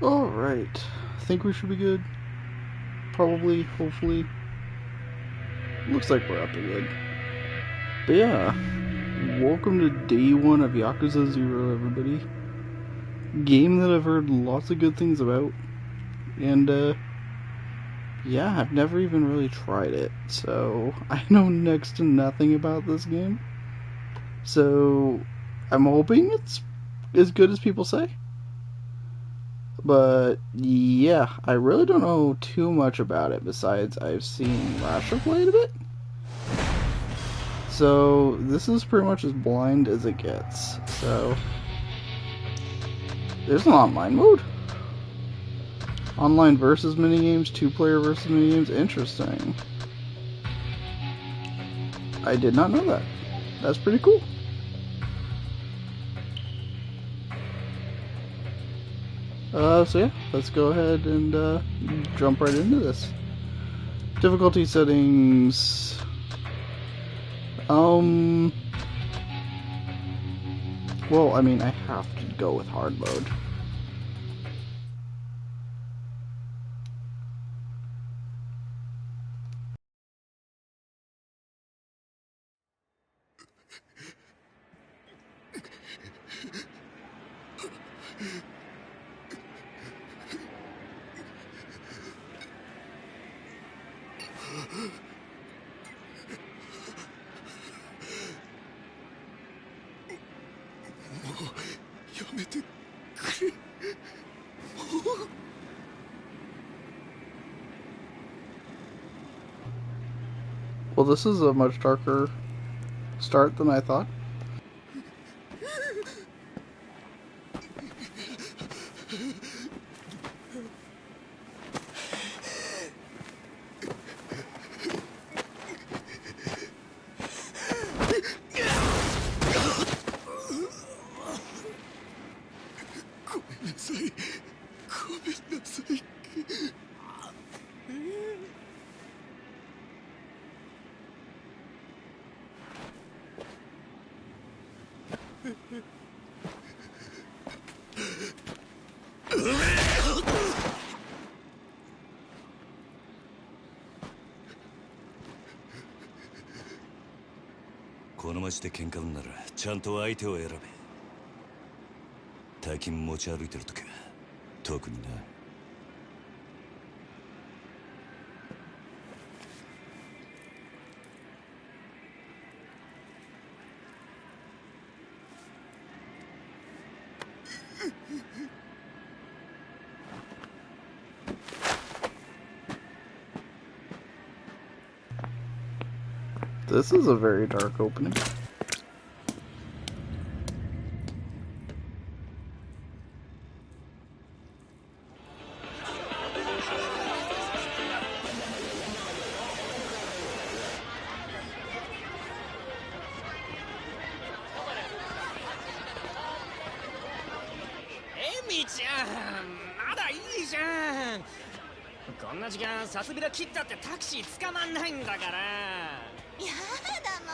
Alright. I think we should be good. Probably, hopefully. Looks like we're up to good. But yeah, welcome to day one of Yakuza 0, everybody. Game that I've heard lots of good things about. And, yeah, I've never even really tried it. So, I know next to nothing about this game. So, I'm hoping it's as good as people say. But yeah, I really don't know too much about it besides I've seen Rasha play it a bit. So this is pretty much as blind as it gets. So there's an online mode. Online versus minigames, 2-player versus minigames. Interesting. I did not know that. That's pretty cool. So yeah, let's go ahead and jump right into this. Difficulty settings. Well, I mean, I have to go with hard mode. Well, this is a much darker start than I thought.この町で喧嘩売んならちゃんと相手を選べ。大金持ち歩いてるときは特にな。This is a very dark opening. Emi ちゃん、まだいいじゃん。こんな時間さすびら切ったってタクシー捕まんないんだから。やだも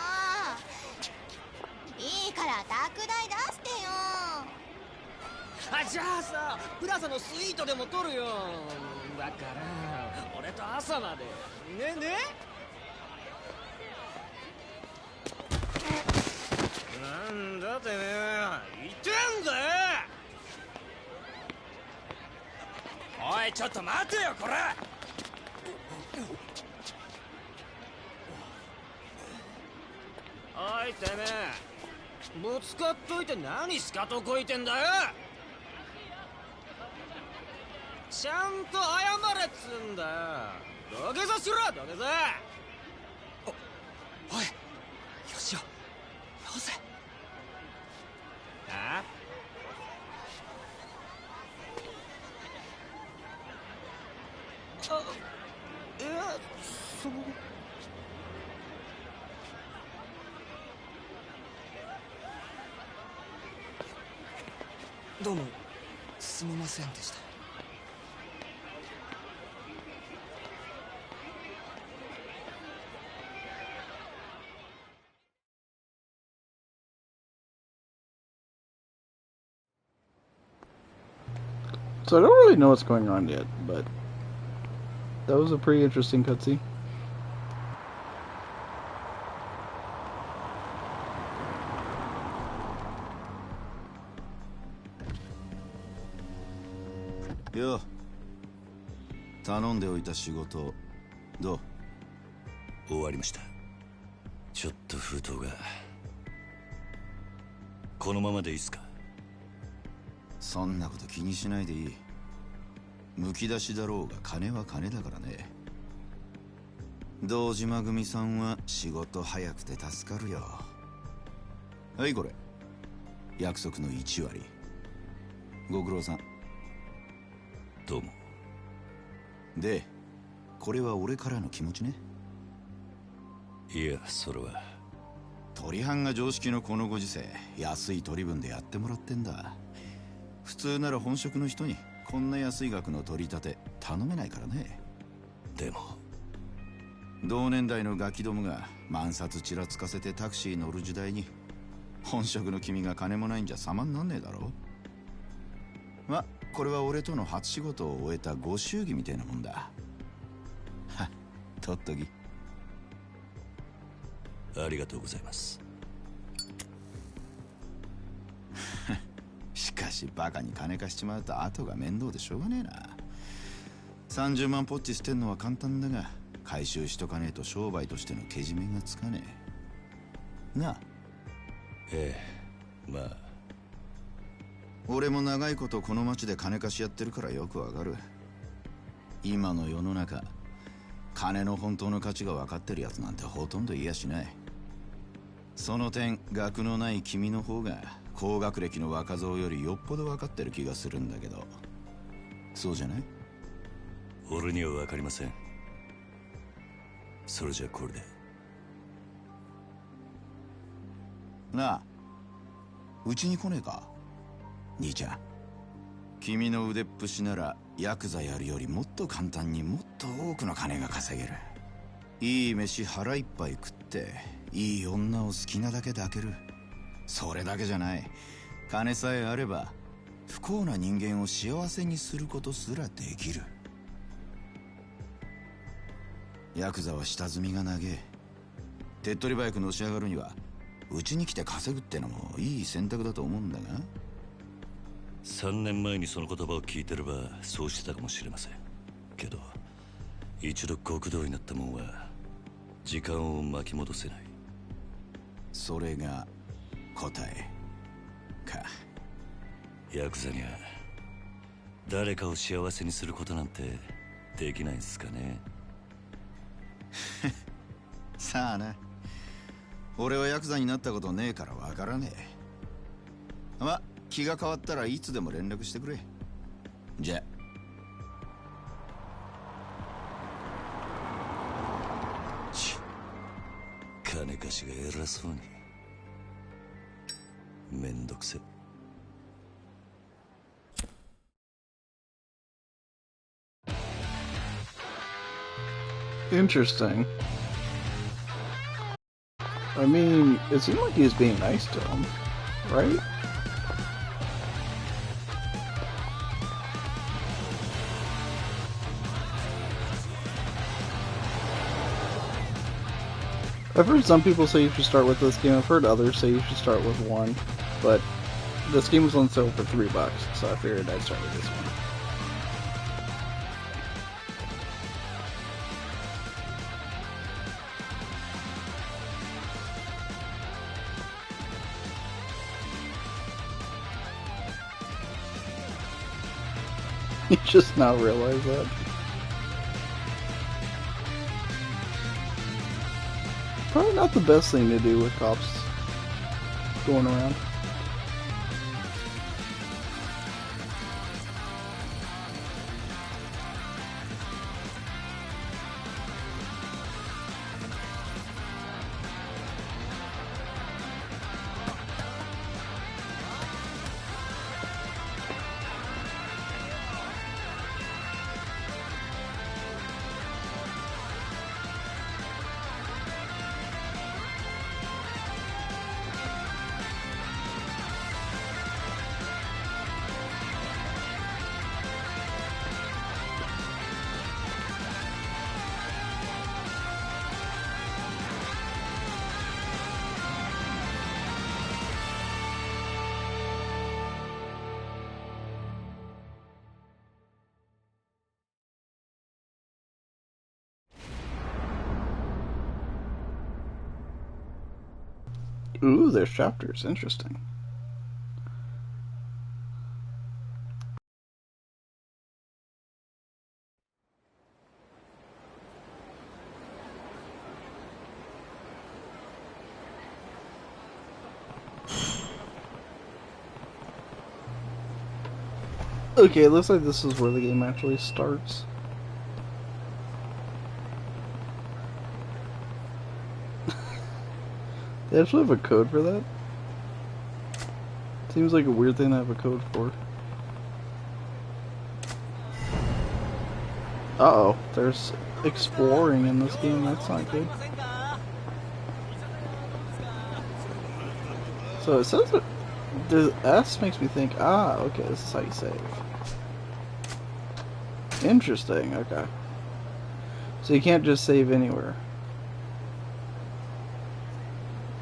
う。いいから宅代出してよ。あ、じゃあさ、プラザのスイートでも取るよ。だから俺と朝までね。なんだてめえ、言ってんだよ。おい、ちょっと待てよこれ。おいてめえ、ぶつかっといて何スカとこいてんだよ。ちゃんと謝れっつんだよ。土下座しろ、土下座。おい、よしよ、よせ。あ？いや、そのどうもすみませんでした。So I don't really know what's going on yet, but that was a pretty interesting cutscene.よ、頼んでおいた仕事どう？終わりました。ちょっと封筒が。このままでいいっすか？そんなこと気にしないでいい。むき出しだろうが金は金だからね。堂島組さんは仕事早くて助かるよ。はい、これ約束の1割。ご苦労さん。どうも。で、これは俺からの気持ちね。いや、それは取り班が常識のこのご時世、安い取り分でやってもらってんだ。普通なら本職の人にこんな安い額の取り立て頼めないからね。でも同年代のガキどもが万札ちらつかせてタクシー乗る時代に、本職の君が金もないんじゃ様になんねえだろ。ま、これは俺との初仕事を終えたご祝儀みたいなもんだ。はっ、取っとき。ありがとうございます。しかしバカに金貸しちまうと後が面倒でしょうがねえな。30万ポッチ捨てんのは簡単だが、回収しとかねえと商売としてのけじめがつかねえなあ。ええ、まあ俺も長いことこの町で金貸しやってるからよくわかる。今の世の中、金の本当の価値が分かってるやつなんてほとんどいやしない。その点、学のない君の方が高学歴の若造よりよっぽど分かってる気がするんだけど、そうじゃない？俺には分かりません。それじゃこれで。なあ、うちに来ねえか兄ちゃん。君の腕っぷしならヤクザやるよりもっと簡単にもっと多くの金が稼げる。いい飯腹いっぱい食って、いい女を好きなだけ抱ける。それだけじゃない、金さえあれば不幸な人間を幸せにすることすらできる。ヤクザは下積みが長え。手っ取り早くのし上がるにはうちに来て稼ぐってのもいい選択だと思うんだが。3年前にその言葉を聞いてればそうしてたかもしれませんけど、一度極道になったもんは時間を巻き戻せない。それが答えか。ヤクザには誰かを幸せにすることなんてできないんすかね。さあな、俺はヤクザになったことねえからわからねえ。ま、気が変わったらいつでも連絡してくれ。じゃ。金貸しが偉そうに。めんどくせ。Interesting. I mean, it seemed like he was being nice to him, right? I've heard some people say you should start with this game. I've heard others say you should start with one, but this game was on sale for $3, so I figured I'd start with this one. You just now realize that. Probably not the best thing to do with cops going around. Ooh, there's chapters. Interesting. Okay, it looks like this is where the game actually starts. They actually have a code for that? Seems like a weird thing to have a code for. Uh-oh, there's exploring in this game, that's not good. So it says that the S makes me think, okay, this is how you save. Interesting, okay. So you can't just save anywhere.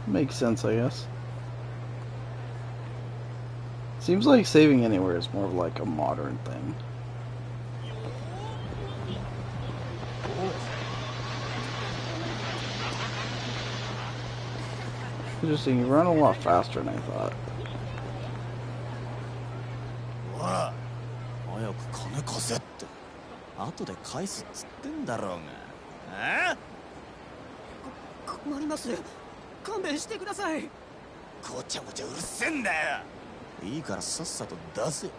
Makes sense, I guess. Seems like saving anywhere is more of like a modern thing. Interesting, you run a lot faster than I thought. ほら早く金貸せって後で返すっつってんだろうが困ります。勘弁してください。ごちゃごちゃうるせえんだよいいからさっさと出せ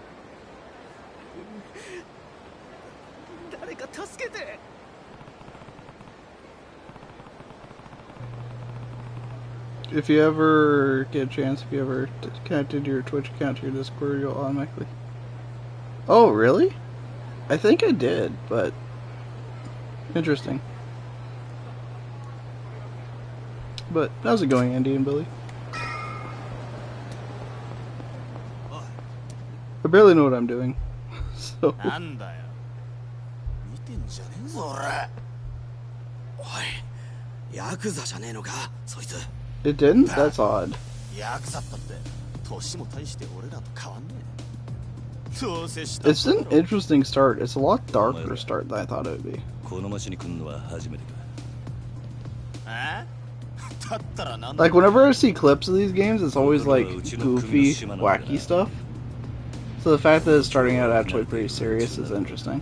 誰か助けて。If you ever get a chance, if you ever connected your Twitch account to your Discord, you'll automatically... Oh, really? I think I did, but... Interesting. But, how's it going, Andy and Billy? I barely know what I'm doing, so... なんだよ見てんじゃねえぞ俺おいヤクザじゃねえのかそいつ It didn't? That's odd. ヤクザったって年も大して俺らと変わんねえどうせした It's an interesting start. It's a lot darker start than I thought it would be. この町に来るのは初めてか。だったらなんだ Like, whenever I see clips of these games, it's always like goofy, wacky stuff. So the fact that it's starting out actually pretty serious is interesting.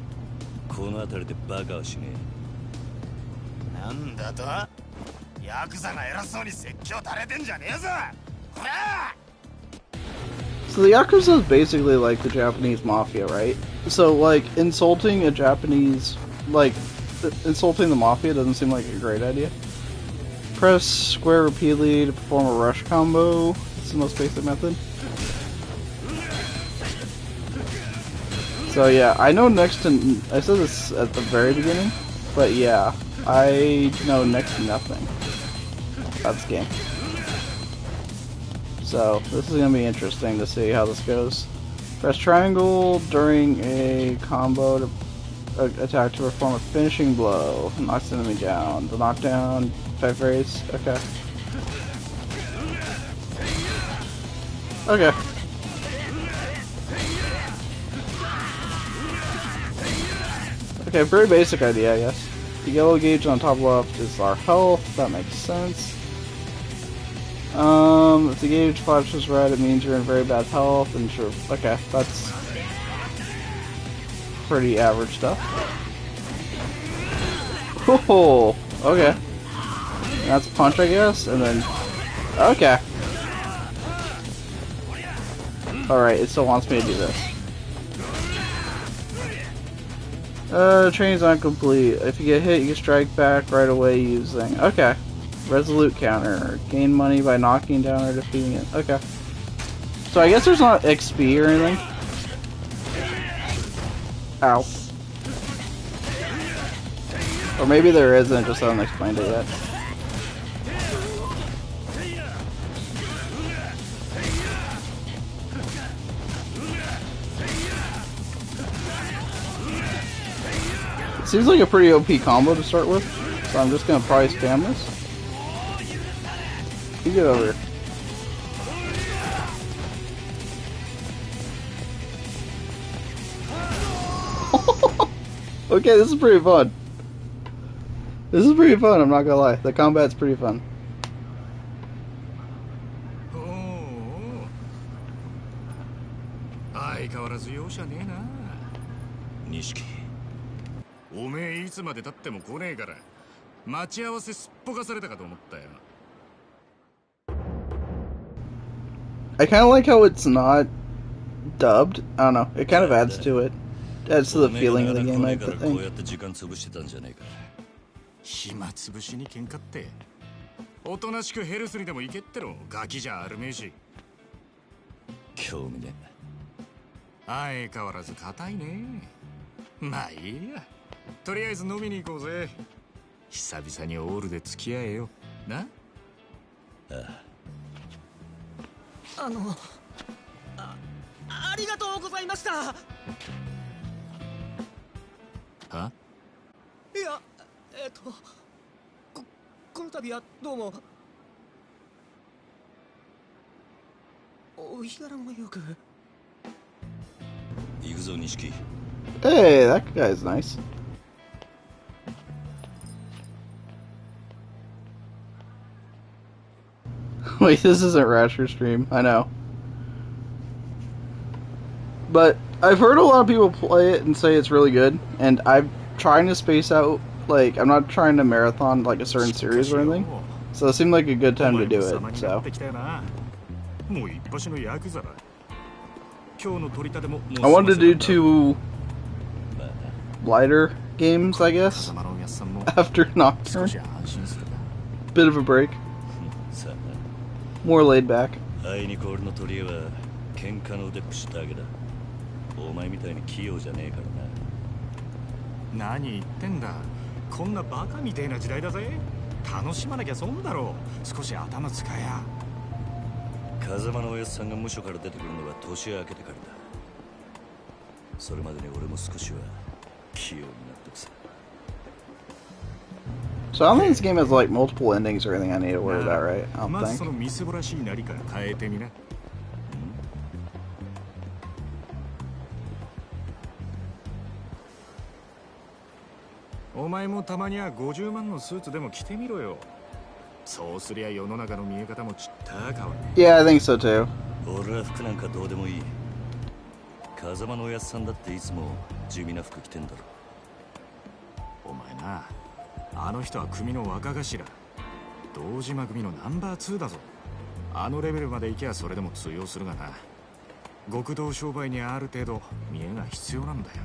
この辺りでバカはしねえ。なんだとヤクザが偉そうに説教垂れてんじゃねえぞほら So the Yakuza is basically like the Japanese mafia, right? So, like, insulting a Japanese, like, insulting the mafia doesn't seem like a great idea. Press square repeatedly to perform a rush combo. It's the most basic method. So yeah, I know next to... I said this at the very beginning, but yeah, I know next to nothing about this game. So, this is going to be interesting to see how this goes. Press triangle during a combo to attack to perform a finishing blow. Knocks the enemy down. The knockdown, 5 raise. Okay. Okay. Okay, pretty basic idea, I guess. The yellow gauge on top left is our health. That makes sense. If the gauge flashes red, it means you're in very bad health, and sure, okay, that's pretty average stuff. Oh, okay. That's punch, I guess, and then, okay. Alright, it still wants me to do this. Training's not complete. If you get hit, you can strike back right away using, okay. Resolute counter. Gain money by knocking down or defeating it. Okay. So I guess there's not XP or anything. Ow. Or maybe there is and I just haven't explained it yet. It seems like a pretty OP combo to start with. So I'm just gonna probably spam this. You get over here. Okay, this is pretty fun. This is pretty fun, I'm not gonna lie. The combat's pretty fun. 相変わらず容赦ねえな。錦。おめえいつまで経っても来ねえから待ち合わせすっぽかされたかと思ったよ。 I kind of like how it's not dubbed. I don't know. It kind of adds to it. Adds to the feeling of the game, I こうや think. って時間潰してたんじゃねえか。暇つぶしに喧嘩っておとなしくヘルスにでも行けってろ。ガキじゃあるめえし。興味ね。相変わらず硬いね。まあいいや、とりあえず飲みに行こうぜ。久々にオールで付き合えよな。ああ。ありがとうございました。はいや、この度はどうも。お日柄もよく。行くぞ錦。 Hey, that guy's nice. Wait, this isn't Rasher Stream. I know. But I've heard a lot of people play it and say it's really good, and I'm trying to space out, like, I'm not trying to marathon, like, a certain series or anything. So it seemed like a good time to do it, so. もう一発のヤクザだ。今日の取り立ても I wanted to do 2 lighter games, I guess, after Nocturne. Bit of a break. さあ More laid back. あいにく俺の取り柄は喧嘩の腕っぷしだけだ。お前みたいに器用じゃねえからな。何言ってんだ。こんなバカみてえな時代だぜ。楽しまなきゃ損だろう。少し頭使えや。風間のおやつさんが無所から出てくるのが年明けてからだ。それまでに俺も少しは器用になってくさ。 So I don't think this game has, like, multiple endings or anything I need to worry about, right? I ま don't ずそ think. のみすぼらしいなりから変えてみな。お前もたまには50万のスーツでも着てみろよ。そうすりゃ世の中の見え方もちった変わる。 Yeah, I think so too. 俺は服なんかどうでもいい。風間のおやつさんだっていつも地味な服着てんだろ。お前な、あの人は組の若頭。堂島組のナンバー2だぞ。あのレベルまで行けばそれでも通用するがな。極道商売にある程度見えが必要なんだよ。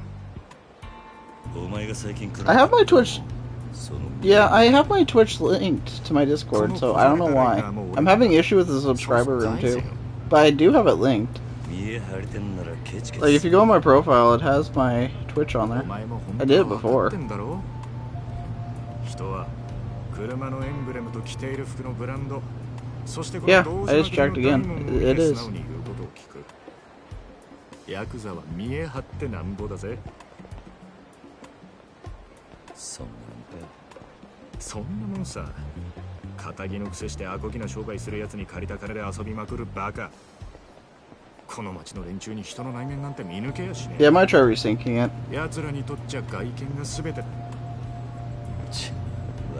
お前が最近 I have my Twitch. Yeah, I have my Twitch linked to my Discord, so I don't know why. I'm having issue with the subscriber room too. But I do have it linked. Like, if you go on my profile, it has my Twitch on there. I did it before. 人は車のエンブレムと着ている服のブランド、そしてこ Yeah, の同 I 時 just checked again. It is. 素直に言うことを聞く。ヤクザは見え張ってなんぼだぜ。そんなもんか。そんなもんさ。仇の癖してアコギな商売するやつに借りた金で遊びまくるバカ。この町の連中に人の内面なんて見抜けやしねえ。 Yeah, I might try rethinking it. 奴らにとっちゃ外見が全てだ。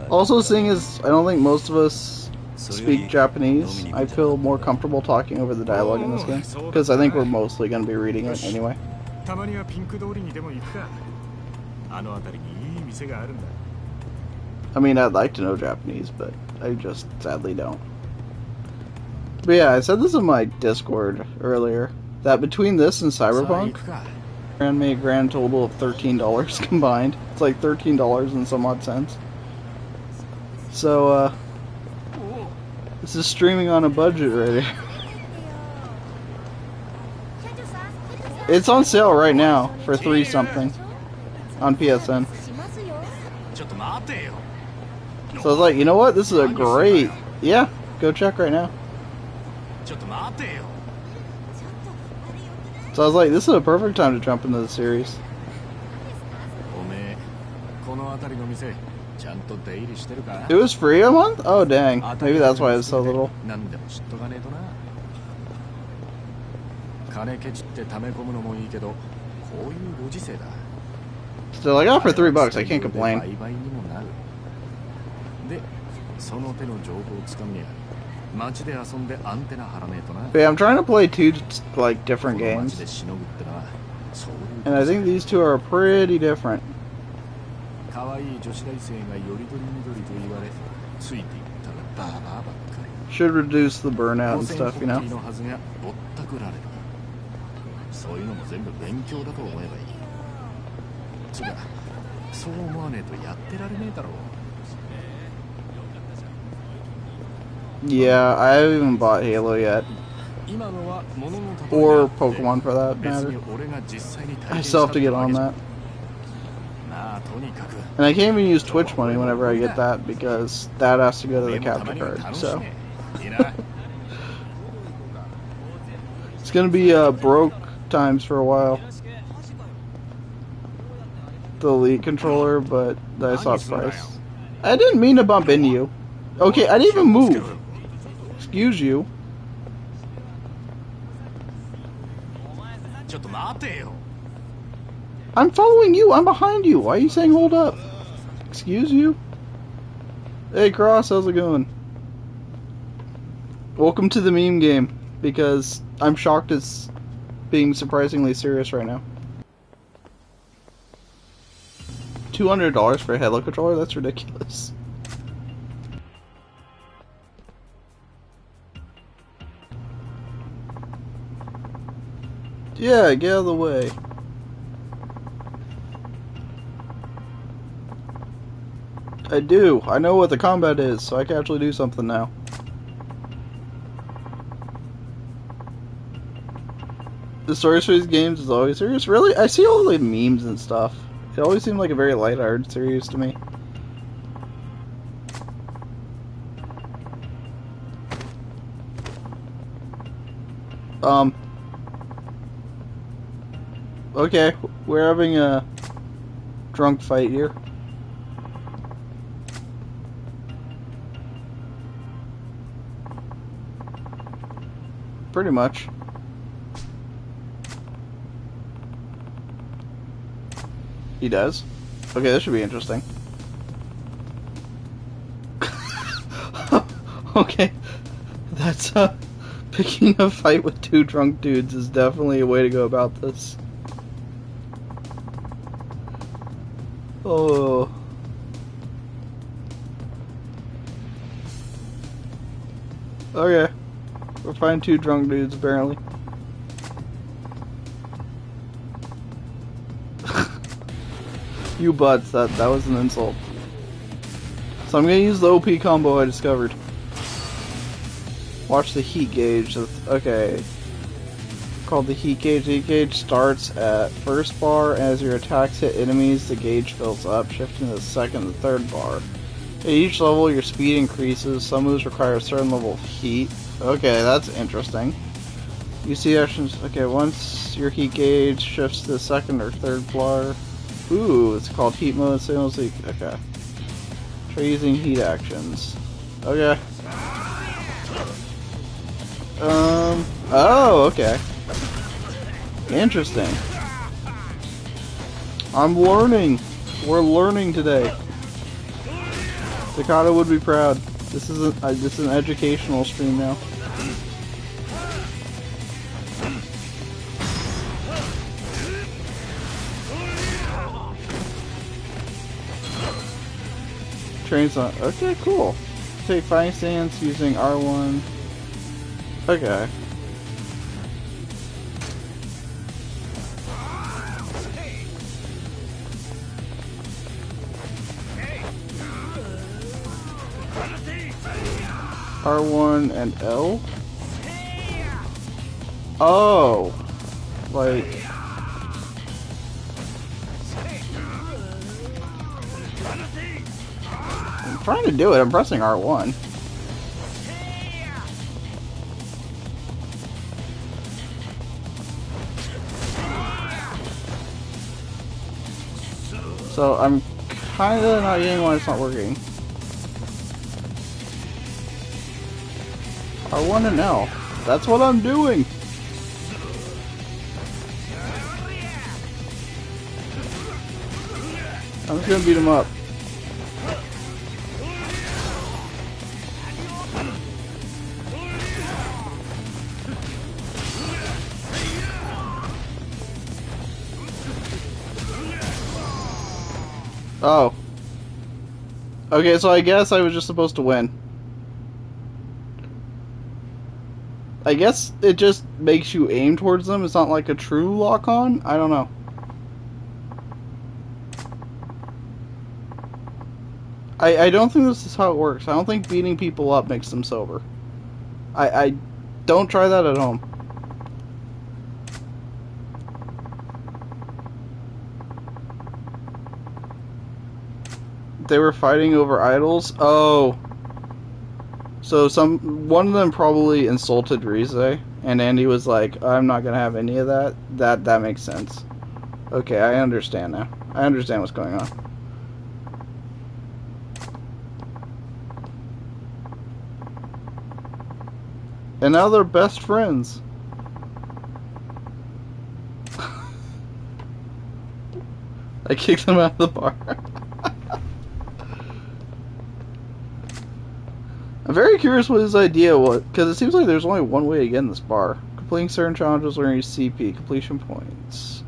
Also, seeing as I don't think most of us speak Japanese, I feel more comfortable talking over the dialogue in this game. Because I think we're mostly going to be reading it anyway. たまにはピンク通りにでも行くか。あの辺りにいい店があるんだ。 I mean, I'd like to know Japanese, but I just sadly don't. But yeah, I said this in my Discord earlier, that between this and Cyberpunk, I made a grand total of $13 combined. It's like $13 and some odd cents. So, this is streaming on a budget right here. It's on sale right now for 3 something on PSN. So I was like, you know what? This is a great... Yeah, go check right now. So I was like, this is a perfect time to jump into the series. It was free a month? Oh, dang. Maybe that's why it's so little. Still, I got it for $3. I can't complain. 街で遊んでアンテナ張らねえとな。 But yeah, I'm trying to play two like different この街 games, でしのぐってのはそういう and I think these two are pretty different. 可愛い女子大生がよりどりみどりと言われついていったらバーバーばっかり。 Should reduce the burnout and stuff, you know. のはずがぼったくられる。そういうのも全部勉強だと思えばいい。つうかそう思わねえとやってられねえだろう。 Yeah, I haven't even bought Halo yet, 今のは物の例えで or あって Pokemon for that 別 matter. に俺が実際に体 I 験 still した have to get on that, まあとにかく and I can't even use Twitch money whenever I get that because that has to go to the でもたま capture には card. 楽し So め。いいな。 it's gonna be broke times for a while. The Elite controller, but I saw its price. I didn't mean to bump into you. Okay, I didn't even move. Excuse you. ちょっと待てよ。 I'm following you. I'm behind you. Why are you saying hold up? Excuse you? Hey, Cross, how's it going? Welcome to the meme game, because I'm shocked it's being surprisingly serious right now. $200 for a Halo controller? That's ridiculous. Yeah, get out of the way. I do. I know what the combat is, so I can actually do something now. The stories for these games is always serious. Really? I see all the memes and stuff. It always seemed like a very lighthearted series to me. Okay, we're having a drunk fight here. Pretty much. He does? Okay, this should be interesting. Okay. That's, picking a fight with two drunk dudes is definitely a way to go about this. Oh. Okay. We're finding two drunk dudes, apparently. You butts, that was an insult. So I'm gonna use the OP combo I discovered. Watch the heat gauge. Okay. Called the heat gauge. The heat gauge starts at first bar, and as your attacks hit enemies, the gauge fills up, shifting to the second and third bar. At each level, your speed increases. Some moves require a certain level of heat. Okay, that's interesting. You see actions. Okay, once your heat gauge shifts to the second or third bar. Ooh, it's called heat mode. Signals. Okay. Try using heat actions. Okay. Oh, okay. Interesting. I'm learning. We're learning today. Takata would be proud. This is an educational stream now. Trains on. Okay, cool. Take fighting stance using R1. Okay. R1 and L? Oh! Like... I'm trying to do it, I'm pressing R1. So I'm kinda not getting why it's not working. R1 and L. That's what I'm doing! I'm just gonna beat him up. Oh. Okay, so I guess I was just supposed to win. I guess it just makes you aim towards them. It's not like a true lock-on. I don't know. I don't think this is how it works. I don't think beating people up makes them sober. I don't try that at home. They were fighting over idols? Oh. So one of them probably insulted Rize, and Andy was like, I'm not gonna have any of that. That makes sense. Okay, I understand now. I understand what's going on. And now they're best friends. I kicked them out of the bar. I'm very curious what his idea was, because it seems like there's only one way to get in this bar. Completing certain challenges will earn you CP, completion points.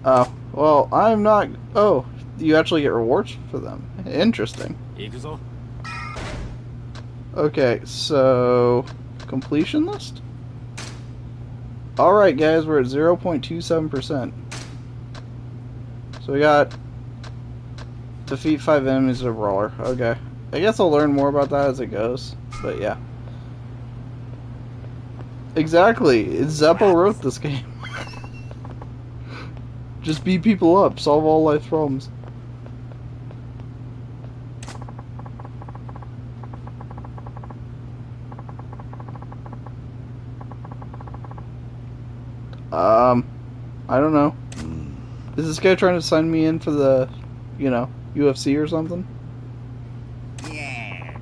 Oh, well, I'm not... Oh, you actually get rewards for them. Interesting. Yakuza? Okay, so... completion list? Alright, guys, we're at 0.27%. So we got... defeat 5 enemies of Brawler. Okay. I guess I'll learn more about that as it goes. But yeah. Exactly. Zeppo wrote this game. Just beat people up. Solve all life's problems. I don't know. Is this guy trying to sign me in for the, you know, UFC or something? Yes.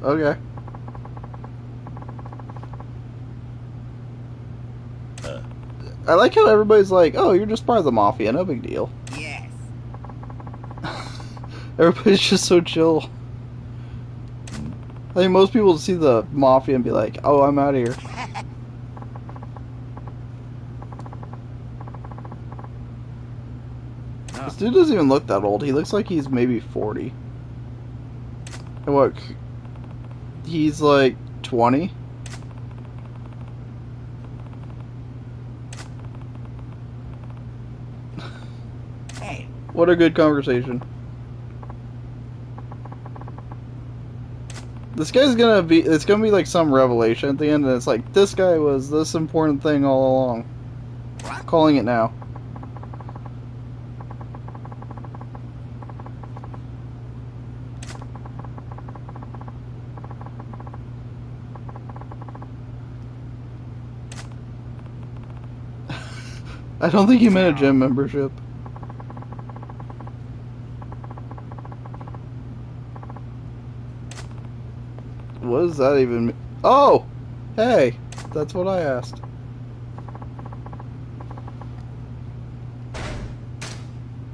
Okay. I like how everybody's like, oh, you're just part of the Mafia, no big deal. Yes. Everybody's just so chill. I think most people see the Mafia and be like, oh, I'm out of here. This dude doesn't even look that old. He looks like he's maybe 40. And what? He's like 20? Hey. What a good conversation. This guy's gonna be, it's gonna be like some revelation at the end, and it's like, this guy was this important thing all along. What? Calling it now. I don't think he meant a gym membership. What does that even mean? Oh! Hey! That's what I asked.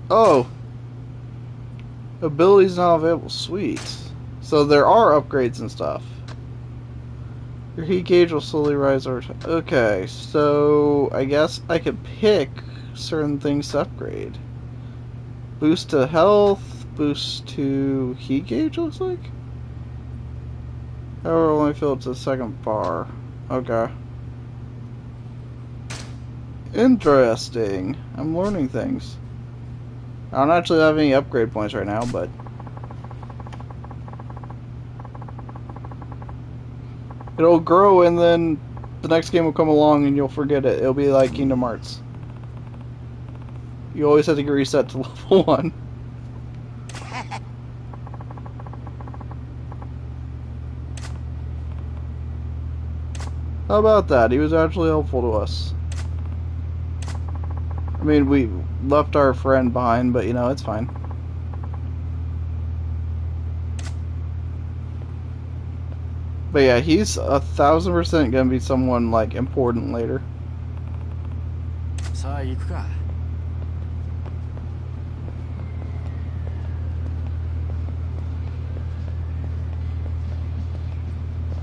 Oh! Abilities now available. Sweet. So there are upgrades and stuff. Your heat gauge will slowly rise over time. Okay, so I guess I could pick certain things to upgrade. Boost to health, boost to heat gauge, looks like? However, only fill it to the second bar. Okay. Interesting. I'm learning things. I don't actually have any upgrade points right now, but... it'll grow, and then the next game will come along and you'll forget it. It'll be like Kingdom Hearts. You always have to get reset to level 1. How about that? He was actually helpful to us. I mean, we left our friend behind, but you know, it's fine. But yeah, he's 1000% gonna be someone, like, important later. さあ行くか。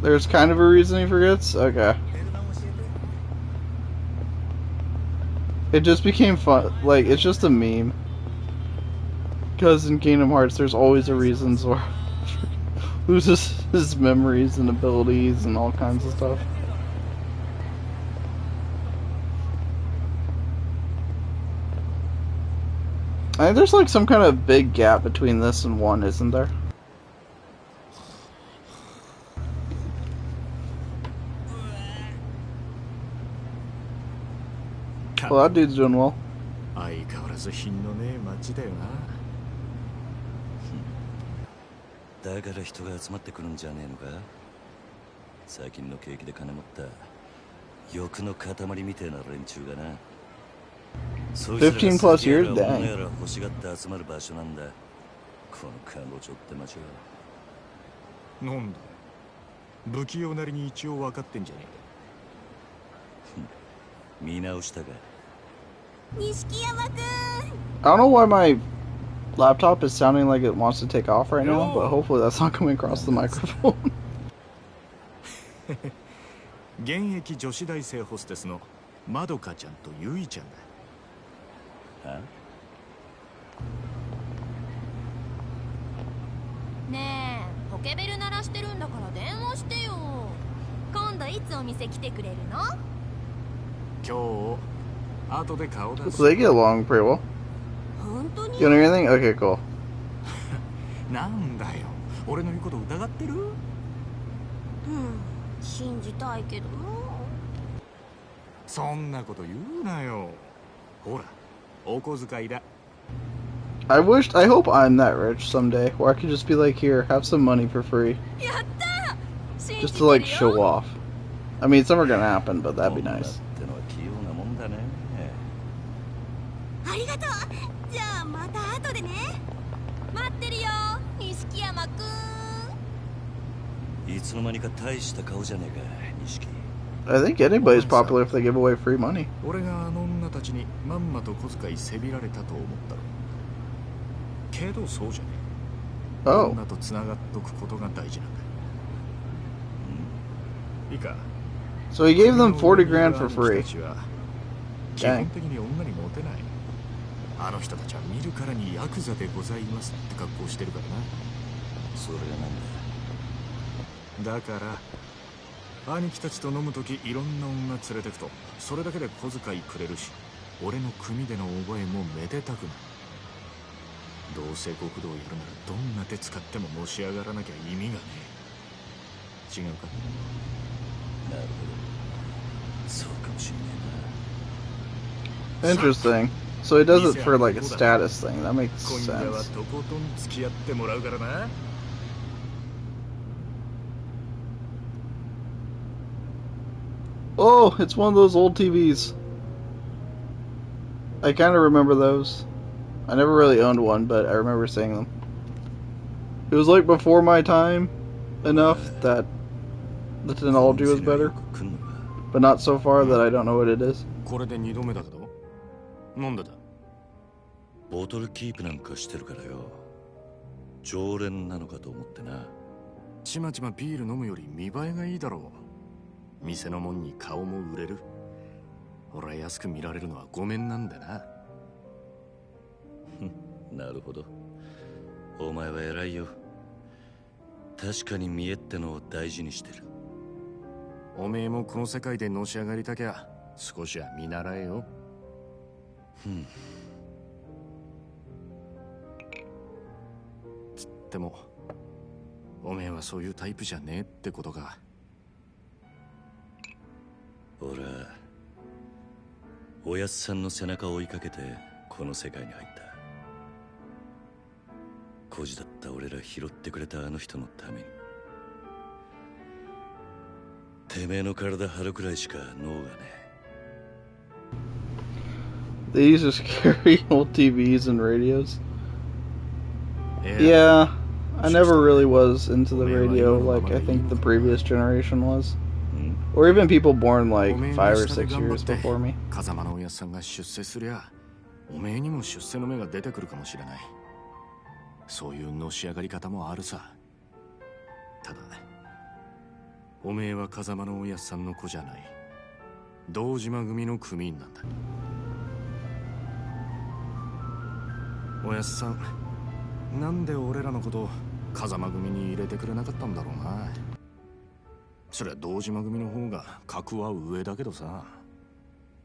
There's kind of a reason he forgets? Okay. It just became fun. Like, it's just a meme. Because in Kingdom Hearts, there's always a reason Sora loses his memories and abilities and all kinds of stuff. I think there's like some kind of big gap between this and 1, isn't there? Well, that dude's doing well. 相変わらず品のねえ街だよな。だから人が集まってくるんじゃねえのか。最近の景気で金持った欲の塊みてえな連中がな。15 plus years? Dang. やら欲しがって集まる場所なんだ。このカンボジョって街は。なんだ。不器用なりに一応分かってんじゃねえか。見直したか。錦山くん。 I don't know why my laptop is sounding like it wants to take off right now, but hopefully that's not coming across the microphone. 現役女子大生ホステスのまどかちゃんとゆいちゃんだ。は？ねえ、ポケベル鳴らしてるんだから電話してよ。今度いつお店来てくれるの？今日後で顔出 So す。 they get along pretty well. 本当に？ You know anything? Okay, cool. なんだよ、俺の言うこと疑ってる？信じたいけどな。そんなこと言うなよ。ほら、お小遣いだ。I hope I'm that rich someday, where I could just be like, here, have some money for free. やったー！ Just to like show off. I mean, it's never gonna happen, but that'd be nice. ってのは器用なもんだね。ありがとう。じゃあまた後でね。待ってるよ、錦山くん。いつの間にか大した顔じゃねえか、錦。I think anybody's popular if they give away free money. 俺があの女たちにまんまと小遣いせびられたと思ったろ。けどそうじゃねえ。 Oh. 女と繋がっとくことが大事なんだ。いいか。 So he gave them 40 grand for free. 基本的に女にモテない。あの人たちは見るからにヤクザでございますって格好してるからな。それがなんだ。だから兄貴たちと飲むときいろんな女連れてくとそれだけで小遣いくれるし、俺の組での覚えもめでたくなる。どうせ極道やるならどんな手使ってものし上がらなきゃ意味がねえ。違うか？なるほど。そうかもしれね Interesting. So he does it for like a status thing. That makes 今夜は sense. とことん付き合ってもらうからな。 Oh, it's one of those old TVs. I kind of remember those. I never really owned one, but I remember seeing them. It was like before my time enough that the technology was better, but not so far that I don't know what it is. これで2度目だけど。なんでだ？ボトルキープなんかしてるからよ。常連なのかと思ってな。ちまちまビール飲むより見栄えがいいだろう。店のもんに顔も売れる。俺は安く見られるのはごめんなんだな。なるほど。お前は偉いよ。確かに見栄ってのを大事にしてる。おめえもこの世界でのし上がりたきゃ少しは見習えよ。つってもおめえはそういうタイプじゃねえってことか。俺はおやっさんの背中を追いかけてこの世界に入った。孤児だった俺ら拾ってくれたあの人のために。てめえの体張るくらいしか脳がね。 They used to carry old TVs and radios. Yeah. Yeah, I never really was into the radio like I think the previous generation was. Or even people born like 5 or 6 years before me. 風間のおやっさんが出世すりゃおめえにも出世の芽が出てくるかもしれない。そういうのし上がり方もあるさ。ただおめえは風間のおやっさんの子じゃない。堂島組の組員なんだ。おやっさん、なんで俺らのこと風間組に入れてくれなかったんだろうな。そりゃ堂島組の方が格は上だけどさ。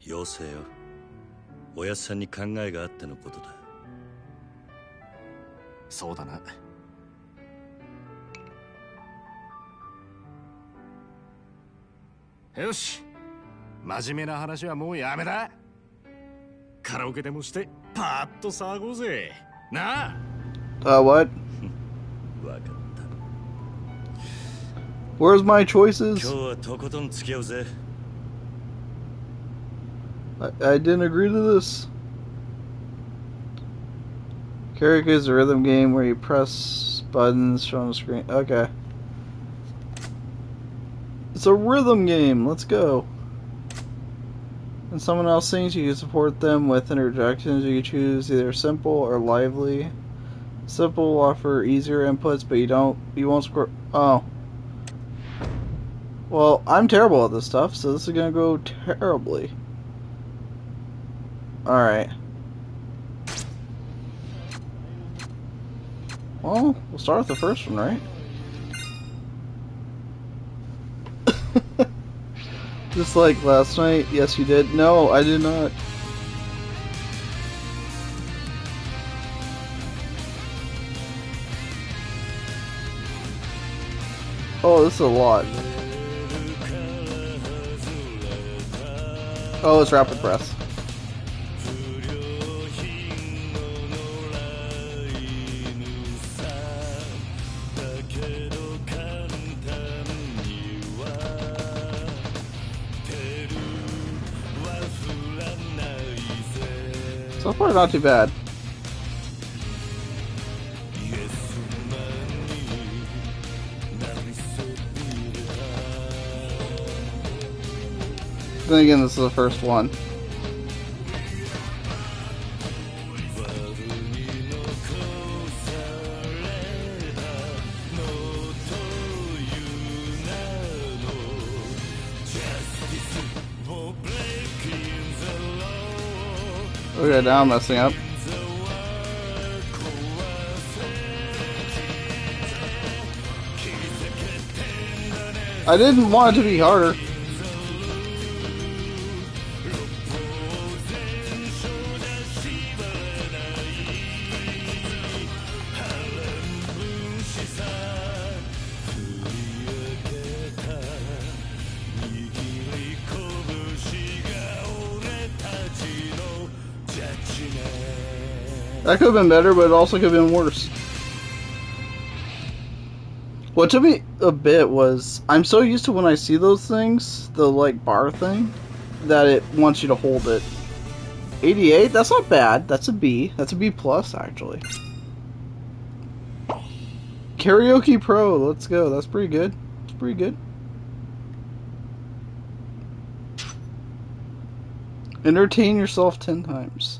よせよ。おやっさんに考えがあってのことだ。そうだな。よし、真面目な話はもうやめだ。カラオケでもしてパーッと騒ごうぜ。なあ。What? わかった。 Where's my choices? 今日はとことん付き合うぜ。I didn't agree to this. Karaoke is a rhythm game where you press buttons shown on the screen. Okay. It's a rhythm game. Let's go. When someone else sings, you can support them with interjections. You can choose either simple or lively. Simple will offer easier inputs, but you won't score. Oh. Well, I'm terrible at this stuff, so this is gonna go terribly. Alright. Well, we'll start with the first one, right? Just like last night. Yes, you did. No, I did not. Oh, this is a lot. Oh, it's rapid press. So far, not too bad. Then again, this is the first one. Okay, now I'm messing up. I didn't want it to be harder. That could have been better, but it also could have been worse. What took me a bit was, I'm so used to when I see those things, the like bar thing, that it wants you to hold it. 88? That's not bad. That's a B. That's a B plus, actually. Karaoke Pro, let's go. That's pretty good. It's pretty good. Entertain yourself 10 times.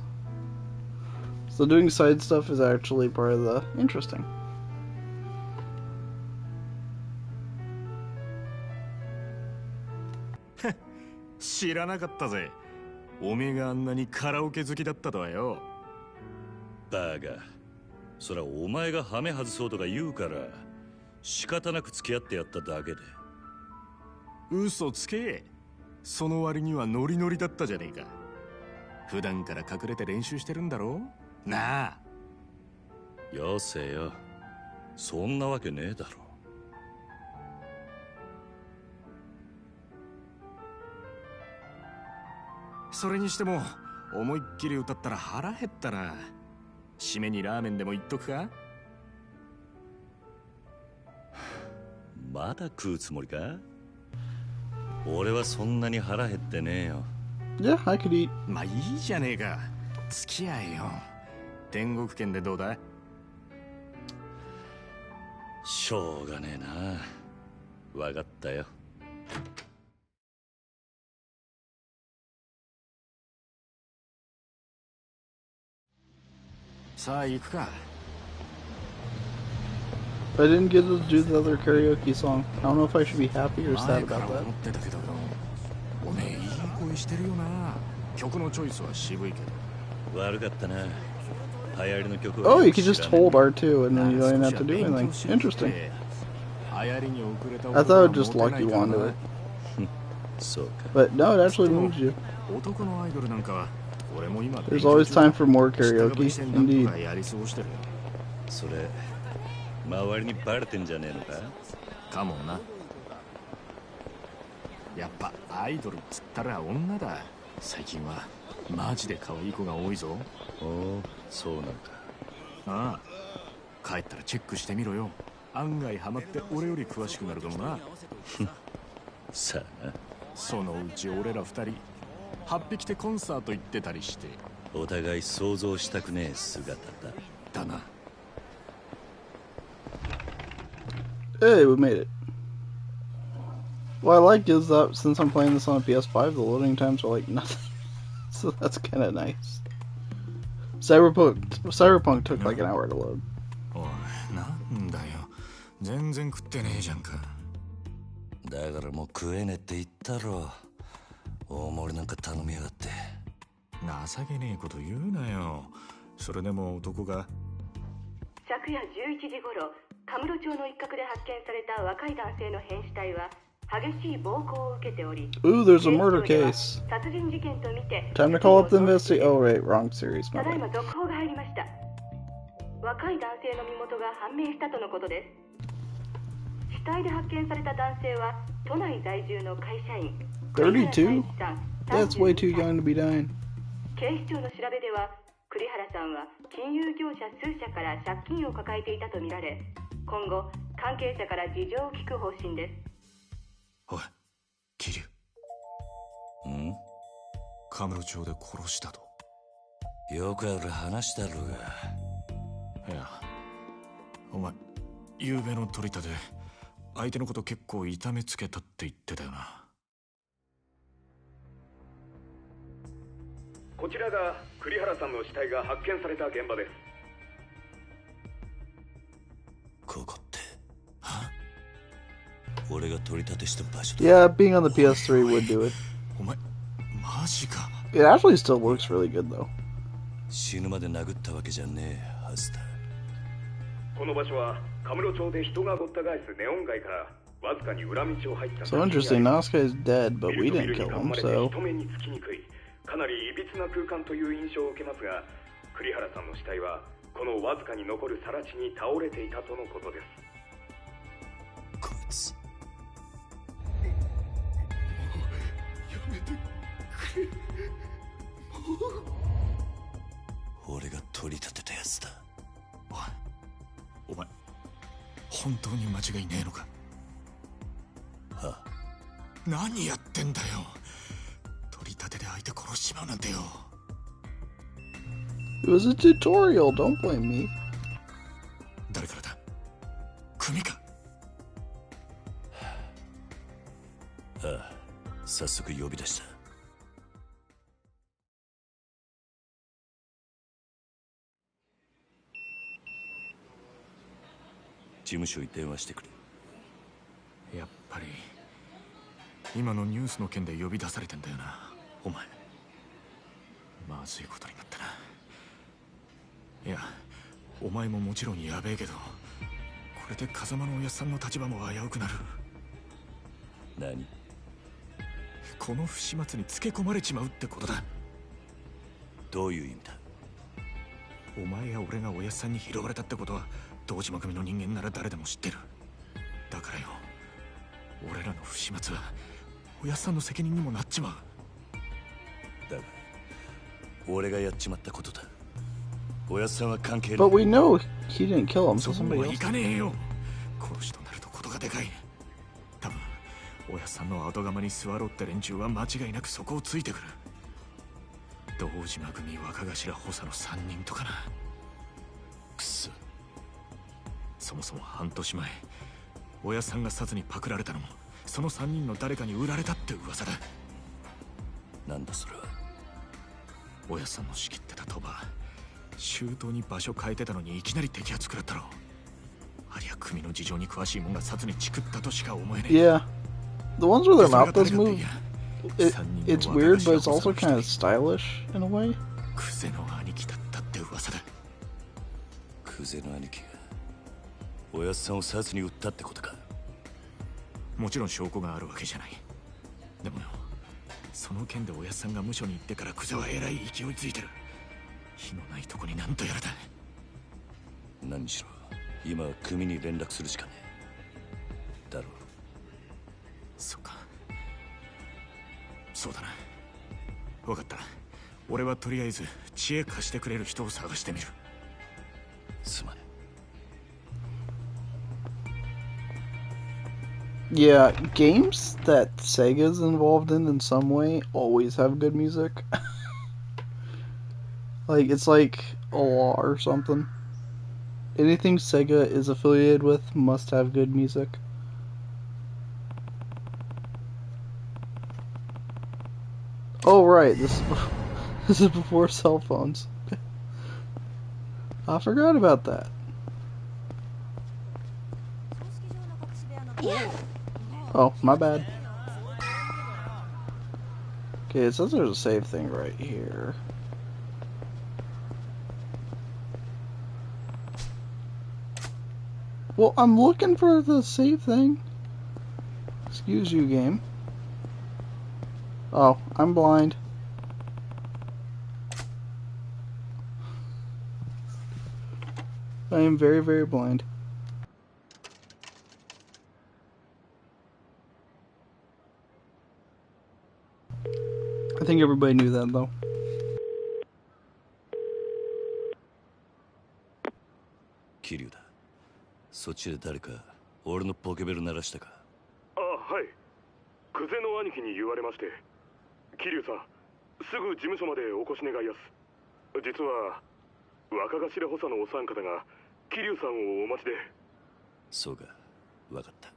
So doing side stuff is actually part of the interesting. Heh, 知らなかったぜ。おめえがあんなにカラオケ好きだったとはよ。バカ。そりゃお前がハメ外そうとか言うから仕方なく付き合ってやっただけで。嘘つけ。その割にはノリノリだったじゃねえか。普段から隠れて練習してるんだろなあ。よせよ。そんなわけねえだろ。それにしても思いっきり歌ったら腹減ったな。締めにラーメンでも言っとくか。まだ食うつもりか。俺はそんなに腹減ってねえよ。Yeah, I could eat. まあいいじゃねえか。付き合えよ。天国圏でどうだ。しょうがねえな。わかったよ。さあ行くか。I didn't get to do the other karaoke song. I don't know if I should be happy or sad 前から about that. 思ってたけど、おめえいい声してるよな。曲のチョイスは渋いけど。悪かったな。流行りの曲 Oh, は you よく could 知 just らねえ hold R2 and then you don't even have to do anything. Interesting. 流行りに遅れた I thought it would just lock you onto it. そうか。 But no, it actually moves you. 男のアイドルなんかは俺も今 There's always time for more karaoke. 下書きしてなんと Indeed. かやり過ごしてるよ。それ周りにバレてんじゃねえのか。かもな。やっぱアイドルっつったら女だ。最近はマジで可愛い子が多いぞ。おお、そうなんか。ああ、帰ったらチェックしてみろよ。案外ハマって俺より詳しくなるかもな。さあな。そのうち俺ら二人8匹でコンサート行ってたりして。お互い想像したくねえ姿だ。だな。 Hey, we made it. What I like is that since I'm playing this on a PS5, the loading times are like nothing. So that's kind of nice. Cyberpunk took like an hour to load. おい、なんだよ。全然食ってねえじゃんか。だからもう食えねえって言ったろ。大盛りなんか頼みやがって。情けねえこと言うなよ。それでも男が。昨夜11時頃、カムロ町の一角で発見された若い男性の変死体は激しい暴行を受けており、 Ooh, there's a murder case. 殺人事件とみて Time to call up the investigate. Oh, right, wrong series. た My だい bad. ま続報が入りました。若い男性の身元が判明したとのことです。死体で発見された男性は都内在住の会社員 32? That's way too young to be dying. 警視庁の調べでは栗原さんは金融業者数社から借金を抱えていたとみられ、今後関係者から事情を聞く方針です。おい、桐生。ん？カムロ町で殺したと。よくある話だろうが。いや、お前、昨べの取り立て、相手のこと結構痛めつけたって言ってたよな。こちらが栗原さんの死体が発見された現場です。ここって。俺が取り立てした場所だ。 Yeah, being on the PS3 would do it. お前、マジか。 It actually still works really good though. 死ぬまで殴ったわけじゃねえはずだ。この場所はカムロ町で人がごった返すネオン街からわずかに裏道を入った So interesting. Now this guy's dead, but we didn't kill him, so. 人目につきにくい、かなりいびつな空間という印象を受けますが、栗原さんの死体はこのわずかに残る更地に倒れていたとのことです。こいつ。俺が取り立てたやつだ。お前、本当に間違いねえのか。はあ、何やってんだよ。取り立てで相手殺しちまうなんてよ。It was a tutorial. Don't blame me. 誰からだ。組か。ああ、早速呼び出した。事務所に電話してくれ。やっぱり今のニュースの件で呼び出されてんだよな、お前。まずいことになったな。いや、お前ももちろんやべえけど、これで風間のおやっさんの立場も危うくなる。何？この不始末につけ込まれちまうってことだ。どういう意味だ？お前や俺がおやっさんに拾われたってことは堂島組の人間なら誰でも知ってる。だからよ、俺らの不始末はおやっさんの責任にもなっちまう。だが俺がやっちまったことだ。おやっさんは関係ない。 But we know he didn't kill him, so そう somebody はい else. かねえよ。殺しとなるとことがでかい。多分おやっさんの後釜に座ろうって連中は間違いなくそこをついてくる。堂島組若頭補佐の3人とかな。くそ。そもそも半年前、おやっさんが殺にパクられたのもその3人の誰かに売られたって噂だ。なんだそれは。おやっさんの仕切ってた鳥羽、周到に場所変えてたのにいきなり摘発食らったろ。ありゃ組の事情に詳しいもんが殺にチクったとしか思えねえ。 Yeah. The ones where their mouth does move, it's weird, but it's also kind of stylish in a way. クゼの兄貴だったって噂だ。クゼの兄貴がおやっさんを殺に撃ったってことか。もちろん証拠があるわけじゃない。でもよ、その件でおやっさんが無所に行ってからクゼはえらい勢いついてる。火のないとこになんとやらだ。何しろ今は組に連絡するしかねえだろう。そっか、そうだな。分かった。俺はとりあえず知恵貸してくれる人を探してみる。すまね。Yeah, games that Sega's involved in some way always have good music. Like, it's like a law or something. Anything Sega is affiliated with must have good music. Oh right, this is before cell phones. I forgot about that. Oh, my bad. Okay, it says there's a save thing right here. Well, I'm looking for the save thing. Excuse you, game. Oh, I'm blind. I am very, very blind. I think everybody knew that, though. 桐生だ。そっちで誰か俺のポケベル鳴らしたか。あ、はい。クゼの兄貴に言われまして。桐生さん、すぐ事務所までお越し願いやす。実は若頭補佐のお三方が桐生さんをお待ちで。そうか、わかった。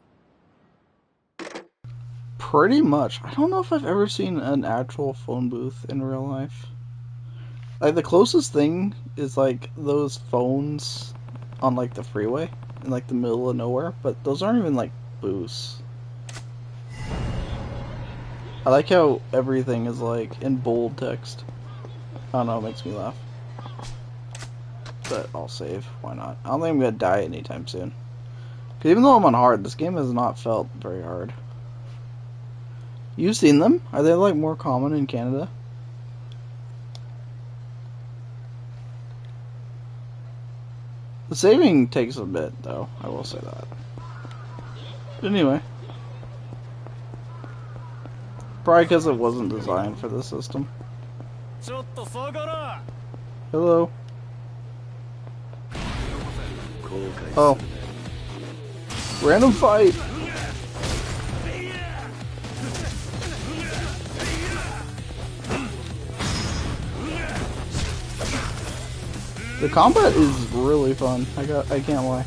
Pretty much. I don't know if I've ever seen an actual phone booth in real life. Like, the closest thing is, like, those phones on, like, the freeway in, like, the middle of nowhere, but those aren't even, like, booths. I like how everything is, like, in bold text. I don't know, it makes me laugh. But I'll save. Why not? I don't think I'm gonna die anytime soon. Because even though I'm on hard, this game has not felt very hard. You've seen them? Are they, like, more common in Canada? The saving takes a bit, though. I will say that. But anyway. Probably because it wasn't designed for this system. Hello. Oh. Random fight! The combat is really fun. I can't lie.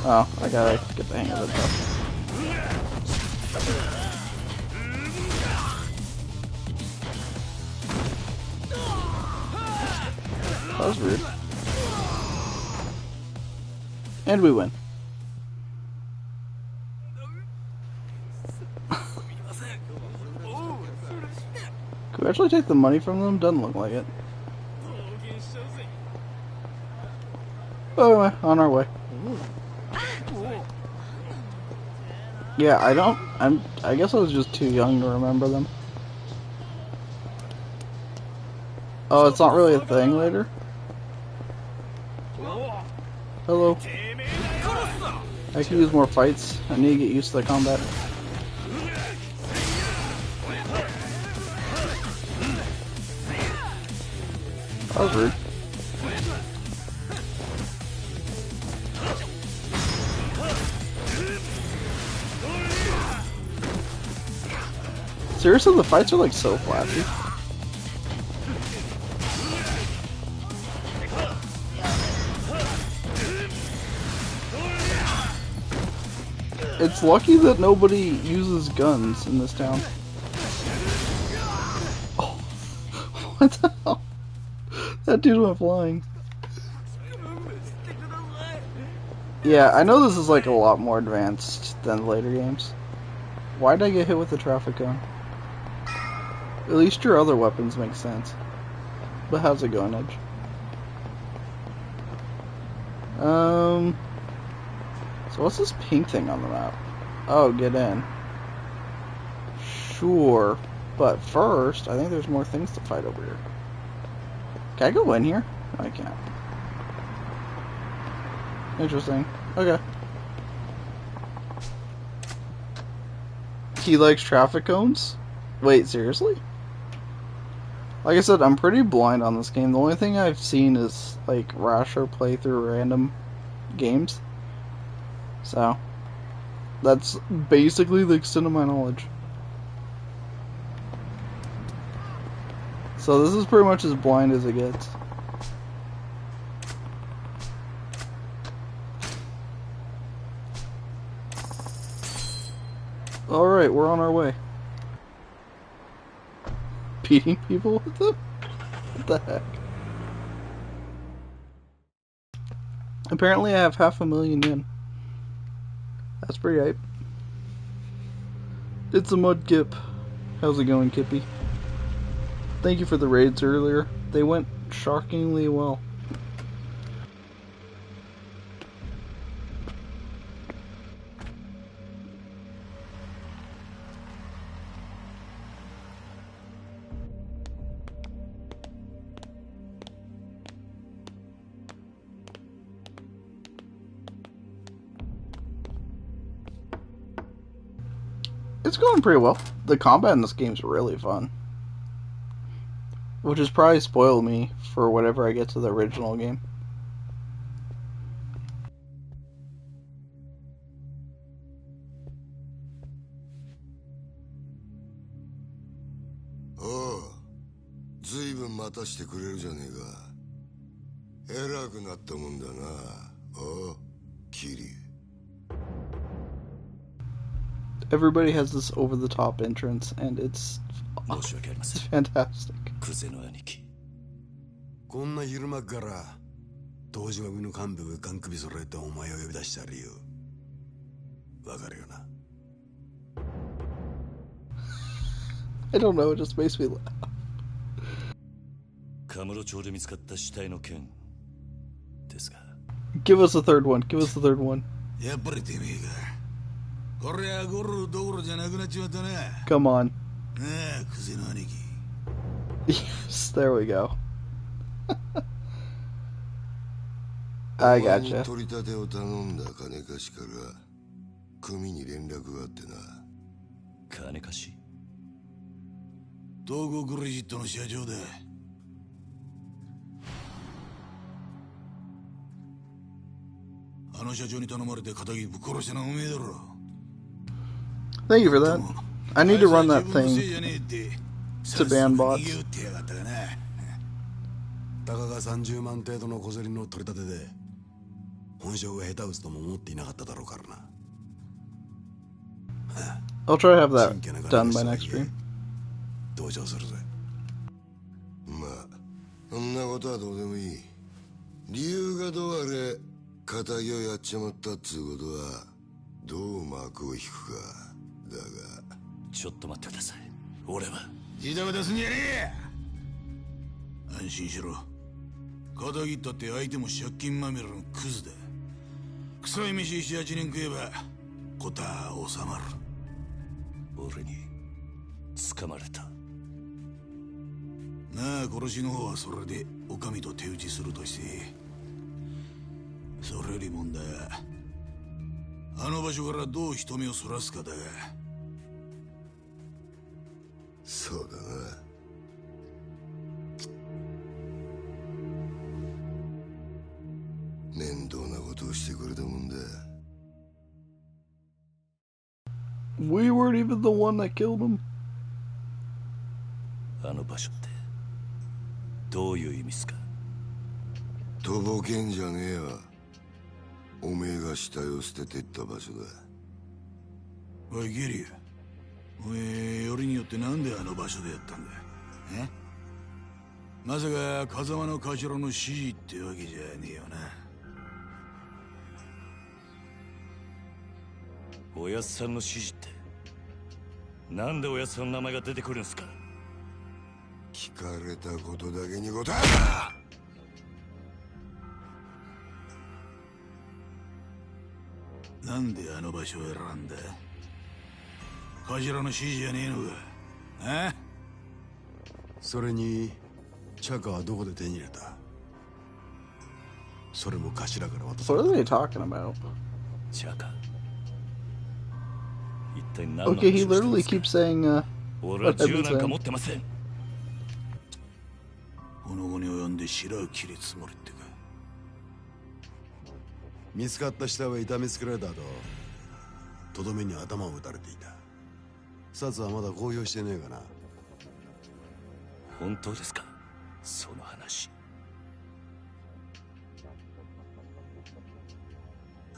Oh, I gotta get the hang of it though. That was weird. And we win. Could we actually take the money from them? Doesn't look like it. Oh, on our way. Yeah, I guess I was just too young to remember them. Oh, it's not really a thing later? Hello. I could use more fights. I need to get used to the combat. That was rude. Seriously, the fights are like so flashy. It's lucky that nobody uses guns in this town. Oh, what the hell? That dude went flying. Yeah, I know this is like a lot more advanced than the later games. Why did I get hit with the traffic cone? At least your other weapons make sense. But how's it going, Edge? So what's this pink thing on the map? Oh, get in. Sure. But first, I think there's more things to fight over here. Can I go in here? No, I can't. Interesting. Okay. He likes traffic cones? Wait, seriously? Like I said, I'm pretty blind on this game. The only thing I've seen is, like, Rasher play through random games. So, that's basically the extent of my knowledge. So this is pretty much as blind as it gets. Alright, we're on our way. Beating people with them? What the heck? Apparently I have 500,000 yen. That's pretty hype. It's a mud kip. How's it going, Kippy? Thank you for the raids earlier. They went shockingly well. It's going pretty well. The combat in this game is really fun. Which has probably spoiled me for whatever I get to the original game. Oh, ずいぶん待たしてくれるじゃねえか。偉くなったもんだな。おう、キリ。Everybody has this over-the-top entrance, and it's fantastic. こんな昼間から東島組の幹部がガン首揃えてお前を呼び出した理由わかるよな。I don't know, it just makes me laugh. カムロ町で見つかった死体の件ですが。Give us a third one. Give us the third one. やっぱりてめえか。これはゴルどころじゃなくなっちまったな。Come on. なあ、クゼの兄貴。Yes, there we go. I gotcha. 取り立てを頼んだ金貸しから組に連絡があってな。金貸し？東郷クレジットの社長だ。あの社長に頼まれて仇ぶっ殺したのはおめえだろ。Thank you for that. I need to run that thing to ban bots. たかが30万程度の小競りの取り立てで本性が下手打つとも思っていなかっただろうからな。I'll try to have that done by next stream. 同情するぜ。まあそんなことはどうでもいい。理由がどうあれ仇をやっちまったっつうことはどう幕を引くか。だがちょっと待ってください。俺はジタバタすんじゃねえ。安心しろ。仇ったって相手も借金まみれのクズだ。臭い飯7、8年食えば事は収まる。俺に捕まれた。なあ、殺しの方はそれでお上と手打ちするとして、それより問題はあの場所からどう人目をそらすかだが。そうだな。面倒なことをしてくれたもんだ。We weren't even the one that killed him. あの場所ってどういう意味っすか？とぼけんじゃねえよ。おめえが死体を捨ててった場所だ。おいゲリア、おめえよりによってなんであの場所でやったんだ。まさか風間の頭の指示ってわけじゃねえよな。おやっさんの指示って、なんでおやっさんの名前が出てくるんすか？聞かれたことだけに答えろ。なんであの場所を選んだ？頭の指示じゃねえのか？あ？それにチャカはどこで手に入れた？それも頭から渡さ What れ are た。 they talking about? チャカ。一体何の Okay, he 話をしてるん literally ですか？ keeps saying, 俺は what I've 銃 been なんか saying. 持ってません。この後に及んで白を切りつもりってか。見つかった下は痛めつけられた後、とどめに頭を打たれていた。札はまだ公表してねえかな。本当ですか、その話。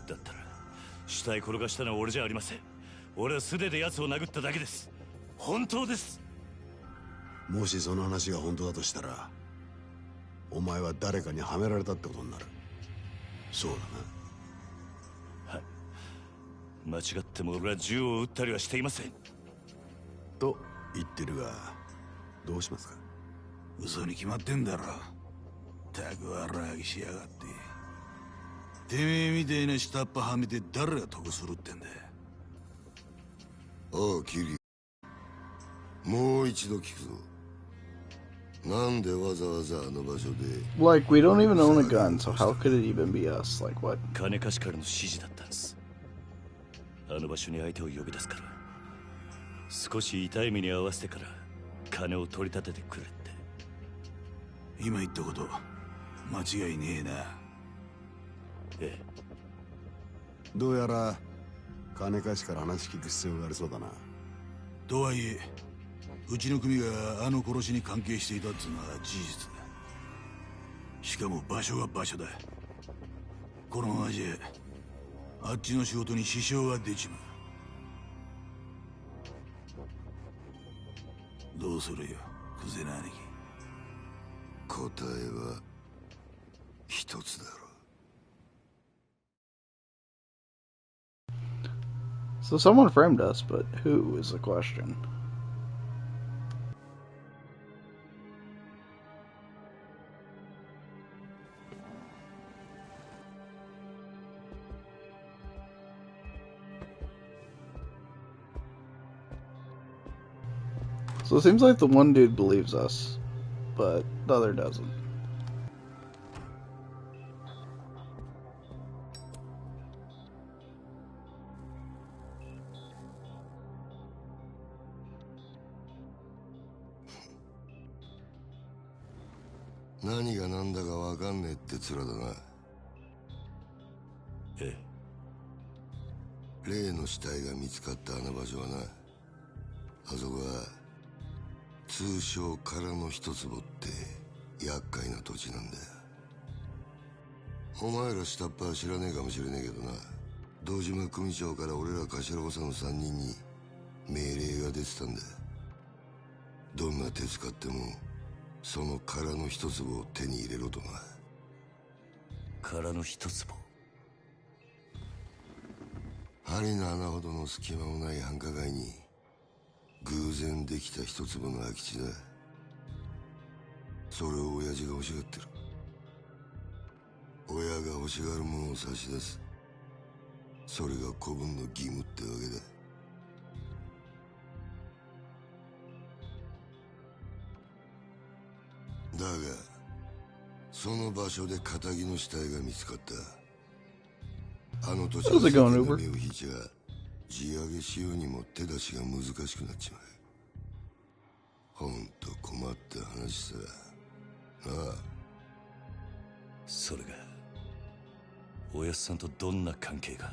だったら死体転がしたのは俺じゃありません。俺は素手で奴を殴っただけです。本当です。もしその話が本当だとしたら、お前は誰かにはめられたってことになる。そうだな。はい。間違っても俺は銃を撃ったりはしていません。と言ってるが、どうしますか？嘘に決まってんだろ。たくわらぎしやがって。てめえみたいな下っ端はめて誰が得するってんだ。おうキリ、もう一度聞くぞ。なんでわざわざあの場所で Like, we don't even own a gun, so how could it even be us? Like, what? 金貸しからの指示だったんです。あの場所に相手を呼び出すから、少し痛い目に合わせてから金を取り立ててくれって。今言ったこと間違いねえな。ええ。どうやら金貸しから話聞く必要がありそうだな。とはいえ、うちの組があの殺しに関係していたっていうのは事実だ。しかも場所が場所だ。このままじゃあっちの仕事に支障が出ちまう。どうするよ、クゼな兄貴。答えは一つだろう。So someone framed us, but who is the question? So it seems like the one dude believes us, but the other doesn't.「何が何だか分かんねえ」って面だな。ええ。例の死体が見つかったあの場所はな、あそこは通称空の一坪って厄介な土地なんだよ。お前ら下っ端は知らねえかもしれねえけどな、堂島組長から俺ら頭補佐の3人に命令が出てたんだ。どんな手使ってもその空の一坪を手に入れろとな。空の一坪。針の穴ほどの隙間もない繁華街に偶然できた一坪の空き地だ。それを親父が欲しがってる。親が欲しがるものを差し出す、それが子分の義務ってわけだ。だがその場所で堅気の死体が見つかった。あの土地の世間が目を引いちゃ地上げしようにも手出しが難しくなっちまう。ほんと困った話さ。なあ。それがおやっさんとどんな関係が？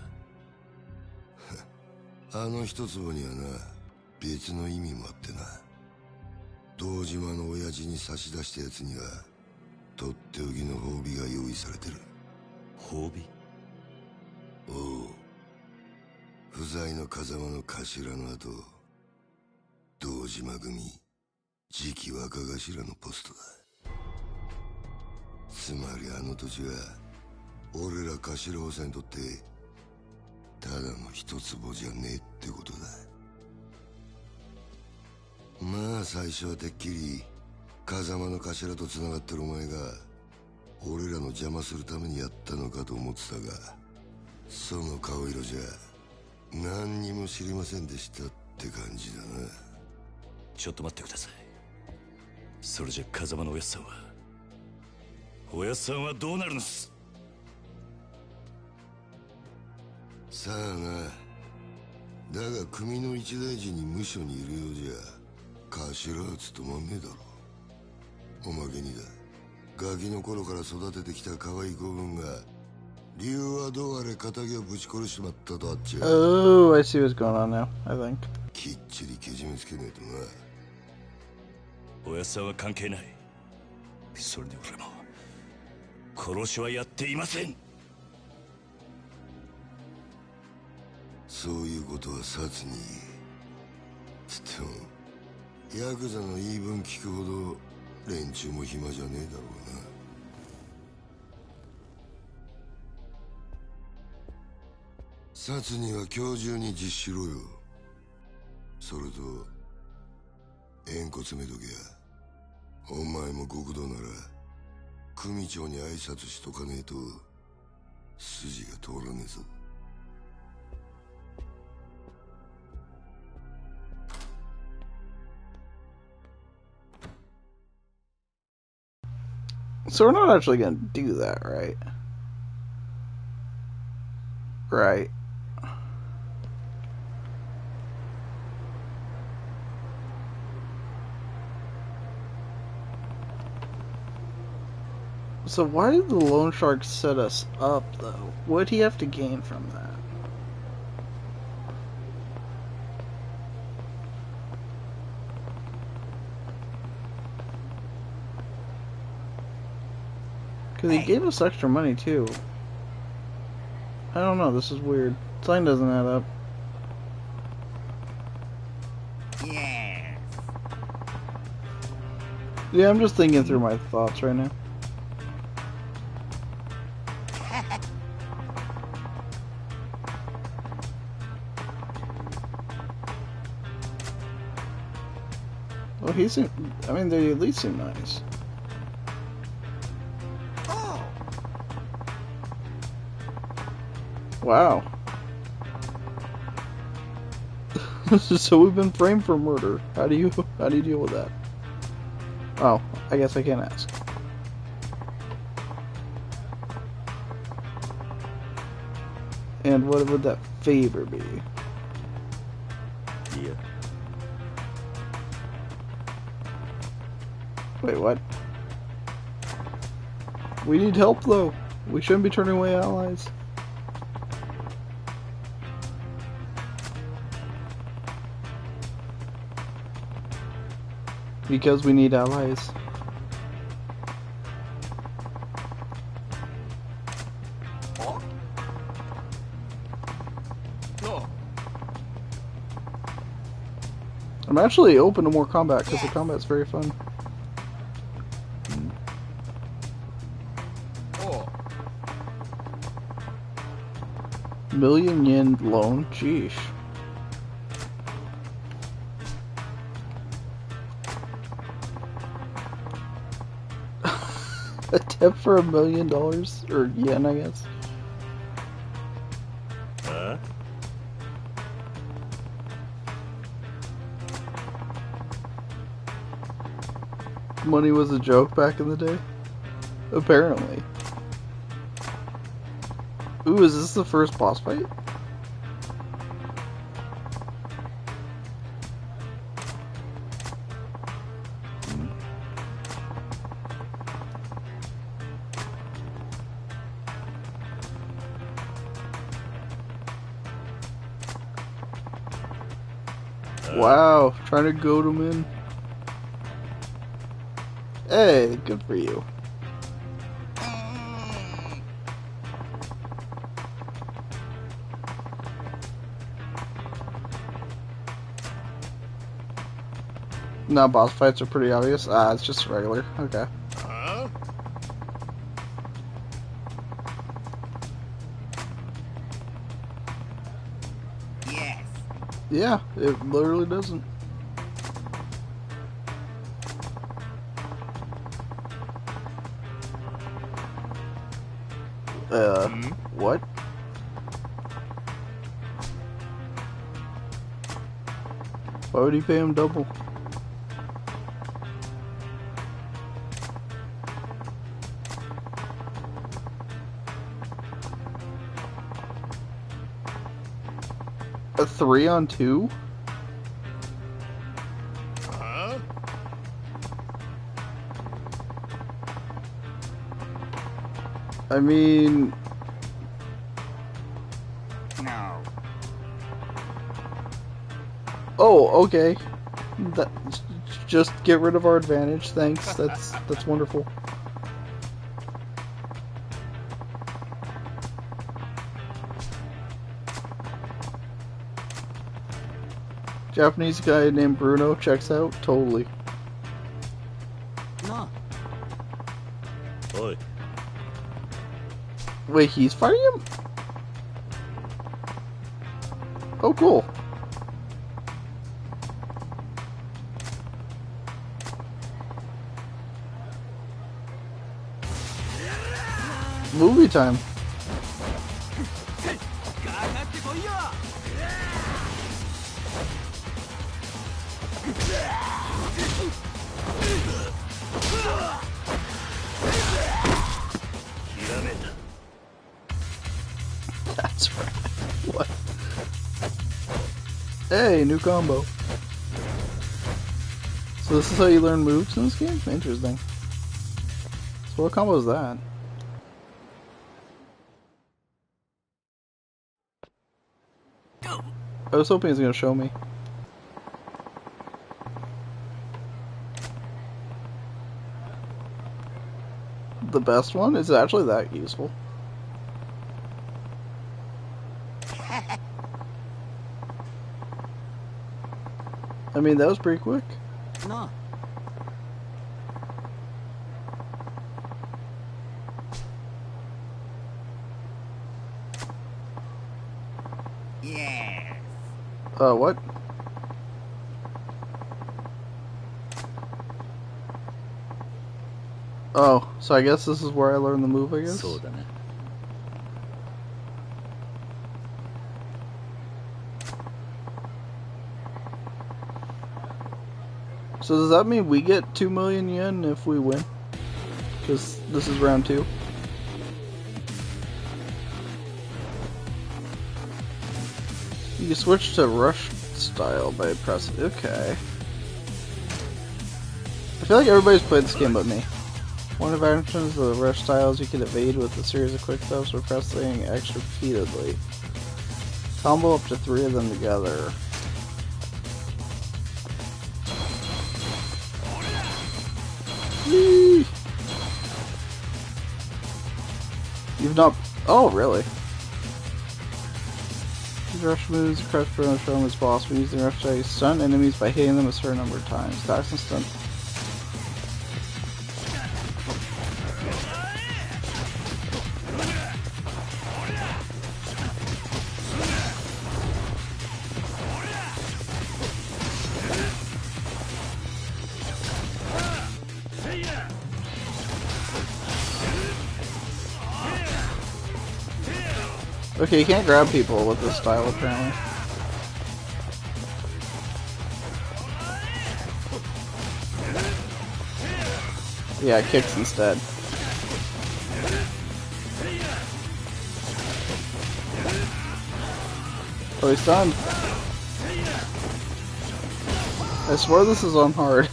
あの一坪にはな、別の意味もあってな。堂島の親父に差し出したやつにはとっておきの褒美が用意されてる。褒美？おう。不在の風間の頭の後、堂島組次期若頭のポストだ。つまりあの土地は俺ら頭補佐にとってただの一坪じゃねえってことだ。まあ最初はてっきり風間の頭と繋がってるお前が俺らの邪魔するためにやったのかと思ってたが、その顔色じゃ何にも知りませんでしたって感じだな。ちょっと待ってください。それじゃ風間のおやっさんはどうなるのっす？さあな。だが組の一大事に無所にいるようじゃ頭は務まんねえだろ。おまけにだ、ガキの頃から育ててきた可愛い子分が理由はどうあれ仇をぶち殺しちまったとあっちゃ。Oh, I see what's going on now, I think. きっちりけじめつけねえとな。おやっさんは関係ない。それで俺も殺しはやっていません。そういうことは殺につってもヤクザの言い分聞くほど連中も暇じゃねえだろうな。殺には今日中に実施しろよ。それと縁故詰めとけや。お前も極道なら組長に挨拶しとかねえと筋が通らねえぞ。So we're not actually gonna do that, right? Right. So why did the loan shark set us up, though? What did he have to gain from that? Because he gave us extra money, too. I don't know, this is weird. Sign doesn't add up. Yes. Yeah, I'm just thinking through my thoughts right now. Well, he seemed... I mean, they at least seem nice. Wow. So we've been framed for murder. How do you deal with that? Oh, I guess I can't ask. And what would that favor be? Yeah. Wait, what? We need help, though. We shouldn't be turning away allies. Because we need allies. No. I'm actually open to more combat because the combat's very fun. Oh. Million yen loan? Sheesh. A tip for $1 million? Or yen, I guess. Huh? Money was a joke back in the day? Apparently. Ooh, is this the first boss fight? Wow, trying to goad him in. Hey, good for you. Now boss fights are pretty obvious. Ah, it's just regular. Okay. Huh? Yeah, it literally doesn't. What? Why would he pay him double? A 3-on-2? Huh? I mean... No. Oh, okay. That, just get rid of our advantage, thanks. That's wonderful. Japanese guy named Bruno checks out? Totally. No. Oi. Wait, he's fighting him? Oh, cool. Movie time. That's right. What? Hey, new combo. So this is how you learn moves in this game? Interesting. So what combo is that? I was hoping he was going to show me. The best one? Is it actually that useful? I mean, that was pretty quick. No. Yes. What? Oh, so I guess this is where I learned the move, I guess? Soだね. So does that mean we get 2 million yen if we win? Because this is round 2. You can switch to rush style by pressing. Okay. I feel like everybody's played this game but me. One advantage of the rush style is you can evade with a series of quick steps by pressing X repeatedly. Combo up to 3 of them together. Whee! You've not... Oh, really? These rush moves, crush burn, show them as boss. When using rush style, you stun enemies by hitting them a certain number of times. Attacks and stun. Okay, you can't grab people with this style, apparently. Yeah, kicks instead. Oh, he's stunned. I swear this is on hard.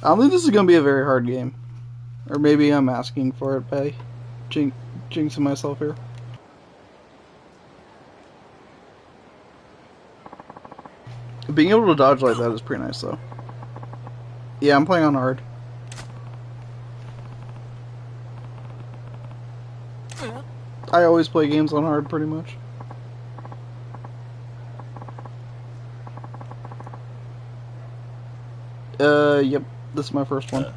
I don't think this is going to be a very hard game. Or maybe I'm asking for it by jinxing myself here. Being able to dodge like that is pretty nice, though. Yeah, I'm playing on hard. I always play games on hard, pretty much. Yep. This is my first one.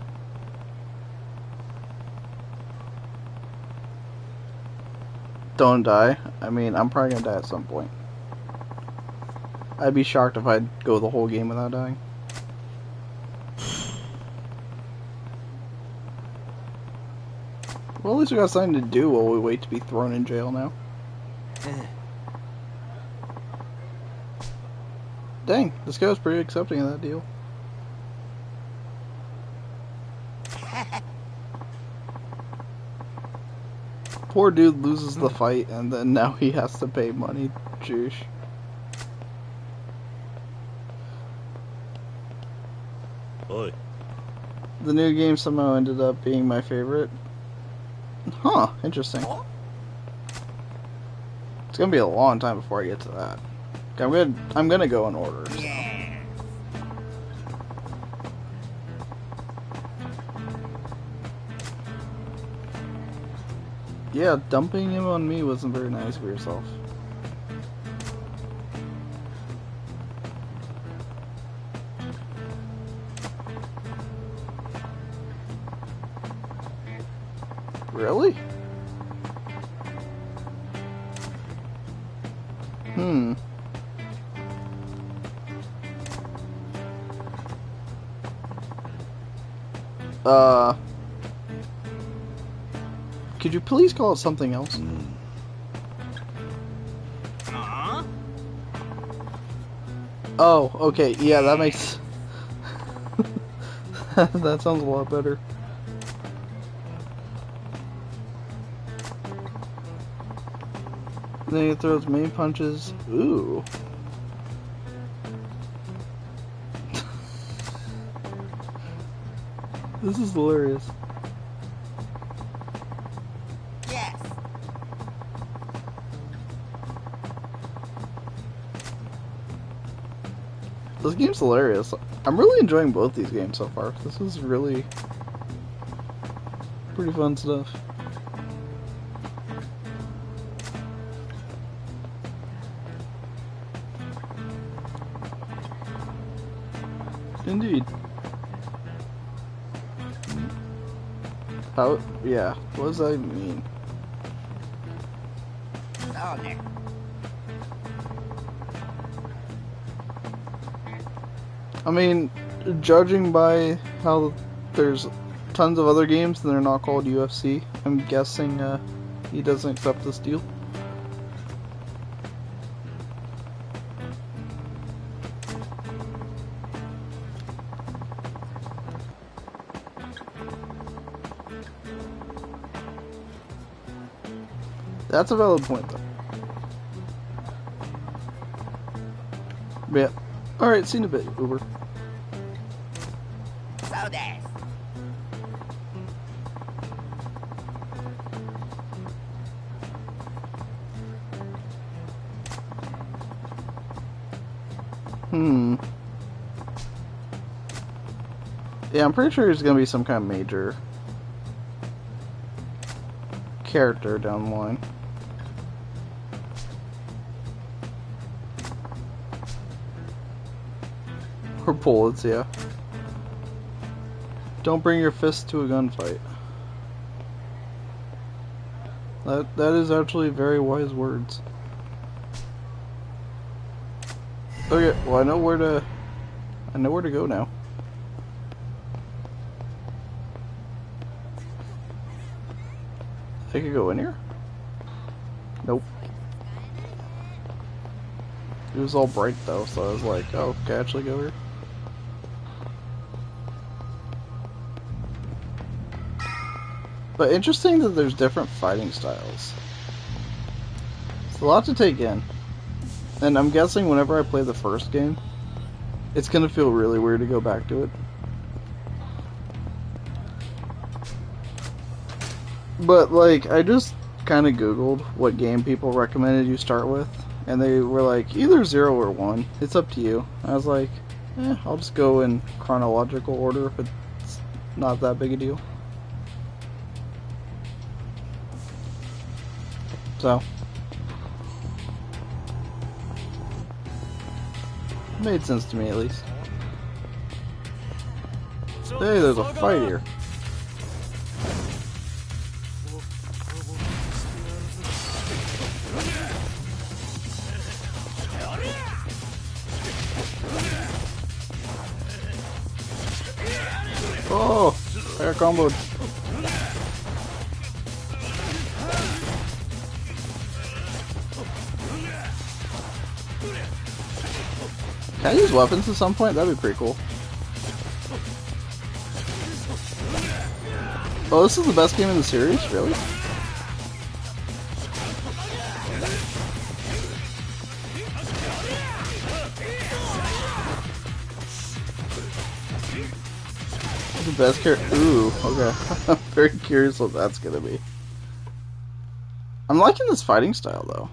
Don't die. I mean, I'm probably gonna die at some point. I'd be shocked if I'd go the whole game without dying. Well, at least we got something to do while we wait to be thrown in jail now. Dang, this guy was pretty accepting of that deal. Poor dude loses the fight and then now he has to pay money. Jeez. Oi. The new game somehow ended up being my favorite. Huh, interesting. It's gonna be a long time before I get to that. I'm gonna go in order. So. Yeah, dumping him on me wasn't very nice for yourself. Really? Could you please call it something else? Oh, okay, yeah, that makes... that sounds a lot better. Then he throws main punches. Ooh. This is hilarious. Yes. This game's hilarious. I'm really enjoying both these games so far. This is really pretty fun stuff. Indeed. How? Yeah. What does that mean? Oh, there. I mean, judging by how there's tons of other games and they're not called UFC, I'm guessing he doesn't accept this deal. That's a valid point, though. But yeah. Alright, see you in a bit, Uber. So des. Yeah, I'm pretty sure he's gonna be some kind of major character down the line. Or bullets, yeah. Don't bring your fist to a gunfight. That is actually very wise words. Okay, well I know where to go now. I could go in here? Nope. It was all bright though, so I was like, oh, can I actually go here? But interesting that there's different fighting styles. It's a lot to take in. And I'm guessing whenever I play the first game, it's gonna feel really weird to go back to it. But, like, I just kind of googled what game people recommended you start with, and they were like, either 0 or 1. It's up to you. I was like, I'll just go in chronological order if it's not that big a deal. So, made sense to me at least. Hey, there's a fight here. got comboed. Can I use weapons at some point? That'd be pretty cool. Oh, this is the best game in the series? Really? The best character. Ooh, okay. I'm very curious what that's gonna be. I'm liking this fighting style, though.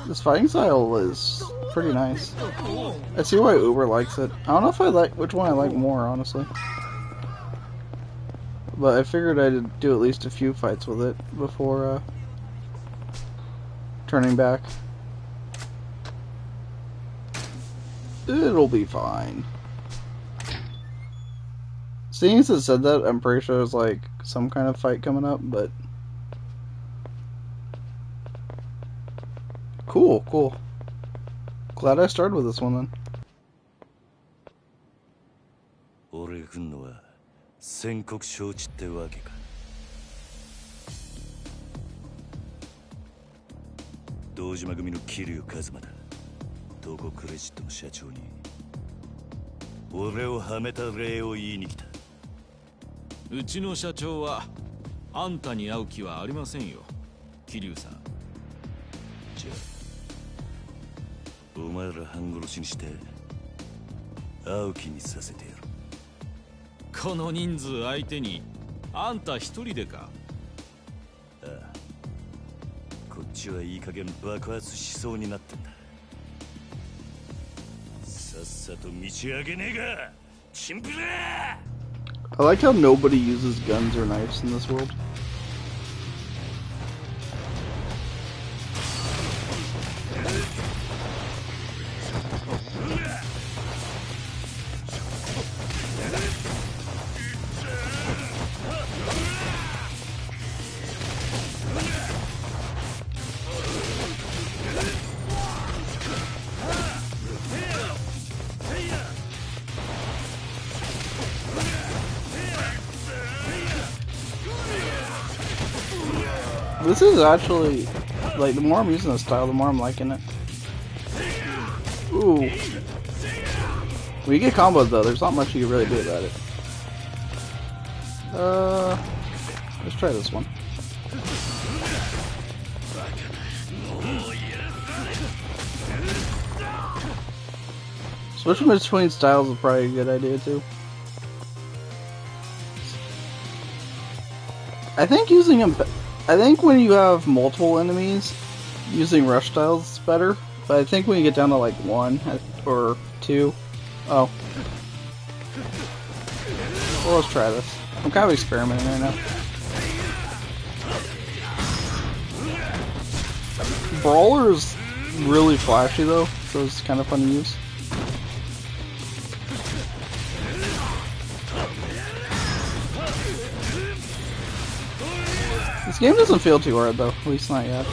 This fighting style is pretty nice. I see why Uber likes it. I don't know if I like which one I like more, honestly. But I figured I'd do at least a few fights with it before turning back. It'll be fine. Seeing as it said that, I'm pretty sure there's like some kind of fight coming up, but cool, cool. Glad I started with this one then. 俺が来んのは宣告承知ってわけか。堂島組の桐生一馬だ。どこクレジットの社長に俺をはめた礼を言いに来た。うちの社長はあんたに会う気はありませんよ、桐生さん。じゃあお前ら半殺しにして会う気にさせてやる。この人数相手にあんた一人でか。ああ、こっちはいい加減爆発しそうになってんだ。さっさと道上げねえがチンプラー。 I like how nobody uses guns or knives in this world. This is actually, like, the more I'm using this style, the more I'm liking it. Ooh. When you get combos, though, there's not much you can really do about it. Let's try this one. Switching between styles is probably a good idea, too. I think using them... I think when you have multiple enemies, using rush styles is better. But I think when you get down to like 1 or 2... Oh. Well, let's try this. I'm kind of experimenting right now. Brawler's really flashy though, so it's kind of fun to use. This game doesn't feel too hard though, at least not yet.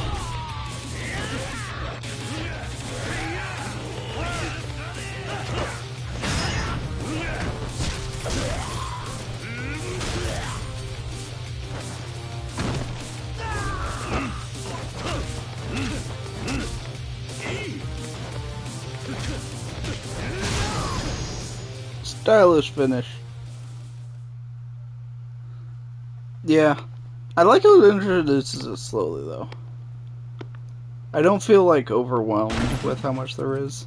Stylish finish. Yeah. I like how it introduces it slowly, though. I don't feel, like, overwhelmed with how much there is.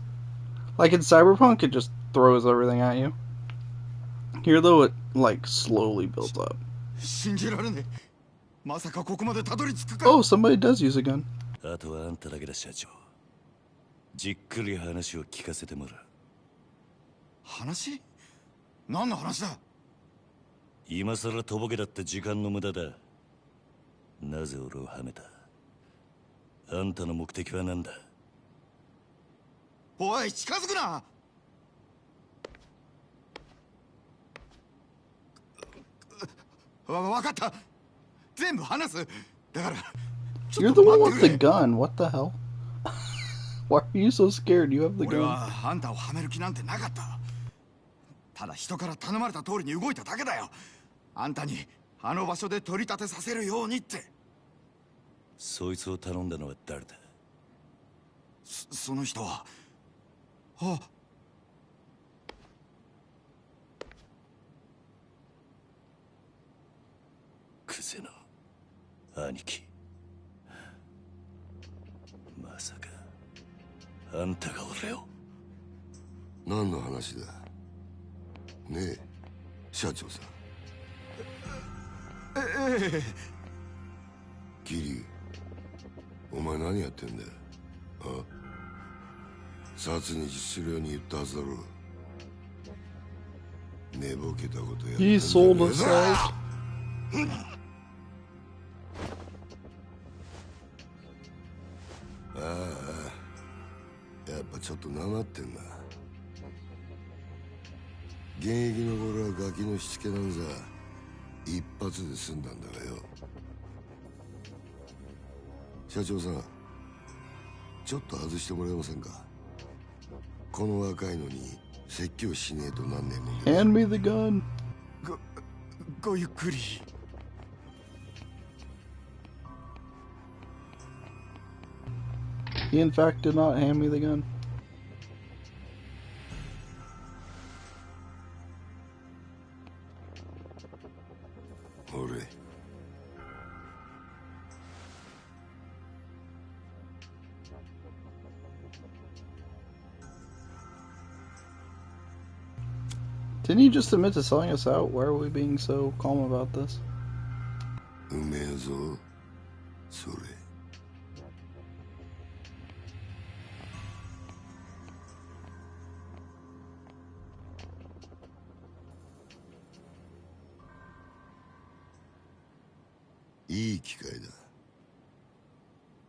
Like, in Cyberpunk, it just throws everything at you. Here, though, it, like, slowly builds up. Oh, somebody does use a gun. あとはあんただけだ、社長。じっくり話を聞かせてもらう。話？何の話だ？今さらとぼけだって時間の無駄だ。なぜ俺をはめた？あんたの目的は何だ？おい、近づくな！わかった。全部話す。だから。You're the one with the gun. What the hell? Why are you so scared? You have the gun. 俺はあんたをはめる気なんてなかった。ただ人から頼まれた通りに動いただけだよ。あんたにあの場所で取り立てさせるようにって。そいつを頼んだのは誰だ？その人は。あ、クゼの兄貴。まさかあんたが俺を。何の話だねえ社長さん。ええ。桐生、お前何やってんだよ。あ、殺に実するように言ったはずだろう。寝ぼけたことやってんだ。 He sold us out. ああ、やっぱちょっとなまってんな。現役の頃はガキのしつけなんざ一発で済んだんだがよ。社長さん、ちょっと外してもらえませんか。この若いのに説教しねえとなんねえもんで。 Hand me the gun. ごゆっくり。He in fact did not hand me the gun. 俺、Didn't he just admit to selling us out? Why are we being so calm about this? うめえぞそれ。いい機会だ。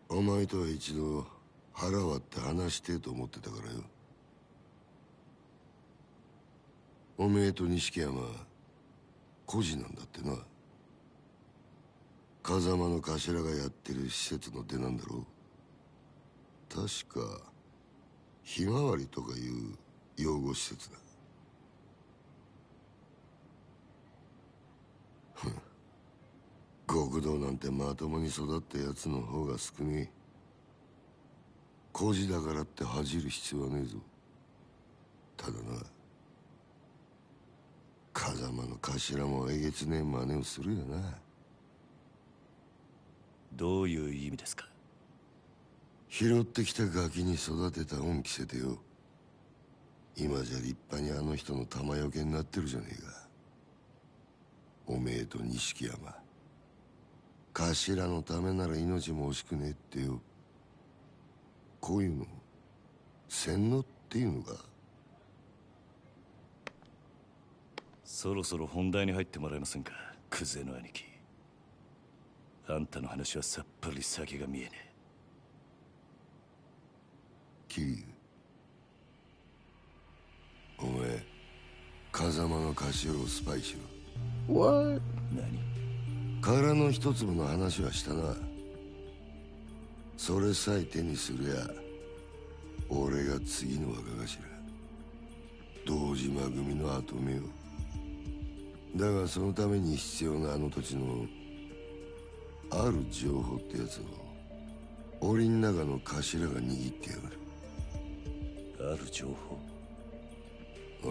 お前とは一度腹割って話してと思ってたからよ。おめえと錦山孤児なんだってな。風間の頭がやってる施設の出なんだろう。確かひまわりとかいう養護施設だ。極道なんてまともに育ったやつの方が少ねえ。孤児だからって恥じる必要はねえぞ。ただな、風間の頭もえげつねえ真似をするよな。どういう意味ですか？拾ってきたガキに育てた恩着せてよ。今じゃ立派にあの人の玉よけになってるじゃねえか。おめえと錦山、頭のためなら命も惜しくねえってよ。こういうの洗脳っていうのか。そろそろ本題に入ってもらえませんか、クゼの兄貴。あんたの話はさっぱり先が見えねえ。桐生、お前風間の頭をスパイしろ。 What? 何？殻の一粒の話はしたな。それさえ手にすりゃ俺が次の若頭、堂島組の跡目を。だがそのために必要なあの土地のある情報ってやつを檻の中の頭が握ってやがる。ある情報？あ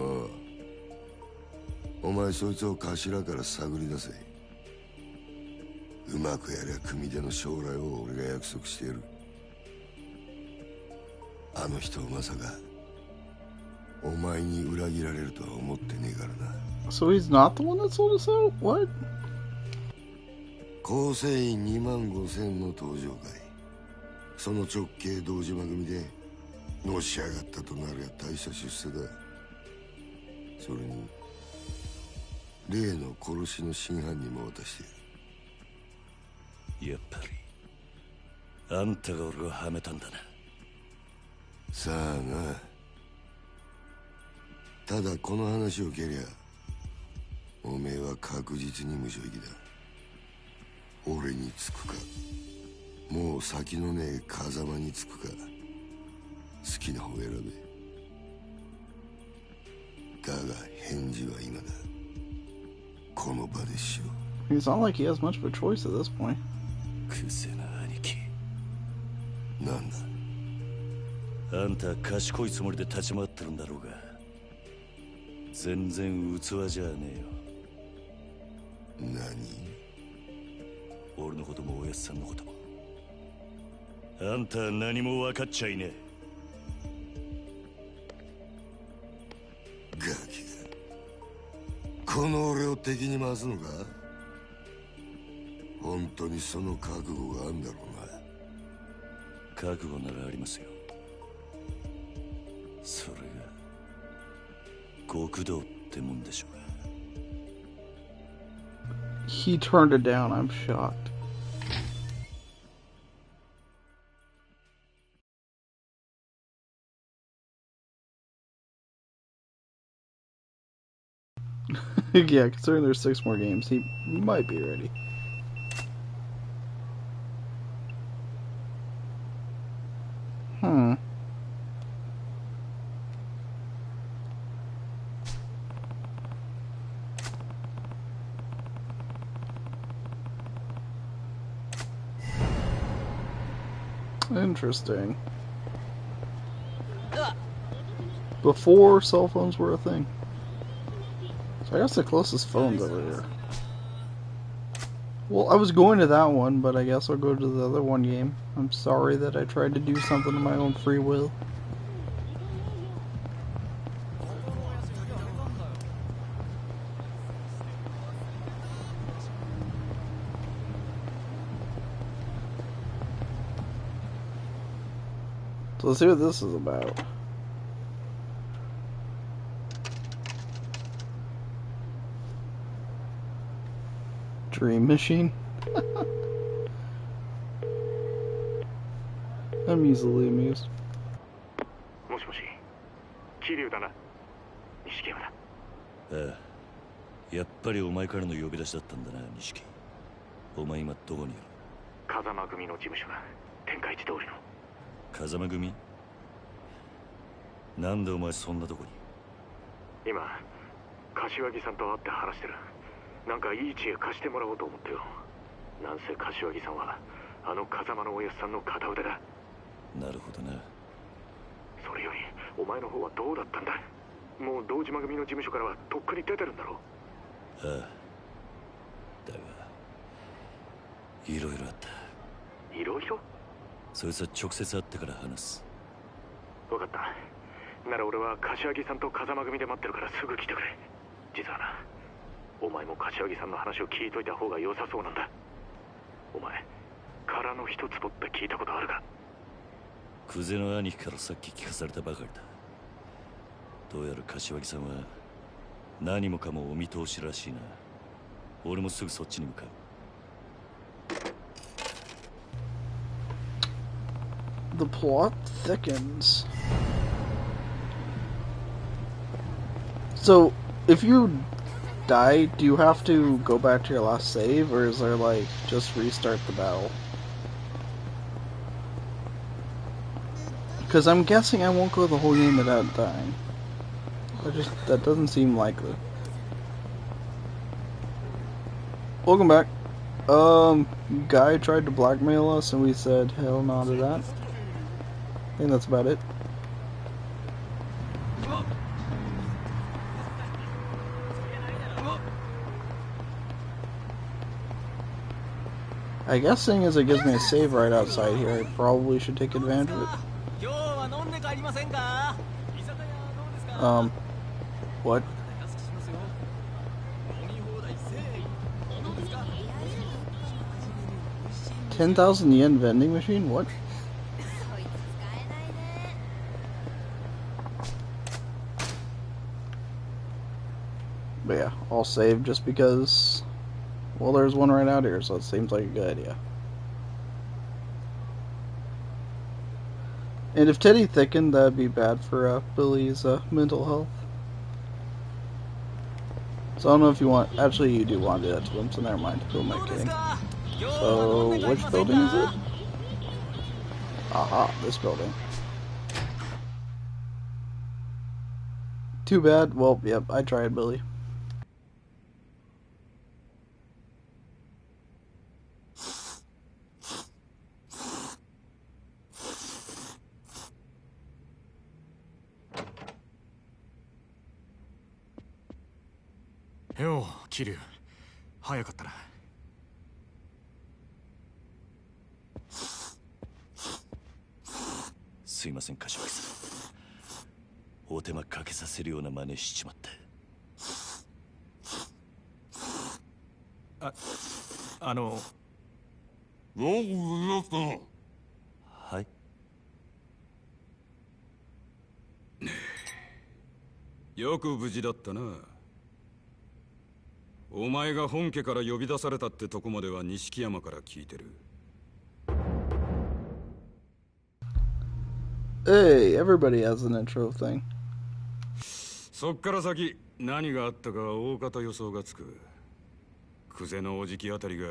あ、お前そいつを頭から探り出せ。うまくやりゃ組手の将来を俺が約束してやる。あの人まさかお前に裏切られるとは思ってねえからな。 So he's not the one that sold us out? What? 構成員25000の登場会、その直系堂島組でのし上がったとなるや大した出世だ。それに例の殺しの真犯人も渡してやる。やっぱりあんたが俺をはめたんだな。さあな。ただこの話を蹴りゃおめえは確実に無所行きだ。俺につくか、もう先のねえ風間につくか、好きな方選べ。だが返事は今だ。この場でしよう。It's not like he has much of a choice at this point. クセな兄貴。なんだ。あんた賢いつもりで立ち回ってるんだろうが、全然器じゃねえよ。何？俺のこともおやっさんのことも。あんたは何も分かっちゃいねえ。ガキがこの俺を敵に回すのか？本当にその覚悟があんだろうな。覚悟ならありますよ。それが極道ってもんでしょうが。He turned it down. I'm shocked. Yeah, considering there's 6 more games, he might be ready. Interesting. Before cell phones were a thing. So I guess the closest phone's over here. Well, I was going to that one, but I guess I'll go to the other one game. I'm sorry that I tried to do something of my own free will. So let's see what this is about. Dream machine? I'm easily amused. もしもし、桐生だな。錦山だ。ああ、やっぱりお前からの呼び出しだったんだな、錦。お前今どこにいる？風間組の事務所だ。天下一通りの。風間組？なんでお前そんなとこに？今、柏木さんと会って話してる。なんかいい知恵貸してもらおうと思ってよ。なんせ柏木さんはあの風間のおやっさんの片腕だ。なるほどな。それよりお前の方はどうだったんだ？もう堂島組の事務所からはとっくに出てるんだろう。ああ、だがいろいろあった。いろいろ？そいつは直接会ってから話す。分かった。なら俺は柏木さんと風間組で待ってるからすぐ来てくれ。実はな、お前も柏木さんの話を聞いといた方が良さそうなんだ。お前、殻の一つぼって聞いたことあるか？クゼの兄貴からさっき聞かされたばかりだ。どうやら柏木さんは何もかもお見通しらしいな。俺もすぐそっちに向かう。The plot thickens. So, if you die, do you have to go back to your last save, or is there like just restart the battle? Because I'm guessing I won't go the whole game without dying. That doesn't seem likely. Welcome back. Guy tried to blackmail us and we said hell no to that. I think that's about it. I guess seeing as it gives me a save right outside here, I probably should take advantage of it. What? 10,000 yen vending machine? What? But yeah, I'll save just because, well, there's one right out here, so it seems like a good idea. And if Teddy thickened, that'd be bad for Billy's mental health. So I don't know if you want, actually you do want to do that to them, so never mind. Who am I kidding? So, which building is it? Aha, this building. Too bad. Well, yep, I tried, Billy.よう、桐生。早かったな。すいません、柏木さん。お手間かけさせるような真似しちまって。あの。はい。よく無事だったな。お前が本家から呼び出されたってとこまでは錦山から聞いてる。Hey, everybody has an intro thing. そっから先何があったか大方予想がつく。久世のおじきあたりが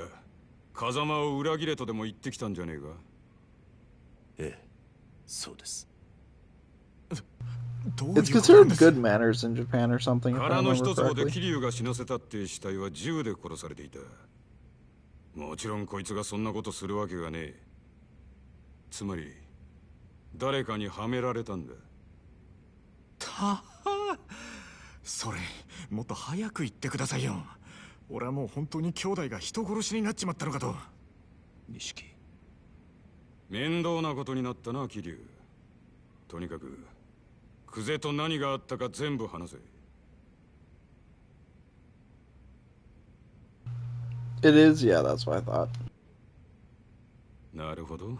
風間を裏切れとでも言ってきたんじゃねえか。ええ、そうです。It's considered good manners in Japan or something, if I 殻の remember 一坪で correctly. 桐生が死なせたって死体は銃で殺されていた。もちろんこいつがそんなことするわけがねえ。つまり誰かにはめられたんだ。それもっと早く言ってくださいよ。俺はもう本当に兄弟が人殺しになっちまったのかと。錦。面倒なことになったな、桐生。とにかく久世と何があったか全部話せ。It is, yeah, that's what I thought. なるほど。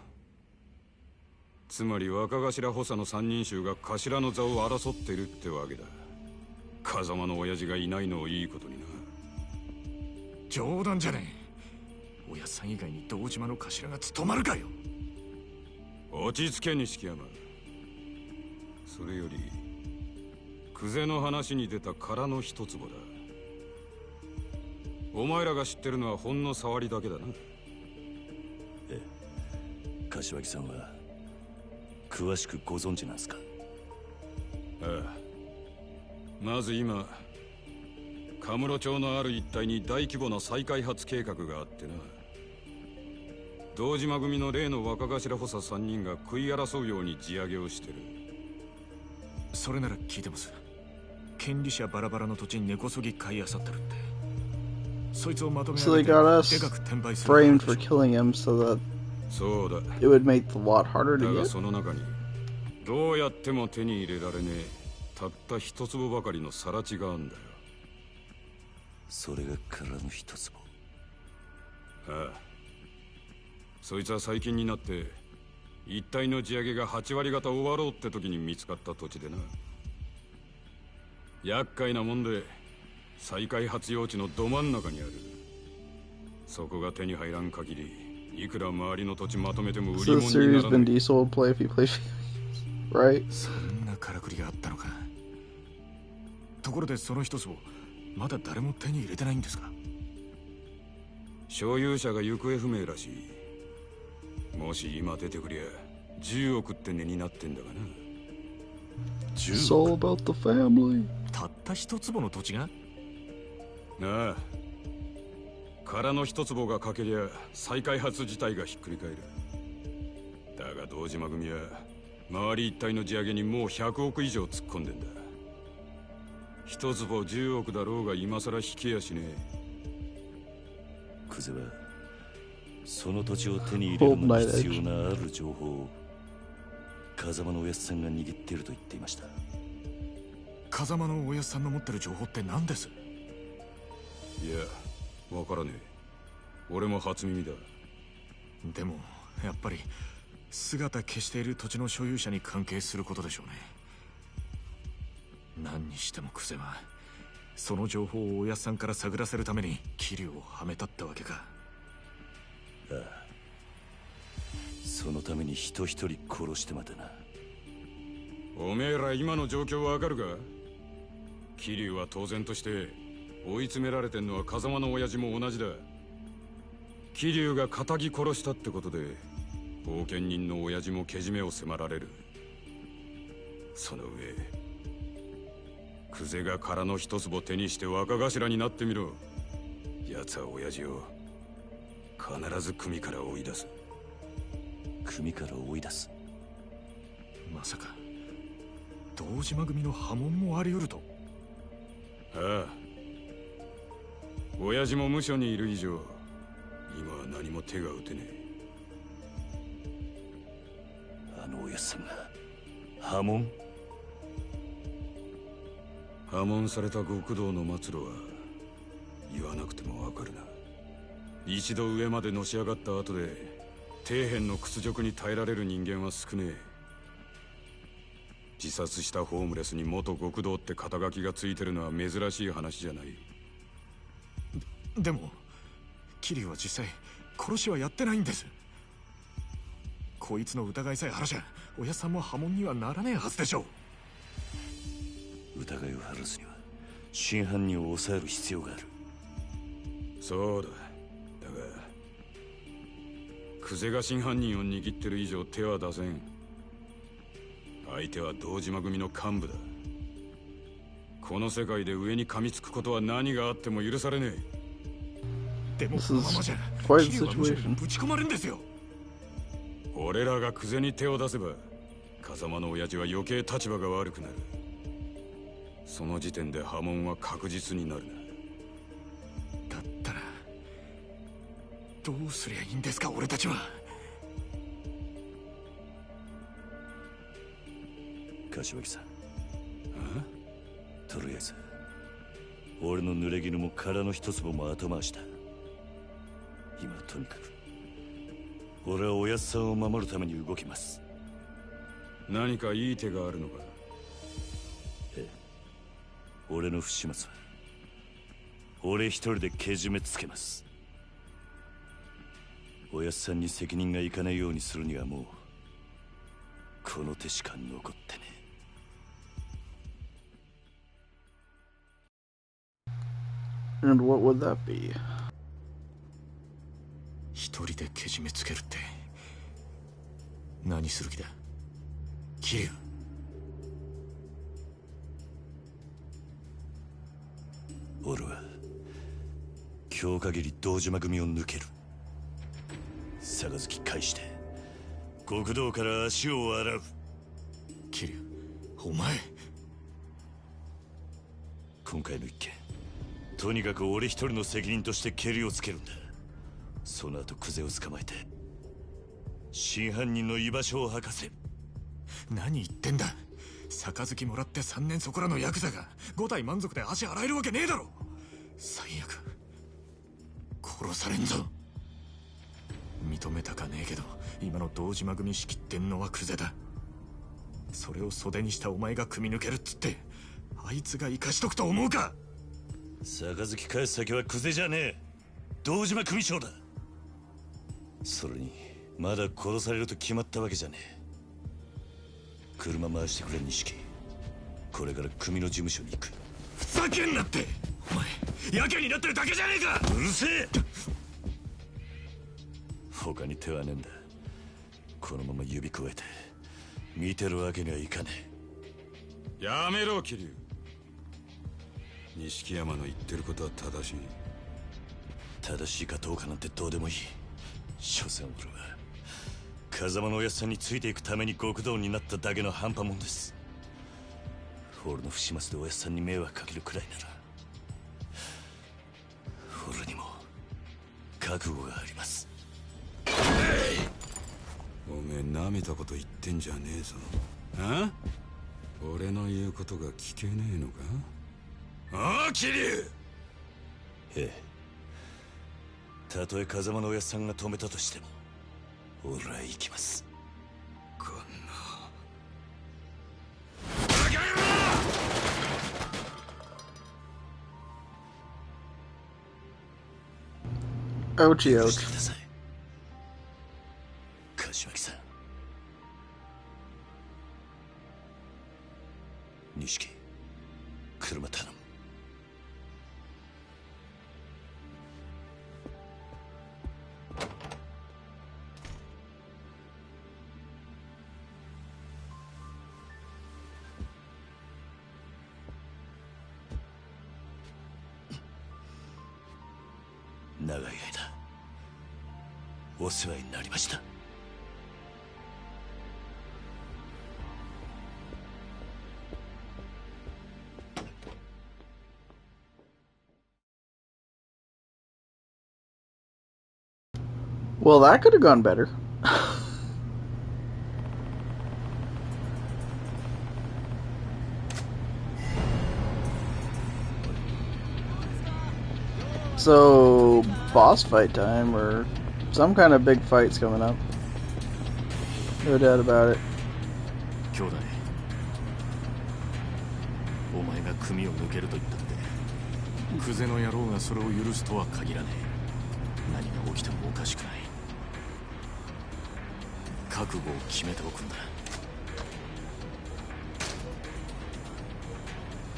つまり若頭補佐の三人衆が頭の座を争ってるってわけだ。風間の親父がいないのをいいことにな。冗談じゃねえ。おやっさん以外に堂島の頭が務まるかよ。落ち着け錦山。それより久世の話に出た殻の一坪だ。お前らが知ってるのはほんの触りだけだな。ええ、柏木さんは詳しくご存知なんすか？ああ。まず今カムロ町のある一帯に大規模な再開発計画があってな。堂島組の例の若頭補佐3人が食い争うように地上げをしてる。それなら聞いてます。権利者バラバラの土地に根こそぎ買い漁ってるって。そいつをまとめ So 上 they げて got us でかく転売する。 framed for killing him so that そうだ。 it would make the lot harder だ to が get. その中にどうやっても手に入れられねえたった一坪ばかりの更地があんだよ。それが殻の一坪。ああ。そいつは最近になって一帯の地上げが8割方終わろうって時に見つかった土地でな。厄介なもんで再開発用地のど真ん中にある。そこが手に入らん限りいくら周りの土地まとめても売り So 物 the にな series らな Vin い。 Diesel would play if he played right? そんなからくりがあったのか。ところでその一坪まだ誰も手に入れてないんですか？所有者が行方不明らしい。もし今出てくりゃ10億って値になってんだがな。It's all about the family. たった一坪の土地が？なあ。殻の一坪が欠けりゃ再開発自体がひっくり返る。だが堂島組は周り一帯の地上げにもう100億以上突っ込んでんだ。一坪10億だろうが今さら引けやしねえ。久世はその土地を手に入れるのに必要なある情報を風間のおやっさんが握っていると言っていました。風間のおやっさんの持ってる情報って何です？いや、わからねえ。俺も初耳だ。でもやっぱり姿消している土地の所有者に関係することでしょうね。何にしても久世はその情報をおやっさんから探らせるために桐生をはめたってわけか。ああ。そのために人一人殺してまでな。おめえら今の状況わかるか？桐生は当然として追い詰められてんのは風間の親父も同じだ。桐生が仇殺したってことで後見人の親父もけじめを迫られる。その上クゼが殻の一坪手にして若頭になってみろ。奴は親父を必ず組から追い出す。組から追い出す？まさか堂島組の波紋もあり得ると？ああ、親父も無所にいる以上今は何も手が打てねえ。あのおやっさんが波紋？破門された極道の末路は言わなくてもわかるな。一度上までのし上がった後で底辺の屈辱に耐えられる人間は少ねえ。自殺したホームレスに元極道って肩書きがついてるのは珍しい話じゃない。でも桐生は実際殺しはやってないんです。こいつの疑いさえ晴らしゃおやっさんも波紋にはならねえはずでしょう。疑いを晴らすには真犯人を抑える必要がある。そうだ。だがクゼが真犯人を握ってる以上手は出せん。相手は堂島組の幹部だ。この世界で上に噛みつくことは何があっても許されねえ。でもこのままじゃ桐生はむしろぶち込まれるんですよ。俺らがクゼに手を出せば風間の親父は余計立場が悪くなる。その時点で波紋は確実になるな。だったらどうすりゃいいんですか俺たちは。柏木さん、とりあえず俺の濡れ衣も殻の一粒も後回しだ。今はとにかく俺はおやっさんを守るために動きます。何かいい手があるのか？ええ、俺の不始末は俺一人でけじめつけます。おやっさんに責任がいかないようにするにはもうこの手しか残ってね。And what would that be? 一人でけじめつけるって何する気だ桐生。俺は今日限り堂島組を抜ける。杯返して極道から足を洗う。桐生、お前今回の一件とにかく俺一人の責任としてケリをつけるんだ。その後クゼを捕まえて真犯人の居場所を吐かせ。何言ってんだ。杯もらって3年そこらのヤクザが5体満足で足洗えるわけねえだろ。最悪殺されんぞ。認めたかねえけど今の堂島組仕切ってんのはクゼだ。それを袖にしたお前が組み抜けるっつってあいつが生かしとくと思うか。杯返す先はクゼじゃねえ、堂島組長だ。それにまだ殺されると決まったわけじゃねえ。車回してくれ錦。これから組の事務所に行く。ふざけんなって。お前やけになってるだけじゃねえか。うるせえ。他に手はねえんだ。このまま指くわえて見てるわけにはいかねえ。やめろ桐生。錦山の言ってることは正しい。正しいかどうかなんてどうでもいい。所詮俺は風間のおやっさんについていくために極道になっただけの半端もんです。俺の不始末でおやっさんに迷惑かけるくらいなら俺にも覚悟があります。おめえなめたこと言ってんじゃねえぞ。あ？俺の言うことが聞けねえのか？ああ桐生。ええ、たとえ風間のおやっさんが止めたとしても俺は行きます。こんなOuchie, ouch. 柏木さん、錦、車頼む。長い間お世話になりました。Well, that could have gone better. So, boss fight time, or some kind of big fight's coming up. No doubt about it. 兄弟、お前が組を抜けると言ったって、クゼの野郎がそれを許すとは限らねえ。何が起きてもおかしくない。覚悟を決めておくんだ。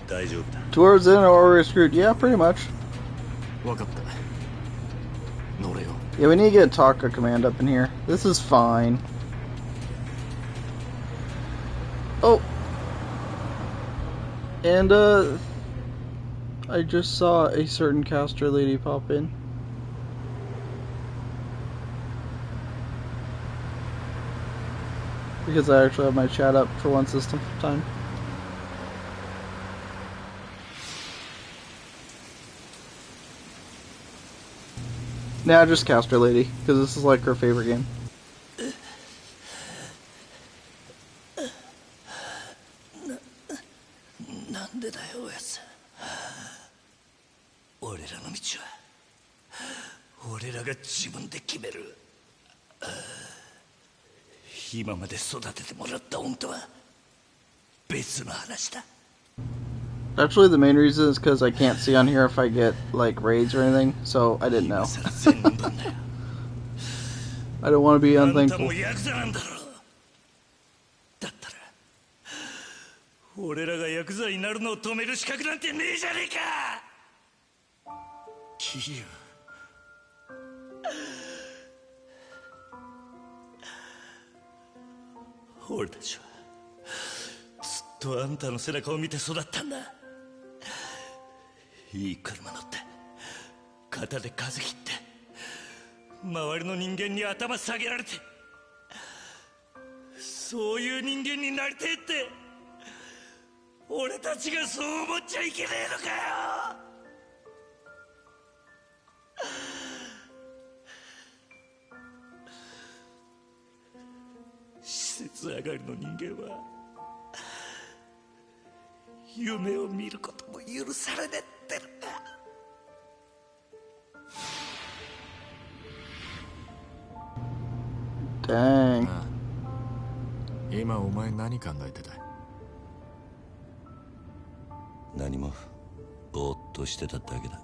大丈夫だ。 Towards the end, or we're screwed. Yeah, pretty much. 分かった。乗れよ。 Yeah, we need to get a Taka command up in here. This is fine. Oh. And, I just saw a certain caster lady pop in. Because I actually have my chat up for once this time. Nah, just caster lady, because this is like her favorite game. なんでだよ、おやつ。俺らの道は俺らが自分で決める。今まで育ててもらった恩とは別の話だ。 Actually, the main reason is because I can't see on here if I get, like, raids or anything, so I didn't know. I don't want to be unthankful. だったら俺らがヤクザになるのを止める資格なんてねえじゃねえか。キリュウ、俺たちはずっとあんたの背中を見て育ったんだ。いい車乗って肩で風切って周りの人間に頭下げられて、そういう人間になりてえって俺たちがそう思っちゃいけねえのかよ。施設上がりの人間は夢を見ることも許されねえってのか。Dang. 今お前何考えてた？何もぼーっとしてただけだ。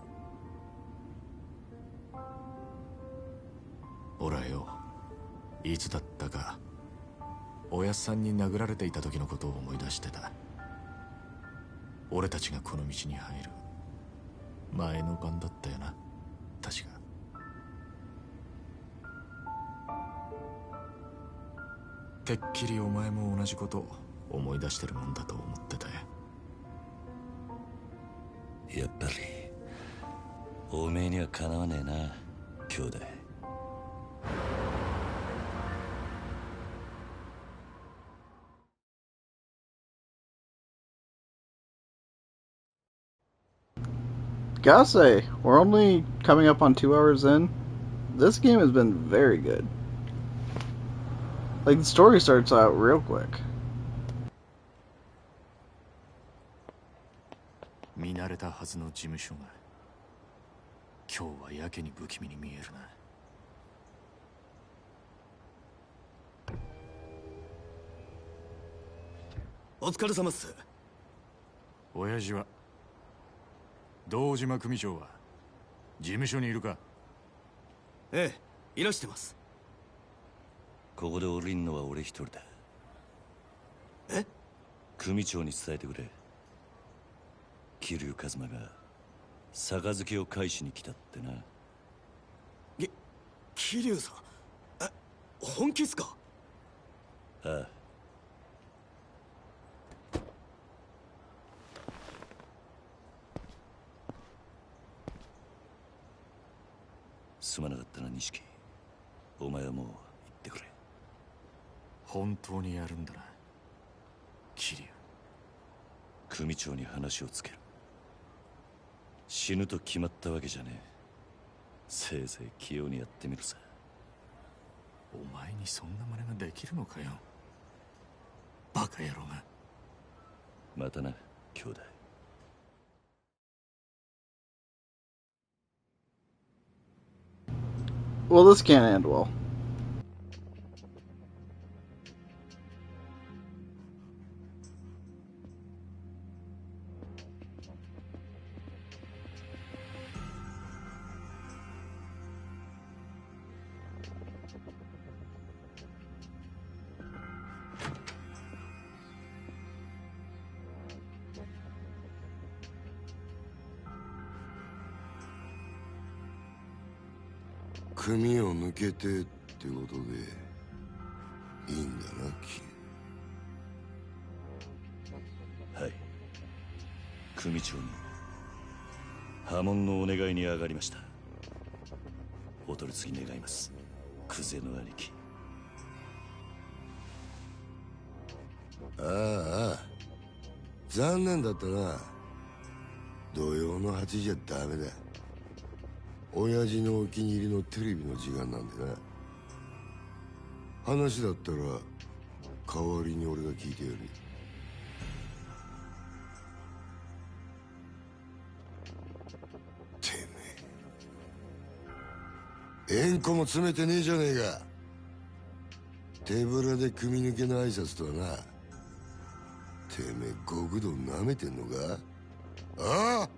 ほらよ、いつだったかおやっさんに殴られていた時のことを思い出してた。俺たちがこの道に入る前の晩だったよな、確か。てっきりお前も同じこと思い出してるもんだと思ってたよ。やっぱりおめえにはかなわねえな、兄弟。Gotta say, we're only coming up on 2 hours in. This game has been very good. Like, the story starts out real quick. 見慣れたはずの事務所が今日はやけに不気味に見えるな。お疲れ様っす。親父は堂島組長は事務所にいるか？ええ、いらしてます。ここで降りんのは俺一人だ。え？組長に伝えてくれ。桐生一馬が杯を返しに来たってな。桐生さん、え、本気っすか？ああ。すまなかったな錦。お前はもう行ってくれ。本当にやるんだな桐生。組長に話をつける。死ぬと決まったわけじゃねえ。せいぜい器用にやってみるさ。お前にそんな真似ができるのかよ、バカ野郎が。またな兄弟。Well, this can't end well. 組を抜けてってことでいいんだな、キル。はい。組長に破門のお願いに上がりました。お取り次ぎ願います、クゼの兄貴。ああ、残念だったな。土曜の8時じゃダメだ。親父のお気に入りのテレビの時間なんでな。話だったら代わりに俺が聞いてやる。てめえ縁故も詰めてねえじゃねえか。手ぶらで組抜けの挨拶とはな。てめえ極道舐めてんのか。ああ、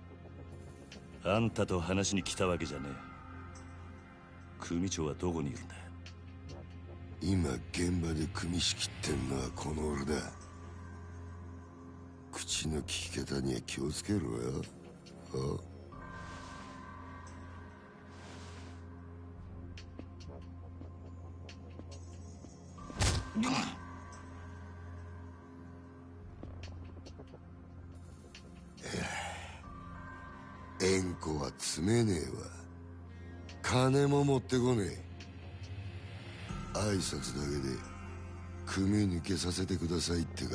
あんたと話に来たわけじゃねえ。組長はどこにいるんだ。今現場で組み仕切ってんのはこの俺だ。口の利き方には気をつけろよ。縁故は詰めねえわ。金も持ってこねえ。挨拶だけで組抜けさせてくださいってか。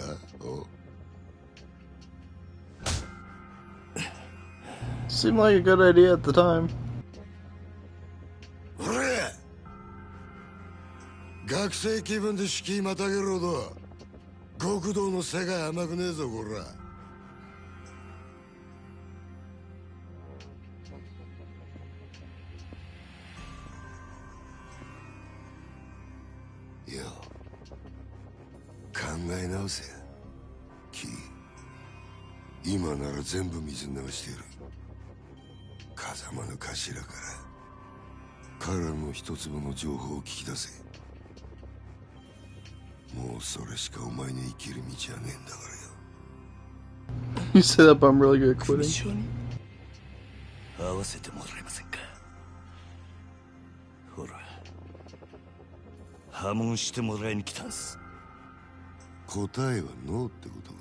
Seemed like a good idea at the time. ほれ、学生気分で敷居またげるほど極道の世界甘くねえぞこら。よ、考え直せ。キー、今なら全部水流してやる。風間の頭から彼らの一粒の情報を聞き出せ。もうそれしかお前の生きる道はねえんだからよ。 You said that, but I'm really good at 組 quitting. 長に会わせてもらえませんか。ほら、破門してもらいに来たんす。答えはノーってことか。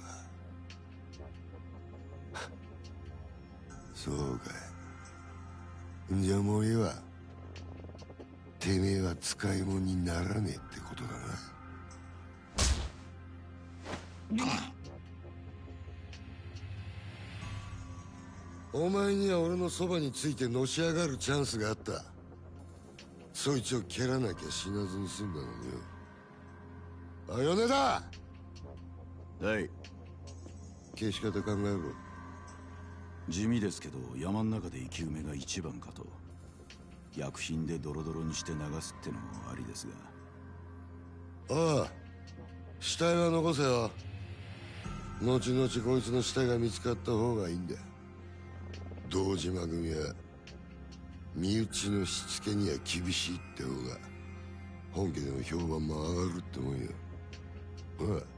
そうかい。じゃあもういいわ。てめえは使い物にならねえってことだな。お前には俺のそばについてのし上がるチャンスがあった。そいつを蹴らなきゃ死なずに済んだのによ。あ、米田。はい。消し方考えろ。地味ですけど山の中で生き埋めが一番かと。薬品でドロドロにして流すってのもありですが。ああ、死体は残せよ。後々こいつの死体が見つかった方がいいんだ。堂島組は身内のしつけには厳しいって方が本家での評判も上がるってもんよ。ああ。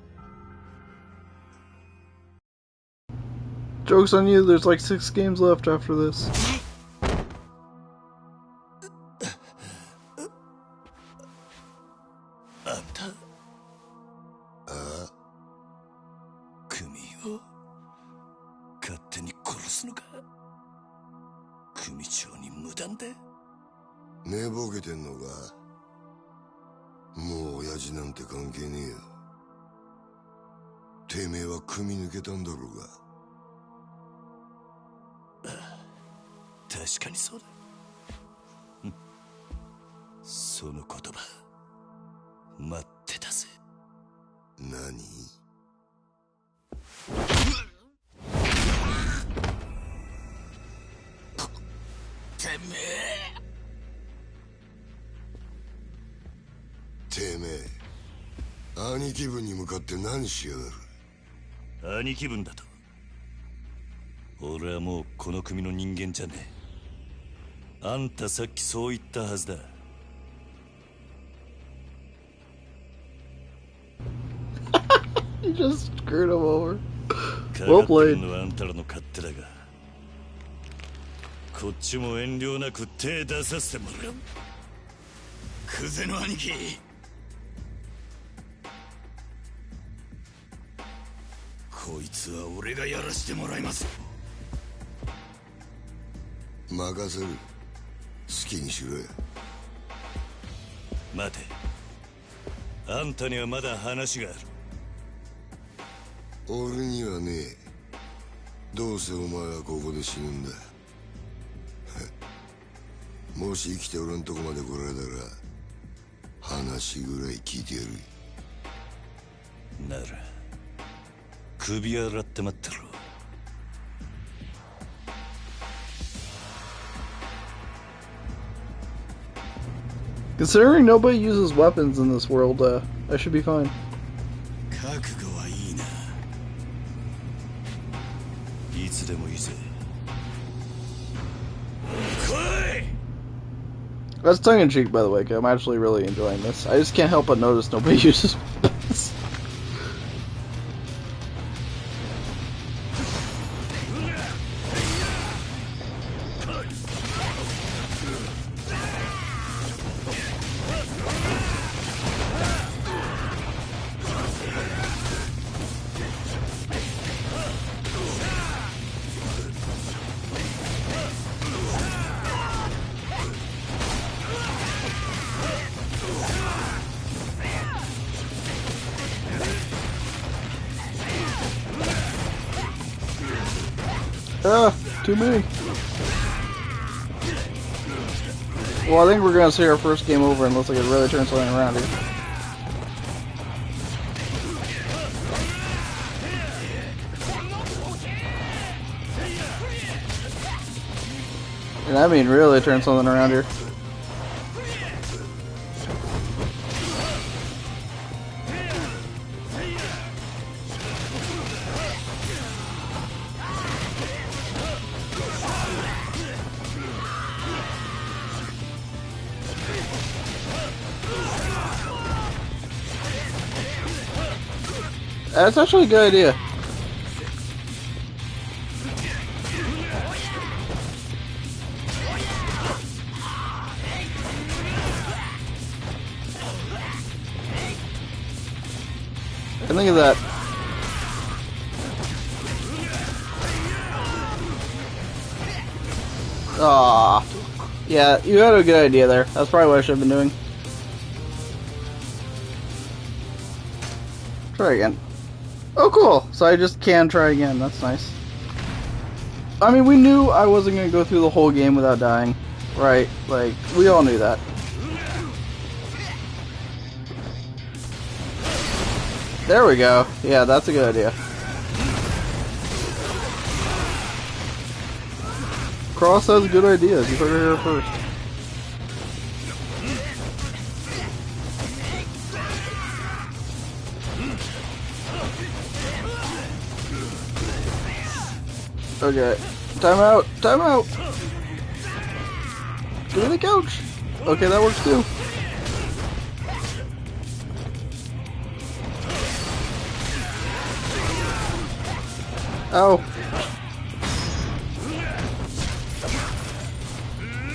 Joke's on you, there's like 6 games left after this. あんた、組を勝手に殺すのか。組長に無断で。寝ぼけてんのか。もう親父なんて関係ねえよ。てめえは組み抜けたんだろうが。確かにそうだ。その言葉待ってたぜ。何？てめえ兄貴分に向かって何しやがる。兄貴分だと。俺はもうこの組の人間じゃねえ。あんたさっきそう言ったはずだ。You just screwed him over. か Well かってる played. のはあんたらの勝手だが、こっちも遠慮なく手出させてもらう。クゼの兄貴、こいつは俺がやらしてもらいます。任せる。好きにしろよ。待て、あんたにはまだ話がある。俺にはねえ。どうせお前はここで死ぬんだ。もし生きて俺んとこまで来られたら話ぐらい聞いてやる。なら首洗って待ってろ。Considering nobody uses weapons in this world, I should be fine. 覚悟はいいな。いつでもいいぜ。 That's tongue in cheek, by the way. I'm actually really enjoying this. I just can't help but notice nobody uses weapons. Ah, too many. Well, I think we're gonna see our first game over unless I could really turn something around here. And I mean really turn something around here. That's actually a good idea. I think of that. Ah, yeah, you had a good idea there. That's probably what I should have been doing. Try again. Oh, cool. So I just can try again. That's nice. I mean, we knew I wasn't going to go through the whole game without dying. Right? Like, we all knew that. There we go. Yeah, that's a good idea. Cross has good ideas. You heard it here first. Okay. Time out! Time out! Give me the couch! Okay, that works too. Ow.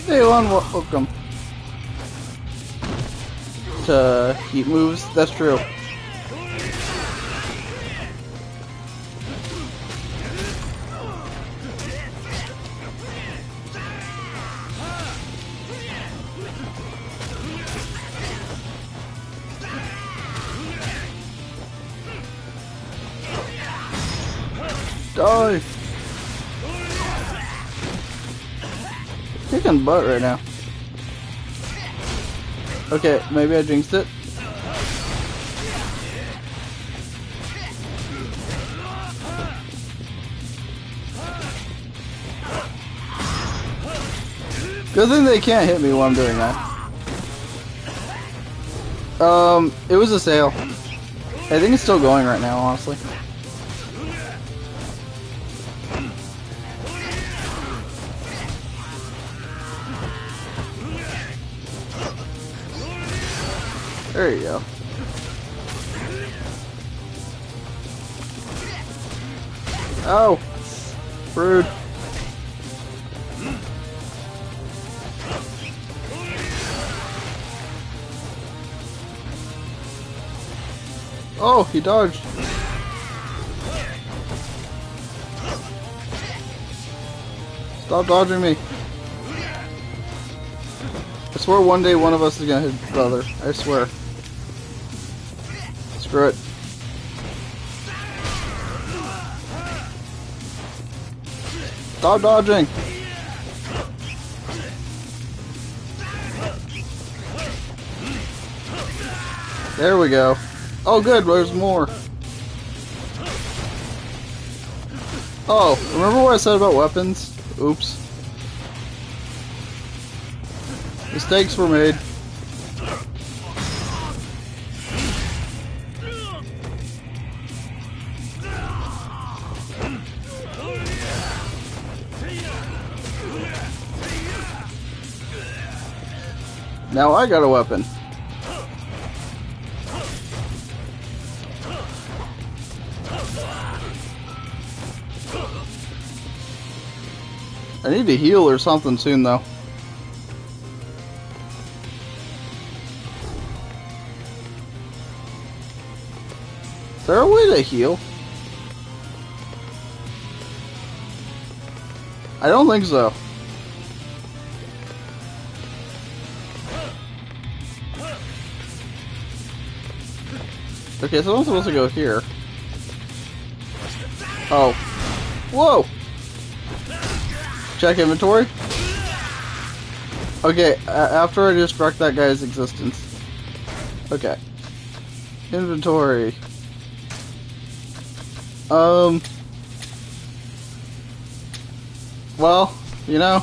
Hey, Elon, welcome. To heat moves, that's true. Die! Kicking butt right now. Okay, maybe I jinxed it. Good thing they can't hit me while I'm doing that. It was a sale. I think it's still going right now, honestly. There you go. Oh! Rude. Oh, he dodged. Stop dodging me. I swear one day one of us is gonna hit the other. I swear. Screw it. Stop dodging. There we go. Oh good, there's more. Oh, remember what I said about weapons? Oops. Mistakes were made. Now I got a weapon. I need to heal or something soon, though. Is there a way to heal? I don't think so. Okay, so I'm supposed to go here. Oh. Whoa! Check inventory. Okay, after I destruct that guy's existence. Okay. Inventory. Well, you know.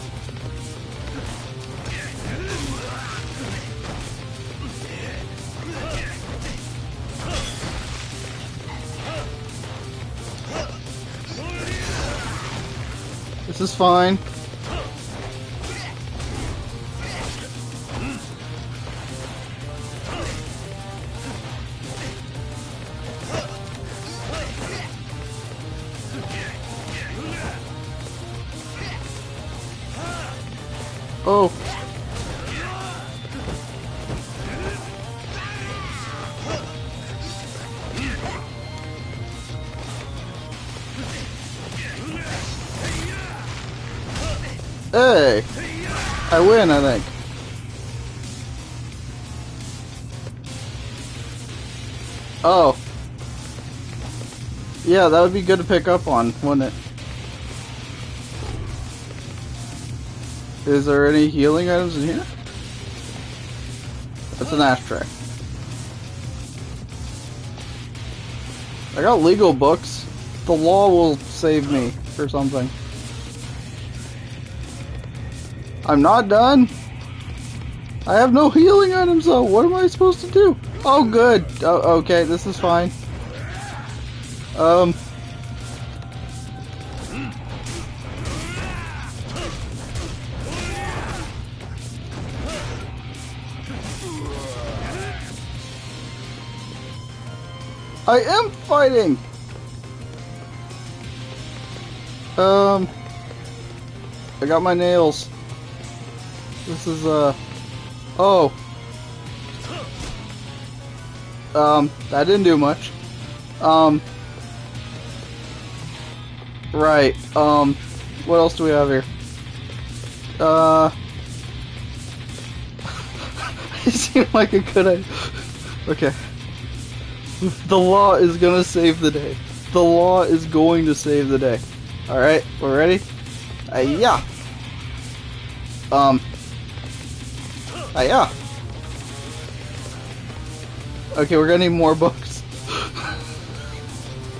This is fine. Oh. Hey! I win, I think. Oh. Yeah, that would be good to pick up on, wouldn't it? Is there any healing items in here? That's an ashtray. I got legal books. The law will save me or something. I'm not done. I have no healing items though. What am I supposed to do? Oh good. Oh, okay, this is fine. I am fighting. I got my nails. This is, oh. That didn't do much. Right, what else do we have here? It seemed like a good idea. Okay. The law is gonna save the day. The law is going to save the day. Alright, we're ready? Yeah. Yeah. Okay, we're gonna need more books.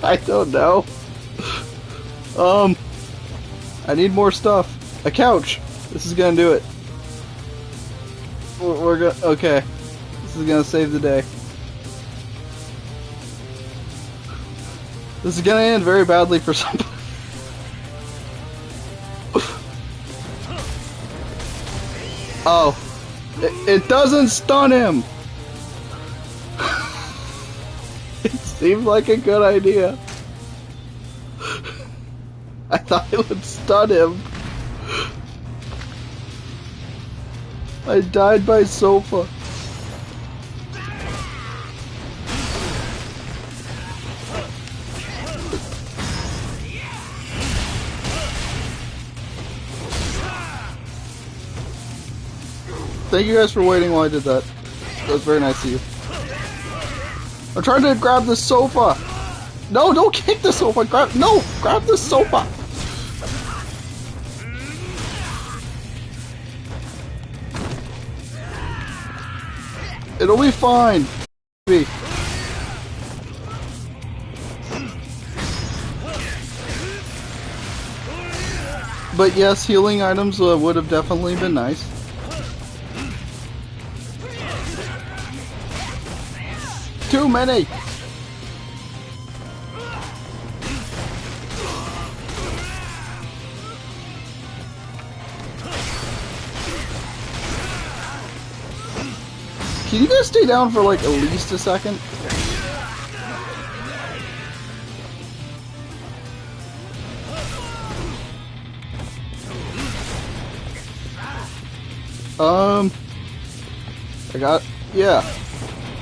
I don't know. I need more stuff. A couch. This is gonna do it. We're gonna. Okay. This is gonna save the day. This is gonna end very badly for somebody. Oh. It doesn't stun him! It seemed like a good idea. I thought it would stun him. I died by sofa. Thank you guys for waiting while I did that. That was very nice of you. I'm trying to grab the sofa. No, don't kick the sofa. Grab the sofa. It'll be fine. But yes, healing items would have definitely been nice. Too many! Can you guys stay down for like at least a second?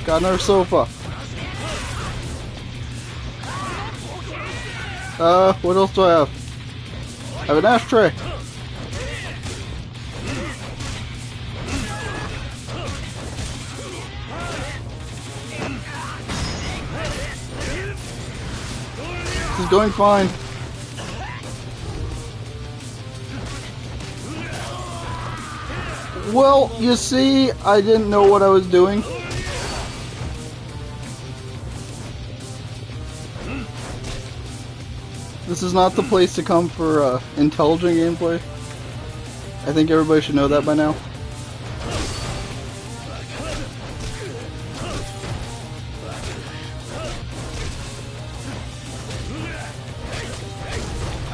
Got another sofa. What else do I have? I have an ashtray. This is going fine. Well, you see, I didn't know what I was doing. This is not the place to come for intelligent gameplay. I think everybody should know that by now.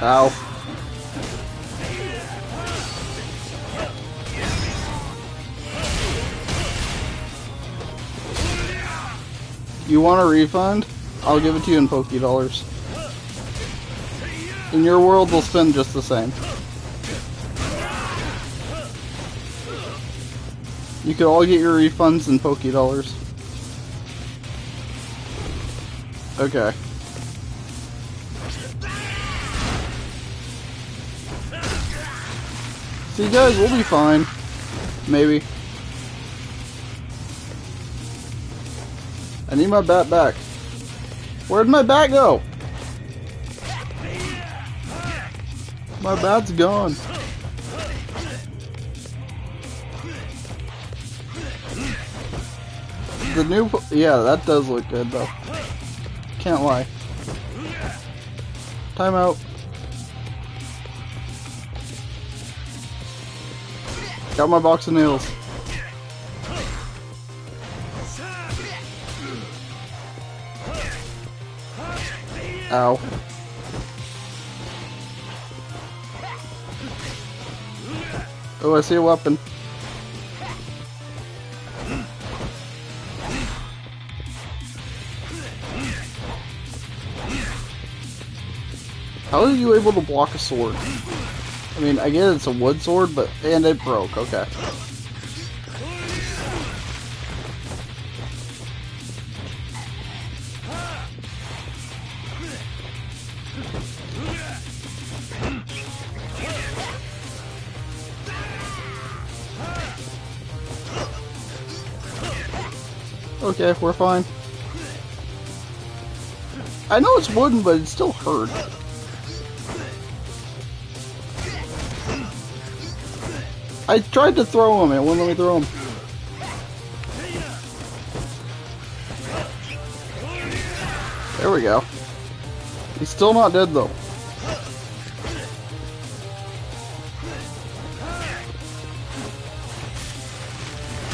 Ow. You want a refund? I'll give it to you in Poké Dollars. In your world, they'll spend just the same. You could all get your refunds in Poké Dollars. Okay. See, guys, we'll be fine. Maybe. I need my bat back. Where'd my bat go? My bat's gone. The new... Yeah, that does look good, though. Can't lie. Time out. Got my box of nails. Ow. Oh, I see a weapon. How are you able to block a sword? I mean, I get it's a wood sword, but... And it broke, okay. Okay, we're fine. I know it's wooden, but it still hurt. I tried to throw him, it wouldn't let me throw him. There we go. He's still not dead though.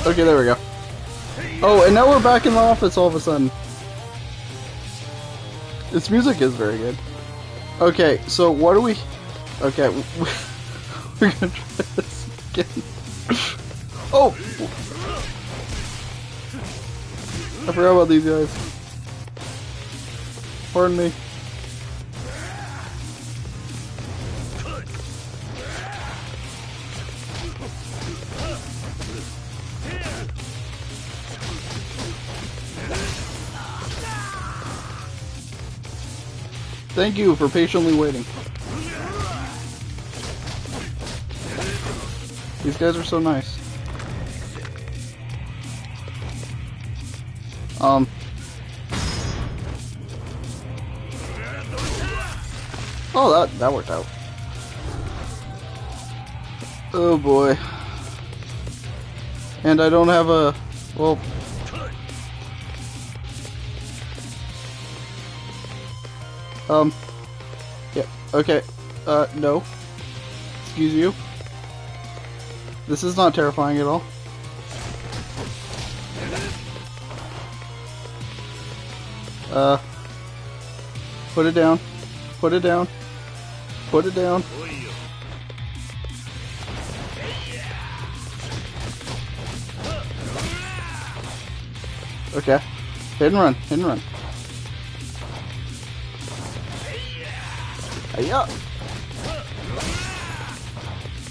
Okay, there we go. Oh, and now we're back in the office all of a sudden. This music is very good. Okay, so what do we... Okay, we're gonna try this again. Oh! I forgot about these guys. Pardon me. Thank you for patiently waiting. These guys are so nice. Oh, that worked out. Oh boy. And I don't have a... Well... Yeah, okay. No. Excuse you. This is not terrifying at all. Put it down. Put it down. Put it down. Okay. Hit and run. Hit and run. Hiya.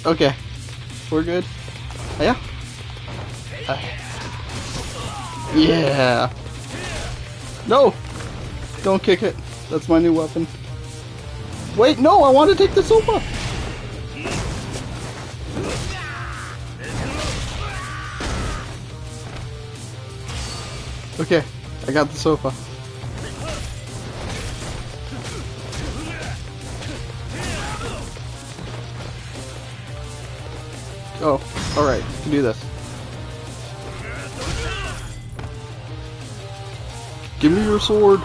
Okay. We're good. Hiya. Yeah. No! Don't kick it. That's my new weapon. Wait, no! I want to take the sofa! Okay. I got the sofa. Oh, alright. Can do this. Give me your sword.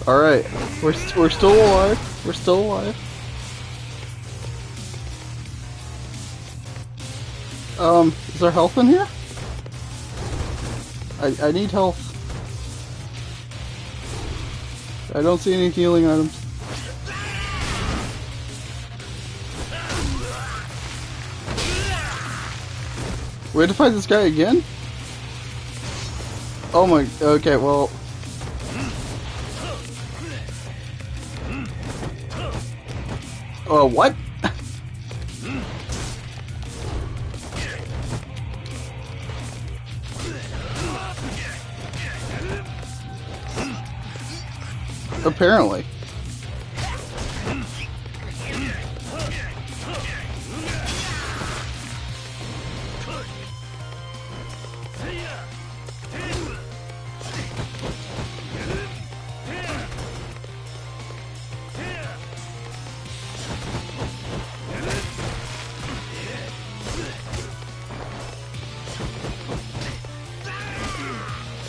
Alright, we're still alive. We're still alive. Is there health in here? I need health. I don't see any healing items. We have to fight this guy again? Oh my, okay, well... What? Apparently.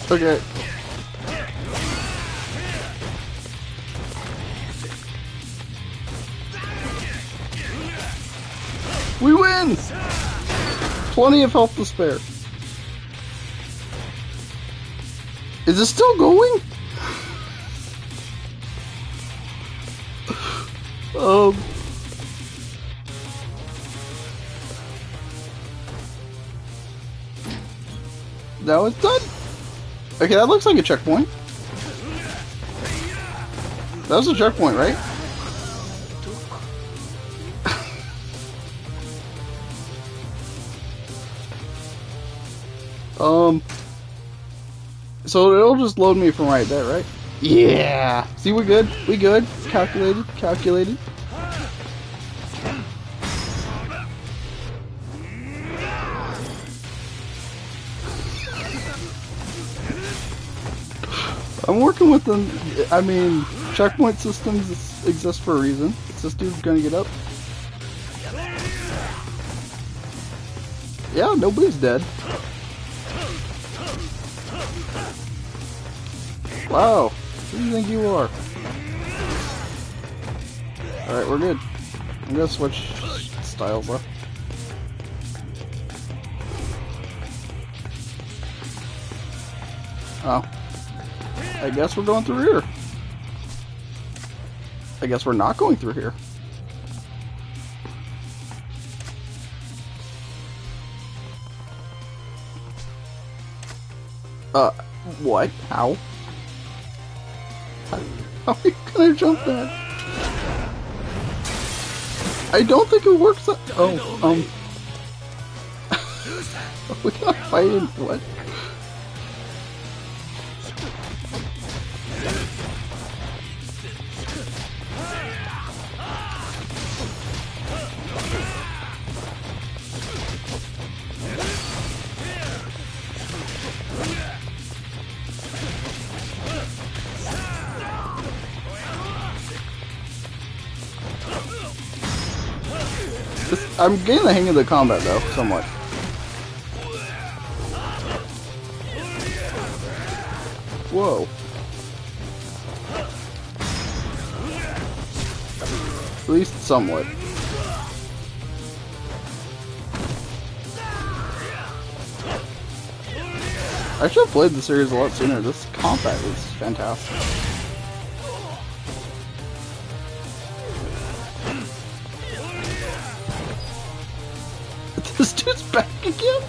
Okay. We win! Plenty of health to spare. Is it still going? Now it's done. Okay, that looks like a checkpoint. That was a checkpoint, right? So it'll just load me from right there, right? Yeah. See, we're good. We good. Calculated. Calculated. I'm working with them. I mean, checkpoint systems exist for a reason. Is this dude gonna get up? Yeah, nobody's dead. Wow. Who do you think you are? Alright, we're good. I'm gonna switch styles up. Oh. I guess we're going through here. I guess we're not going through here. What? How? How are you gonna jump that? I don't think it works. Oh, we got fighting. What? I'm getting the hang of the combat though, somewhat. Whoa. At least somewhat. I should have played the series a lot sooner. This combat is fantastic. This dude's back again?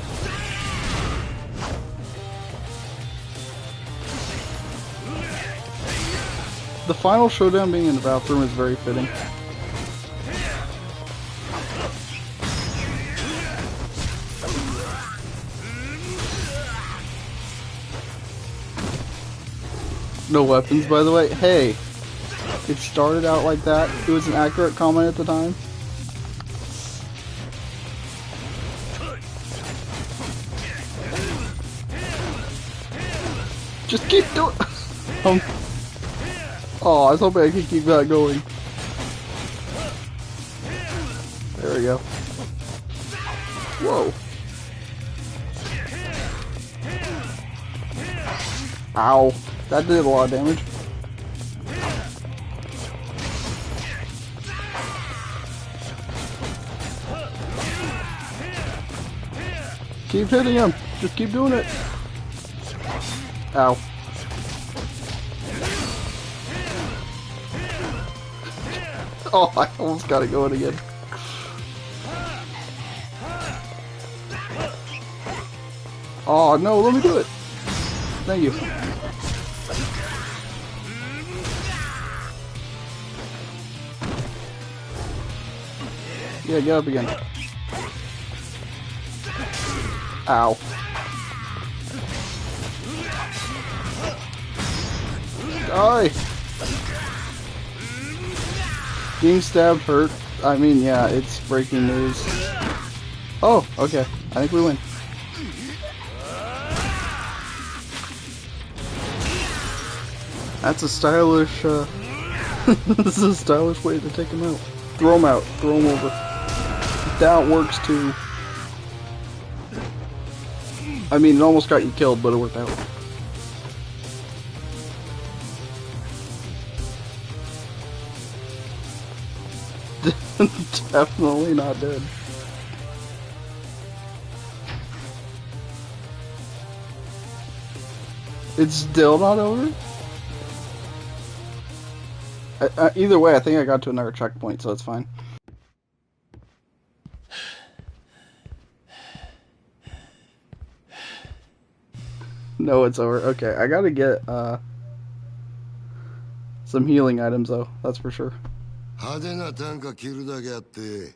The final showdown being in the bathroom is very fitting. No weapons, by the way. Hey, it started out like that. It was an accurate comment at the time. Just keep doing. Oh, I was hoping I could keep that going. There we go. Whoa. Ow. That did a lot of damage. Keep hitting him. Just keep doing it. Ow. Oh, I almost got it going again. Oh, no, let me do it. Thank you. Yeah, get up again. Ow. Die! Being stabbed hurt. I mean, yeah, it's breaking news. Oh, okay. I think we win. That's a stylish, this is a stylish way to take him out. Throw him out. Throw him over. That works too. I mean, it almost got you killed, but it worked out. Definitely not dead. It's still not over? Either way, I think I got to another checkpoint, so it's fine. No, it's over. Okay, I gotta get some healing items though, that's for sure. 派手な短歌切るだけあって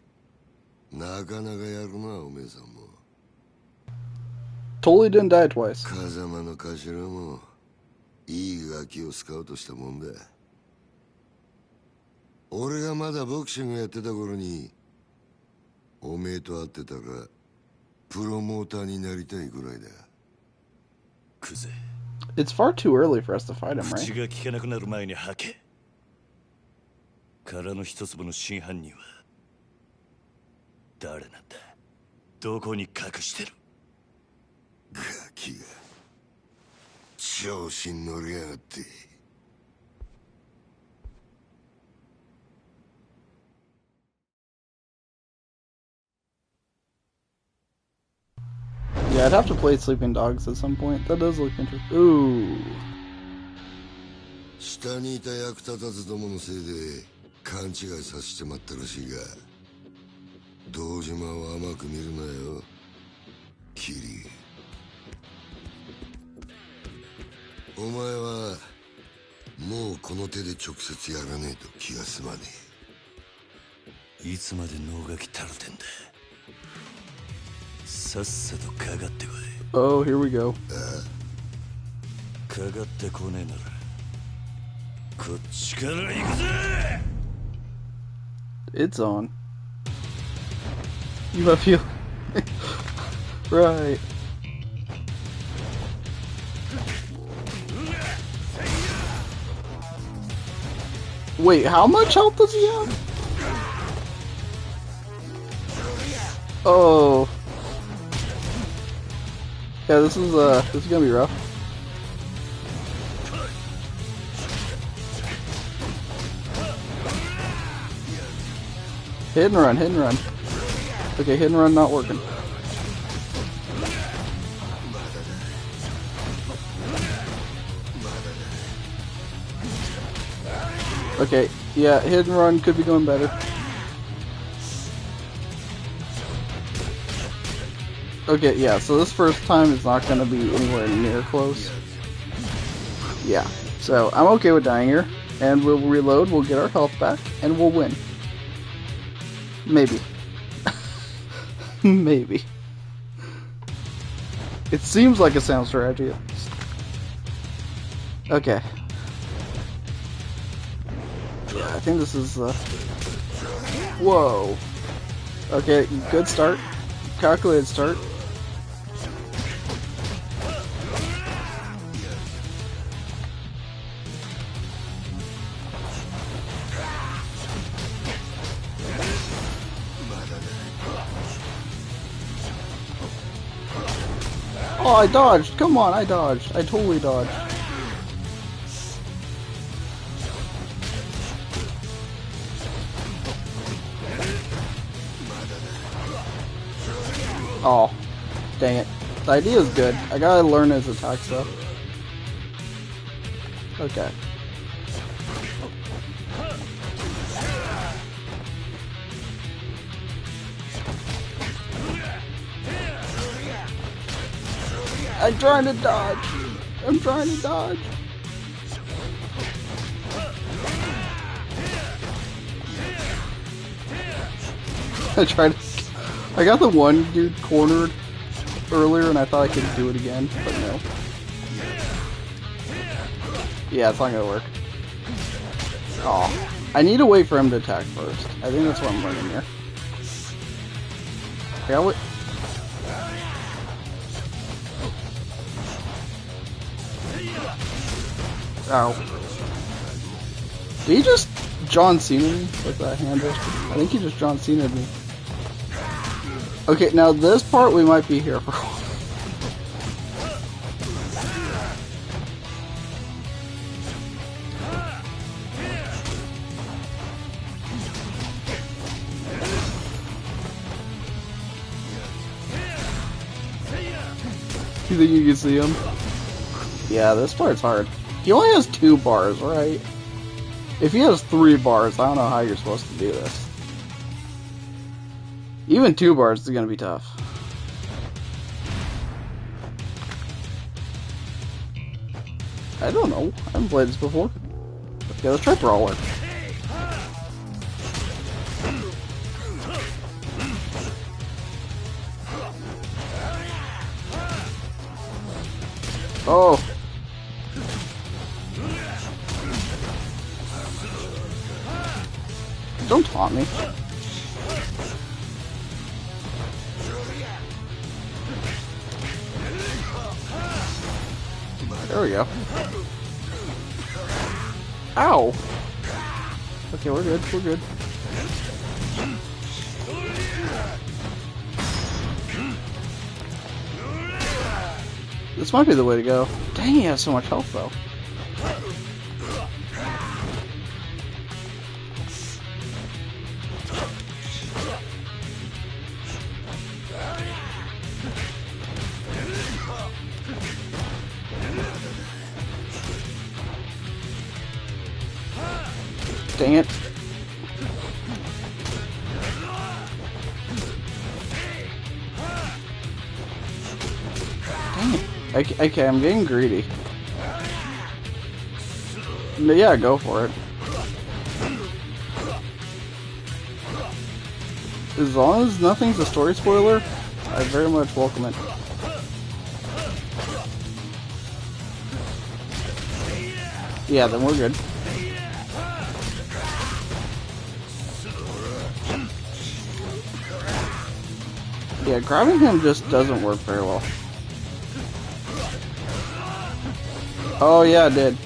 なかなかやるなおめえさんも Totally didn't die twice. 風間の頭もいいガキをスカウトしたもんだ。俺がまだボクシングやってた頃におめえと会ってたらプロモーターになりたいぐらいだ。クゼ、 It's far too early for us to fight him, 口 right? が聞けなくなる前に吐け。殻の一粒の真犯人は誰なんだ？どこに隠してる？ガキが調子に乗りやがって。Yeah, I'd have to play Sleeping Dogs at some point. That does look interesting. Ooh. 下にいた役立たずどものせいで勘違いさせてまったらしいが、堂島を甘く見るなよ、キリ。お前はもうこの手で直接やらねえと気が済まねえ。いつまで能書きたるてんだ。さっさとかかってこい。 Oh, here we go. かかってこねえならこっちから行くぜ。 It's on. You have feel. Right. Wait, how much health does he have? Oh. Yeah, this is gonna be rough. Hit and run, hit and run. Okay, hit and run not working. Okay, yeah, hit and run could be going better. Okay, yeah, so this first time is not going to be anywhere near close. Yeah, so I'm okay with dying here, and we'll reload, we'll get our health back, and we'll win. Maybe. Maybe. It seems like a sound strategy at least. Okay. Yeah, I think this is, whoa. Okay, good start. Calculated start. Oh, I dodged! Come on, I dodged. I totally dodged. Oh, dang it. The idea is good. I gotta learn his attack stuff. Okay. I'm trying to dodge. I'm trying to dodge. I got the one dude cornered earlier and I thought I could do it again, but no. Yeah, it's not gonna work. Oh, I need to wait for him to attack first. I think that's what I'm learning here. Okay, I'll wait. Ow. Did he just John Cena me with that hand gesture? I think he just John Cena'd me. Okay, now this part we might be here for a while. You think you can see him? Yeah, this part's hard. He only has 2 bars, right? If he has 3 bars, I don't know how you're supposed to do this. Even 2 bars is gonna be tough. I don't know. I haven't played this before. Okay, let's try Brawler. Oh. haunt me. There we go. Ow! Okay, we're good, we're good. This might be the way to go. Dang, he has so much health though. Dang it. Dang it. Okay, I'm getting greedy. But yeah, go for it. As long as nothing's a story spoiler, I very much welcome it. Yeah, then we're good. Yeah, grabbing him just doesn't work very well. Oh yeah, it did.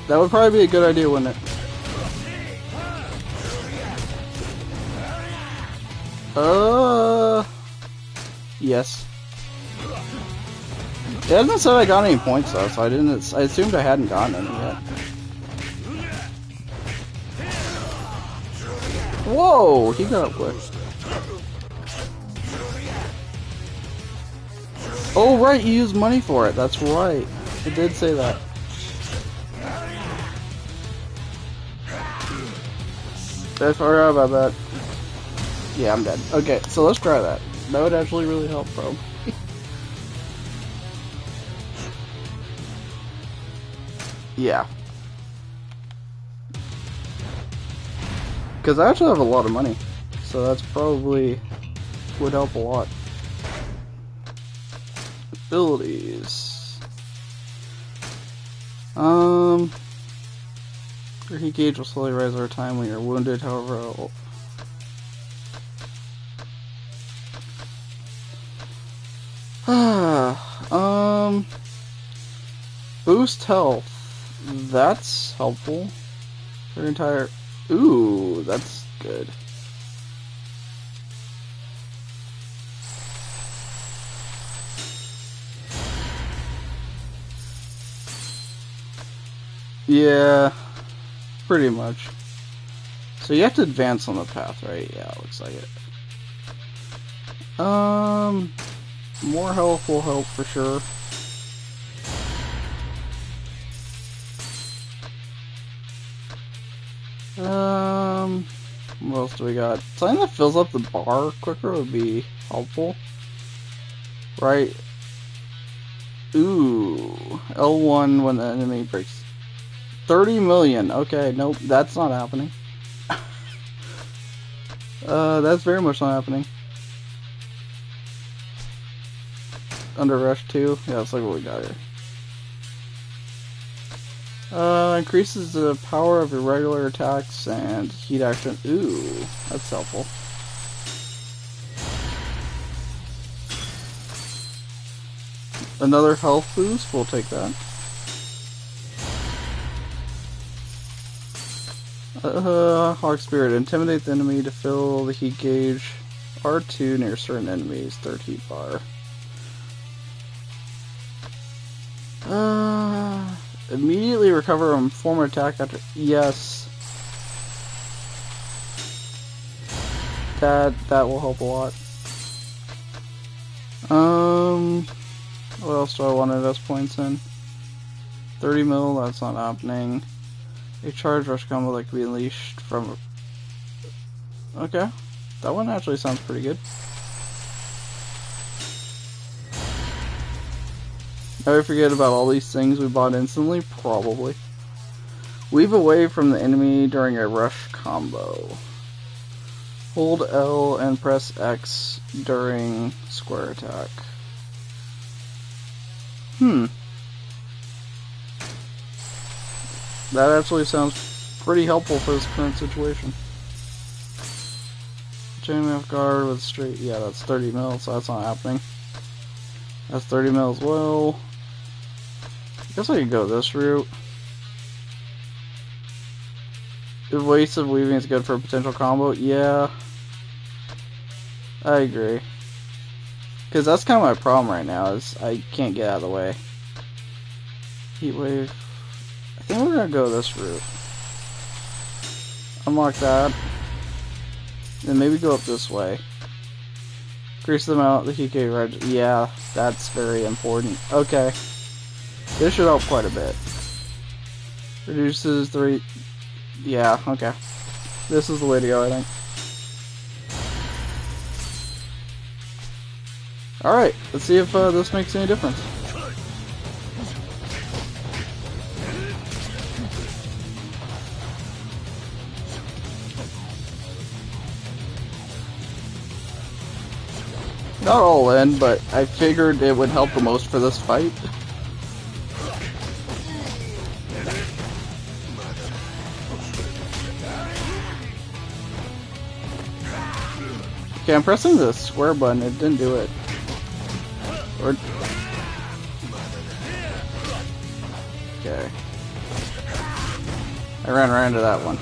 That would probably be a good idea, wouldn't it? Yes. It hasn't said I got any points though, so I assumed I hadn't gotten any yet. Whoa, he got up quick. Oh right, you used money for it, that's right. It did say that. I forgot about that. Yeah, I'm dead. Okay, so let's try that. That would actually really help, bro. Yeah. Because I actually have a lot of money. So that's probably would help a lot. Abilities. Your heat gauge will slowly rise over time when you're wounded, however. Boost health. That's helpful. Your entire. Ooh, that's good. Yeah, pretty much. So you have to advance on the path, right? Yeah, it looks like it. More health will help for sure. What else do we got? Something that fills up the bar quicker would be helpful. Right? Ooh. L1 when the enemy breaks. 30 million. Okay, nope, that's not happening. That's very much not happening. Under Rush 2? Yeah, let's look what we got here. Increases the power of your regular attacks and heat action. Ooh, that's helpful. Another health boost, we'll take that. Hawk Spirit. Intimidate the enemy to fill the heat gauge. R2 near certain enemies. Third heat bar. Immediately recover from former attack after. Yes. That will help a lot. What else do I want at S points in? 30 mil, that's not happening. A charge rush combo that can be unleashed from. Okay. That one actually sounds pretty good. Never forget about all these things we bought instantly? Probably. Weave away from the enemy during a rush combo. Hold L and press X during square attack. That actually sounds pretty helpful for this current situation. Chain off guard with straight. Yeah, that's 30 mil, so that's not happening. That's 30 mil as well. I guess I could go this route. The waste of weaving is good for a potential combo. Yeah, I agree. Because that's kind of my problem right now, is I can't get out of the way. Heat wave. I think we're gonna go this route. Unlock that. Then maybe go up this way. Increase the amount of the heat gauge. Yeah, that's very important. Okay. This should help quite a bit. Reduces the rate. Yeah, okay. This is the way to go, I think. Alright, let's see if this makes any difference. Not all in, but I figured it would help the most for this fight. Okay, I'm pressing the square button, it didn't do it. Or... Okay. I ran right into that one.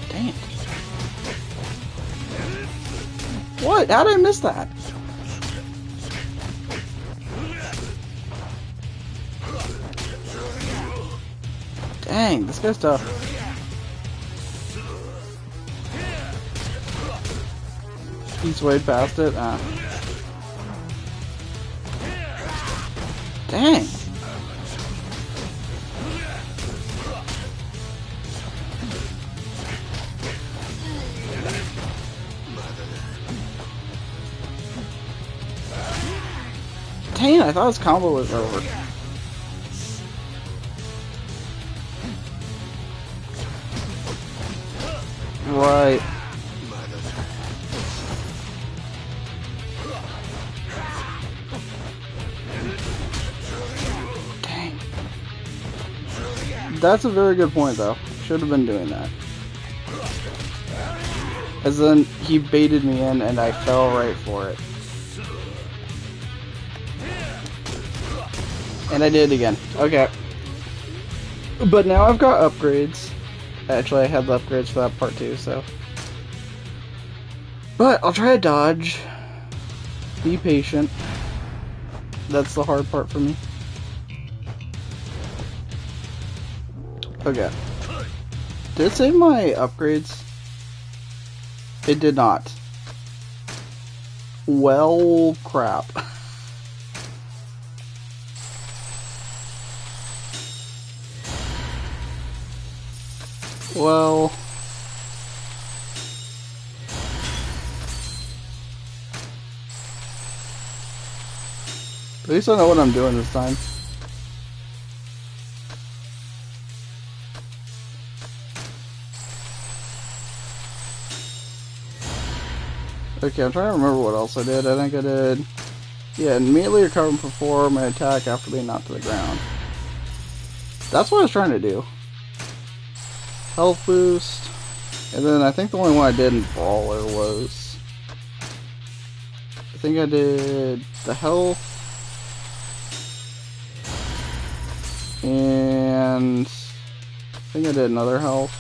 Dang it. What? How did I miss that? Dang, this guy's tough. He's way past it. Dang. Dang, I thought his combo was over. Right. Dang. That's a very good point, though. Should have been doing that. As then he baited me in and I fell right for it. And I did it again. Okay. But now I've got upgrades. Actually, I had the upgrades for that part too, so. But I'll try to dodge. Be patient. That's the hard part for me. Okay. Did it save my upgrades? It did not. Well, crap. Well... At least I know what I'm doing this time. Okay, I'm trying to remember what else I did. I think I did... Yeah, immediately recover and perform an attack after being knocked to the ground. That's what I was trying to do. Health boost. And then I think the only one I did in Brawler was... I think I did the health. And... I think I did another health.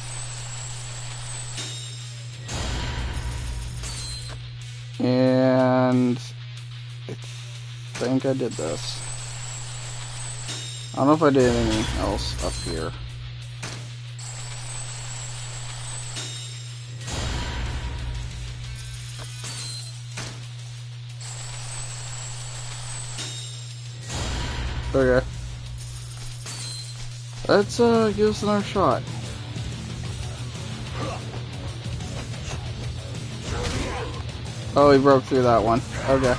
And... I think I did this. I don't know if I did anything else up here. Okay. Let's give us another shot. Oh, he broke through that one. Okay.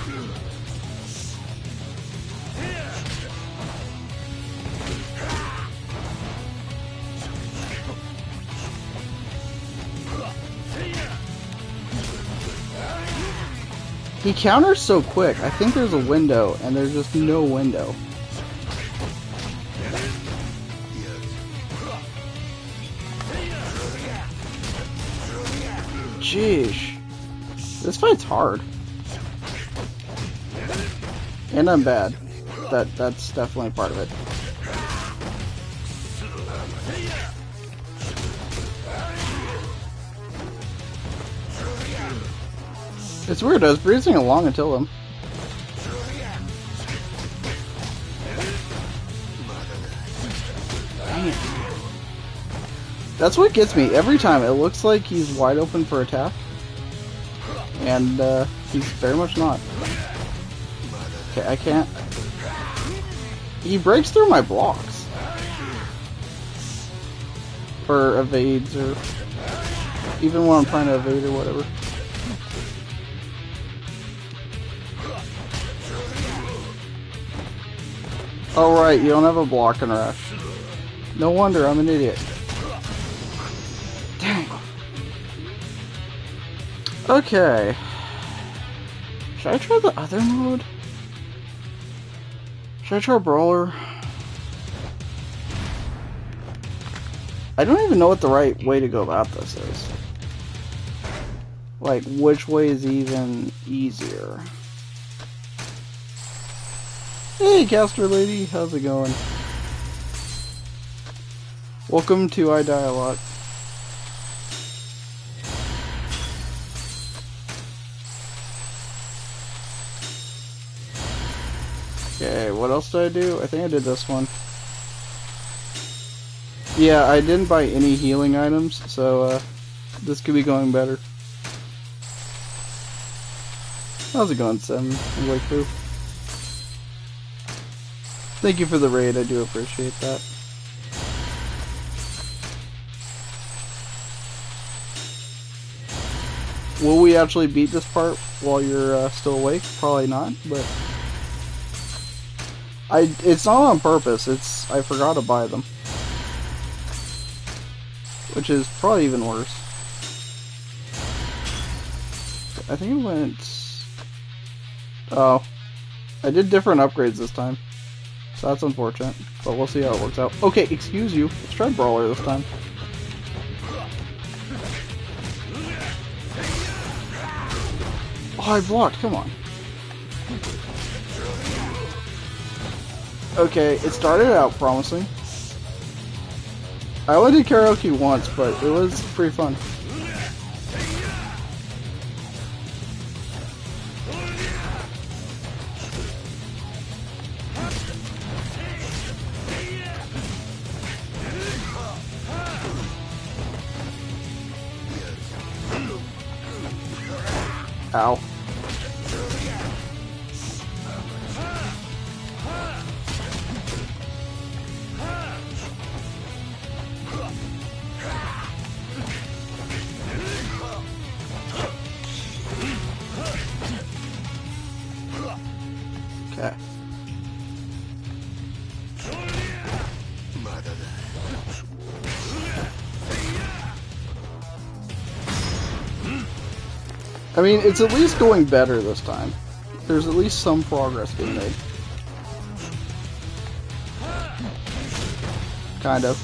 He counters so quick. I think there's a window, and there's just no window. Jeez. This fight's hard. And I'm bad. That's definitely part of it. It's weird, I was breezing along until him. Damn. That's what gets me every time. It looks like he's wide open for attack. And he's very much not. Okay, I can't. He breaks through my blocks. Or evades, or even when I'm trying to evade or whatever. Oh right, you don't have a block and rush. No wonder, I'm an idiot. Dang. Okay. Should I try the other mode? Should I try Brawler? I don't even know what the right way to go about this is. Like, which way is even easier? Hey, Caster Lady, how's it going? Welcome to I Die A Lot. Okay, what else did I do? I think I did this one. Yeah, I didn't buy any healing items, so this could be going better. How's it going, Sim and Wakefoo? Thank you for the raid, I do appreciate that. Will we actually beat this part while you're still awake? Probably not, but... it's not on purpose, I forgot to buy them. Which is probably even worse. I think it went... Oh. I did different upgrades this time. So that's unfortunate, but we'll see how it works out. Okay, excuse you. Let's try Brawler this time. Oh, I blocked. Come on. Okay, it started out promising. I only did karaoke once, but it was pretty fun. Ow. Okay. I mean, it's at least going better this time. There's at least some progress being made. Kind of.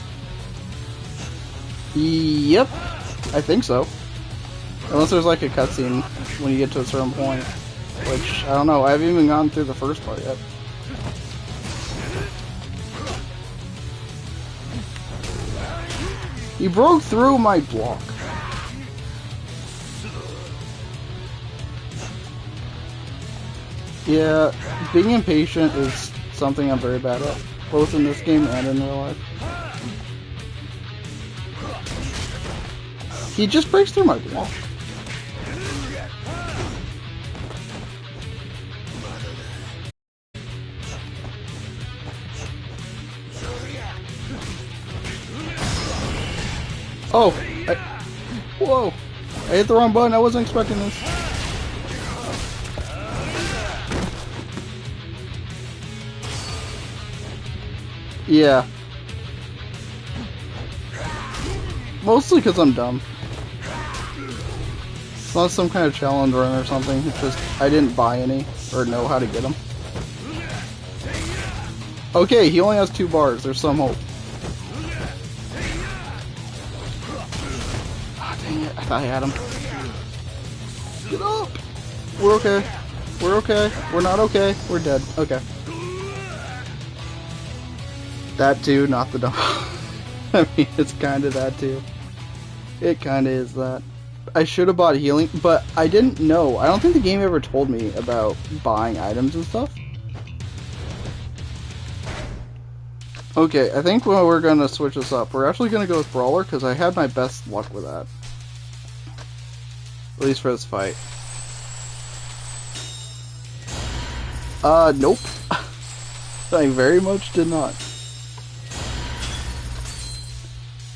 Yep. I think so. Unless there's like a cutscene when you get to a certain point. Which, I don't know, I haven't even gone through the first part yet. He broke through my block. Yeah, being impatient is something I'm very bad at, both in this game and in real life. He just breaks through my block. Oh! Whoa! I hit the wrong button, I wasn't expecting this. Yeah. Mostly because I'm dumb. It's not some kind of challenge run or something, it's just I didn't buy any, or know how to get them. Okay, he only has 2 bars, there's some hope. Ah, dang it, I thought I had him. Get up! We're okay. We're okay. We're not okay. We're dead. Okay. That too, not the dog. I mean, it's kind of that too. It kind of is that. I should have bought healing, but I didn't know. I don't think the game ever told me about buying items and stuff. Okay, I think we're going to switch this up. We're actually going to go with Brawler, because I had my best luck with that. At least for this fight. Nope. I very much did not.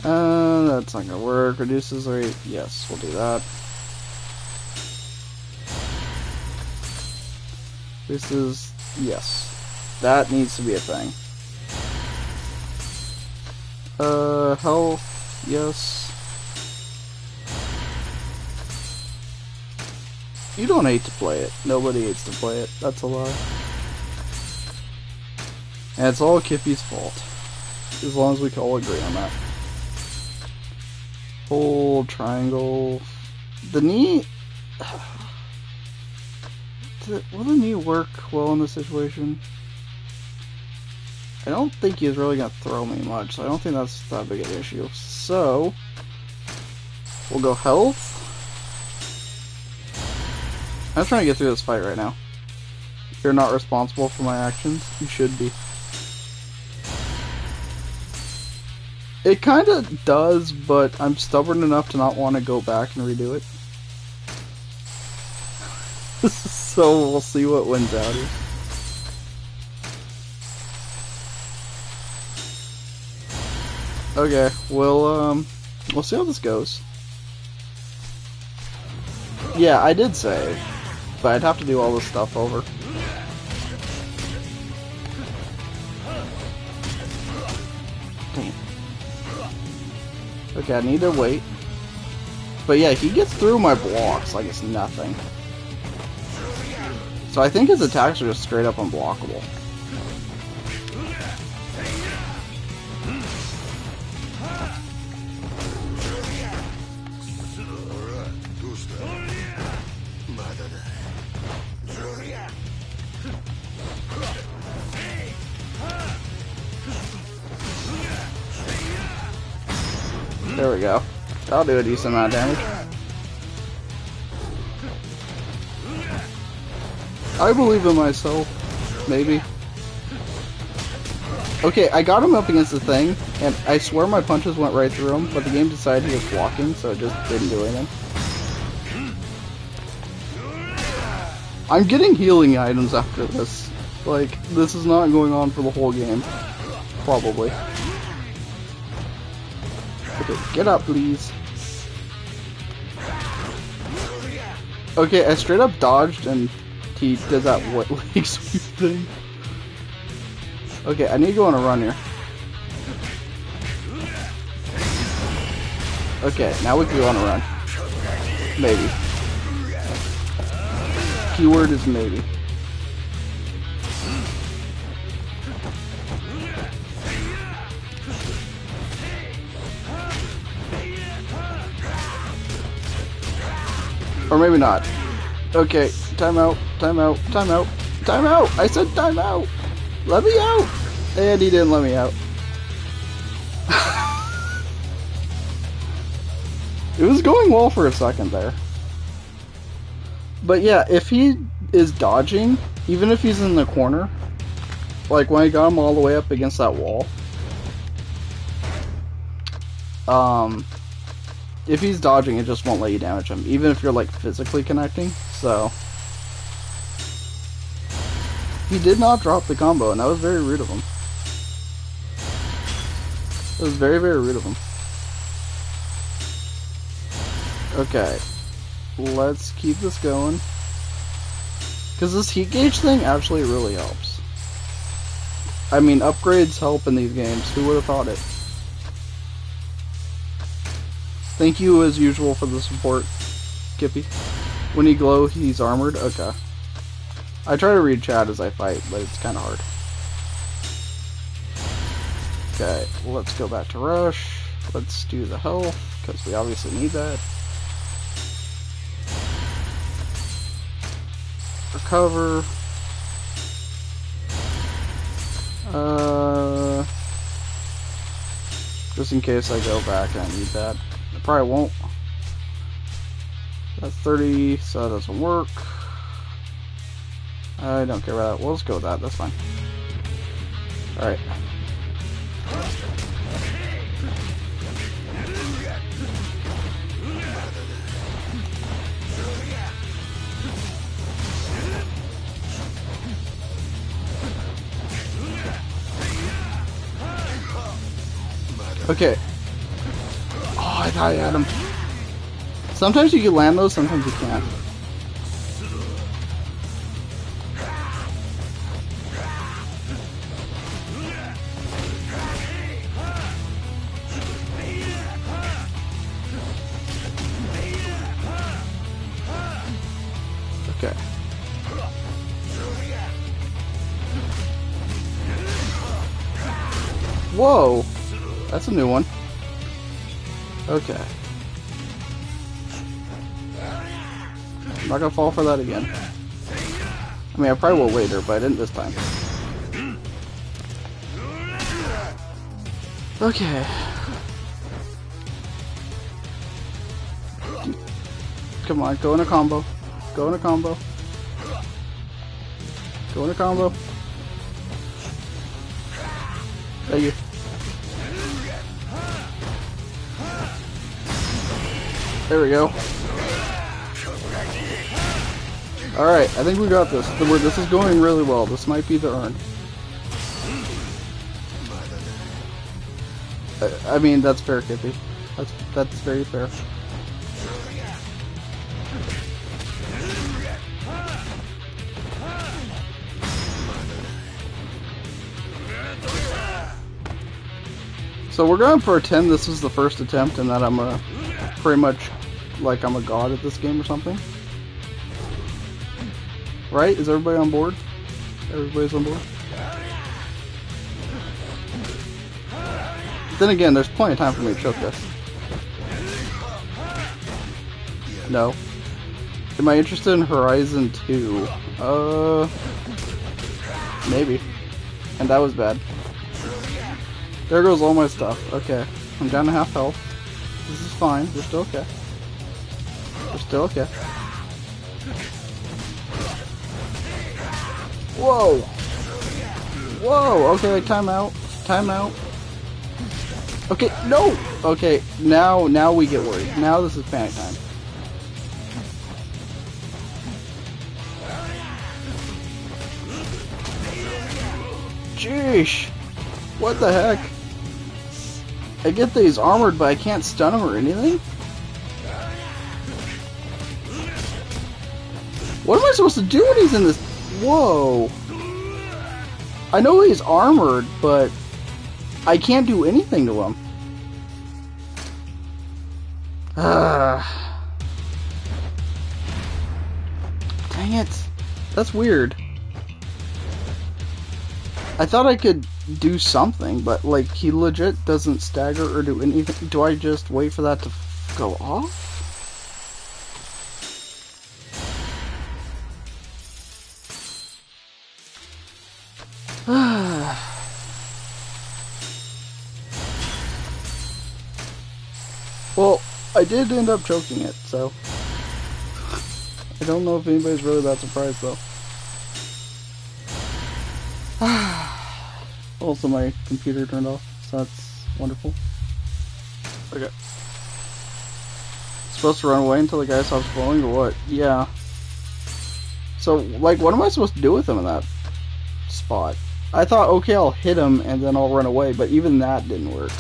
That's not gonna work. Reduces rate. Yes, we'll do that. This is... yes. That needs to be a thing. Health. Yes. You don't hate to play it. Nobody hates to play it. That's a lie. And it's all Kippy's fault. As long as we can all agree on that. Hold, triangle. The knee... will the knee work well in this situation? I don't think he's really going to throw me much, so I don't think that's that big an issue. So, we'll go health. I'm trying to get through this fight right now. You're not responsible for my actions. You should be. It kind of does, but I'm stubborn enough to not want to go back and redo it. So we'll see what wins out here. Okay, we'll see how this goes. Yeah, I did save, but I'd have to do all this stuff over. Damn. Okay, I need to wait. But yeah, he gets through my blocks like it's nothing. So I think his attacks are just straight up unblockable. There we go. That'll do a decent amount of damage. I believe in myself. Maybe. Okay, I got him up against the thing, and I swear my punches went right through him, but the game decided he was blocking, so it just didn't do anything. I'm getting healing items after this. Like, this is not going on for the whole game. Probably. Okay, get up, please. Okay, I straight up dodged, and he did that what leg sweep thing. Okay, I need to go on a run here. Okay, now we can go on a run. Maybe. Keyword is maybe. Or maybe not. Okay, time out, time out, time out, time out! I said time out! Let me out! And he didn't let me out. It was going well for a second there. But yeah, if he is dodging, even if he's in the corner, like when I got him all the way up against that wall, if he's dodging, it just won't let you damage him, even if you're like physically connecting, so. He did not drop the combo, and that was very rude of him. It was very, very rude of him. Okay. Let's keep this going. Because this heat gauge thing actually really helps. I mean, upgrades help in these games. Who would have thought it? Thank you, as usual, for the support, Kippy. When you glow, he's armored? Okay. I try to read chat as I fight, but it's kind of hard. Okay, let's go back to rush. Let's do the health, because we obviously need that. cover. Just in case I go back and I need that. I probably won't. That's 30, so that doesn't work. I don't care about that. We'll just go with that. That's fine. Alright. Okay. Oh, I thought I had him. Sometimes you can land those, sometimes you can't. Okay. Whoa! That's a new one. Okay. I'm not gonna fall for that again. I mean, I probably will later, but I didn't this time. Okay. Come on, go in a combo. Go in a combo. Go in a combo. Thank you. There we go. Alright, I think we got this. This is going really well. This might be the earn. I mean, that's fair, Kippy. That's very fair. So we're going for a 10. This is the first attempt, and that I'm pretty much like I'm a god at this game or something. Right? Is everybody on board? Everybody's on board? Then again, there's plenty of time for me to choke this. No. Am I interested in Horizon 2? Maybe. And that was bad. There goes all my stuff. Okay. I'm down to half health. This is fine. We're still okay. We're still okay. Whoa! Whoa! Okay, time out. Time out. Okay, no! Okay, now we get worried. Now this is panic time. Jeesh! What the heck? I get that he's armored, but I can't stun him or anything? What am I supposed to do when he's in this? Whoa! I know he's armored, but I can't do anything to him. Dang it. That's weird. I thought I could do something, but like he legit doesn't stagger or do anything. Do I just wait for that to go off? Well, I did end up choking it, so I don't know if anybody's really that surprised though. Also, my computer turned off, so that's wonderful. Okay. Supposed to run away until the guy stops blowing, or what? Yeah. So, like, what am I supposed to do with him in that spot? I thought, okay, I'll hit him and then I'll run away, but even that didn't work.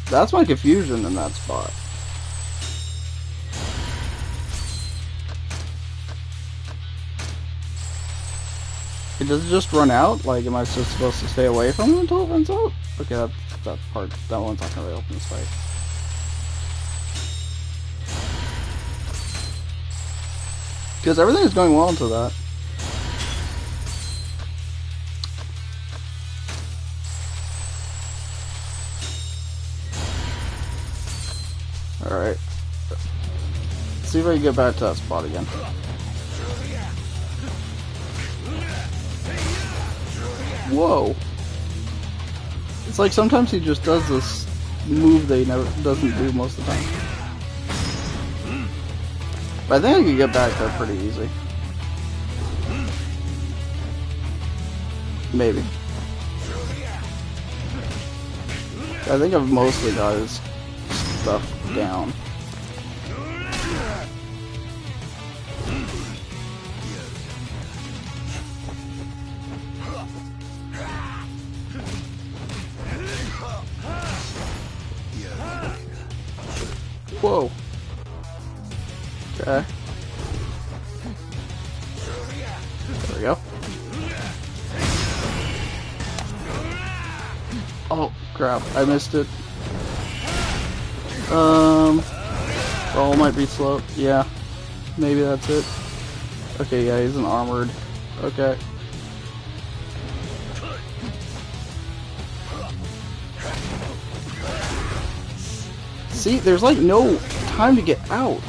That's my confusion in that spot. Does it just run out? Like, am I just supposed to stay away from him until it runs out? Okay, that one's not gonna really open this fight. Because everything is going well until that. Alright. See if I can get back to that spot again. Whoa! It's like sometimes he just does this move that he never doesn't do most of the time. But I think I can get back there pretty easy. Maybe. I think I've mostly got his stuff down. Whoa. Okay. There we go. Oh, crap. I missed it. Roll might be slow. Yeah. Maybe that's it. Okay, yeah, he's an armored. Okay. See, there's like no time to get out.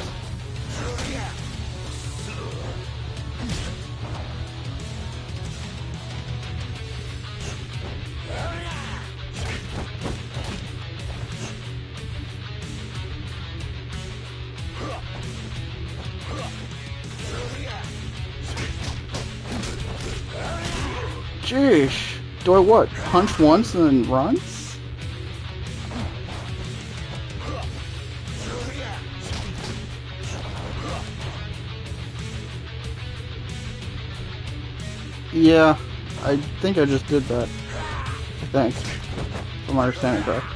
Jeez. Do I what? Punch once and then run? Yeah, I think I just did that. I think. If I'm understanding correct.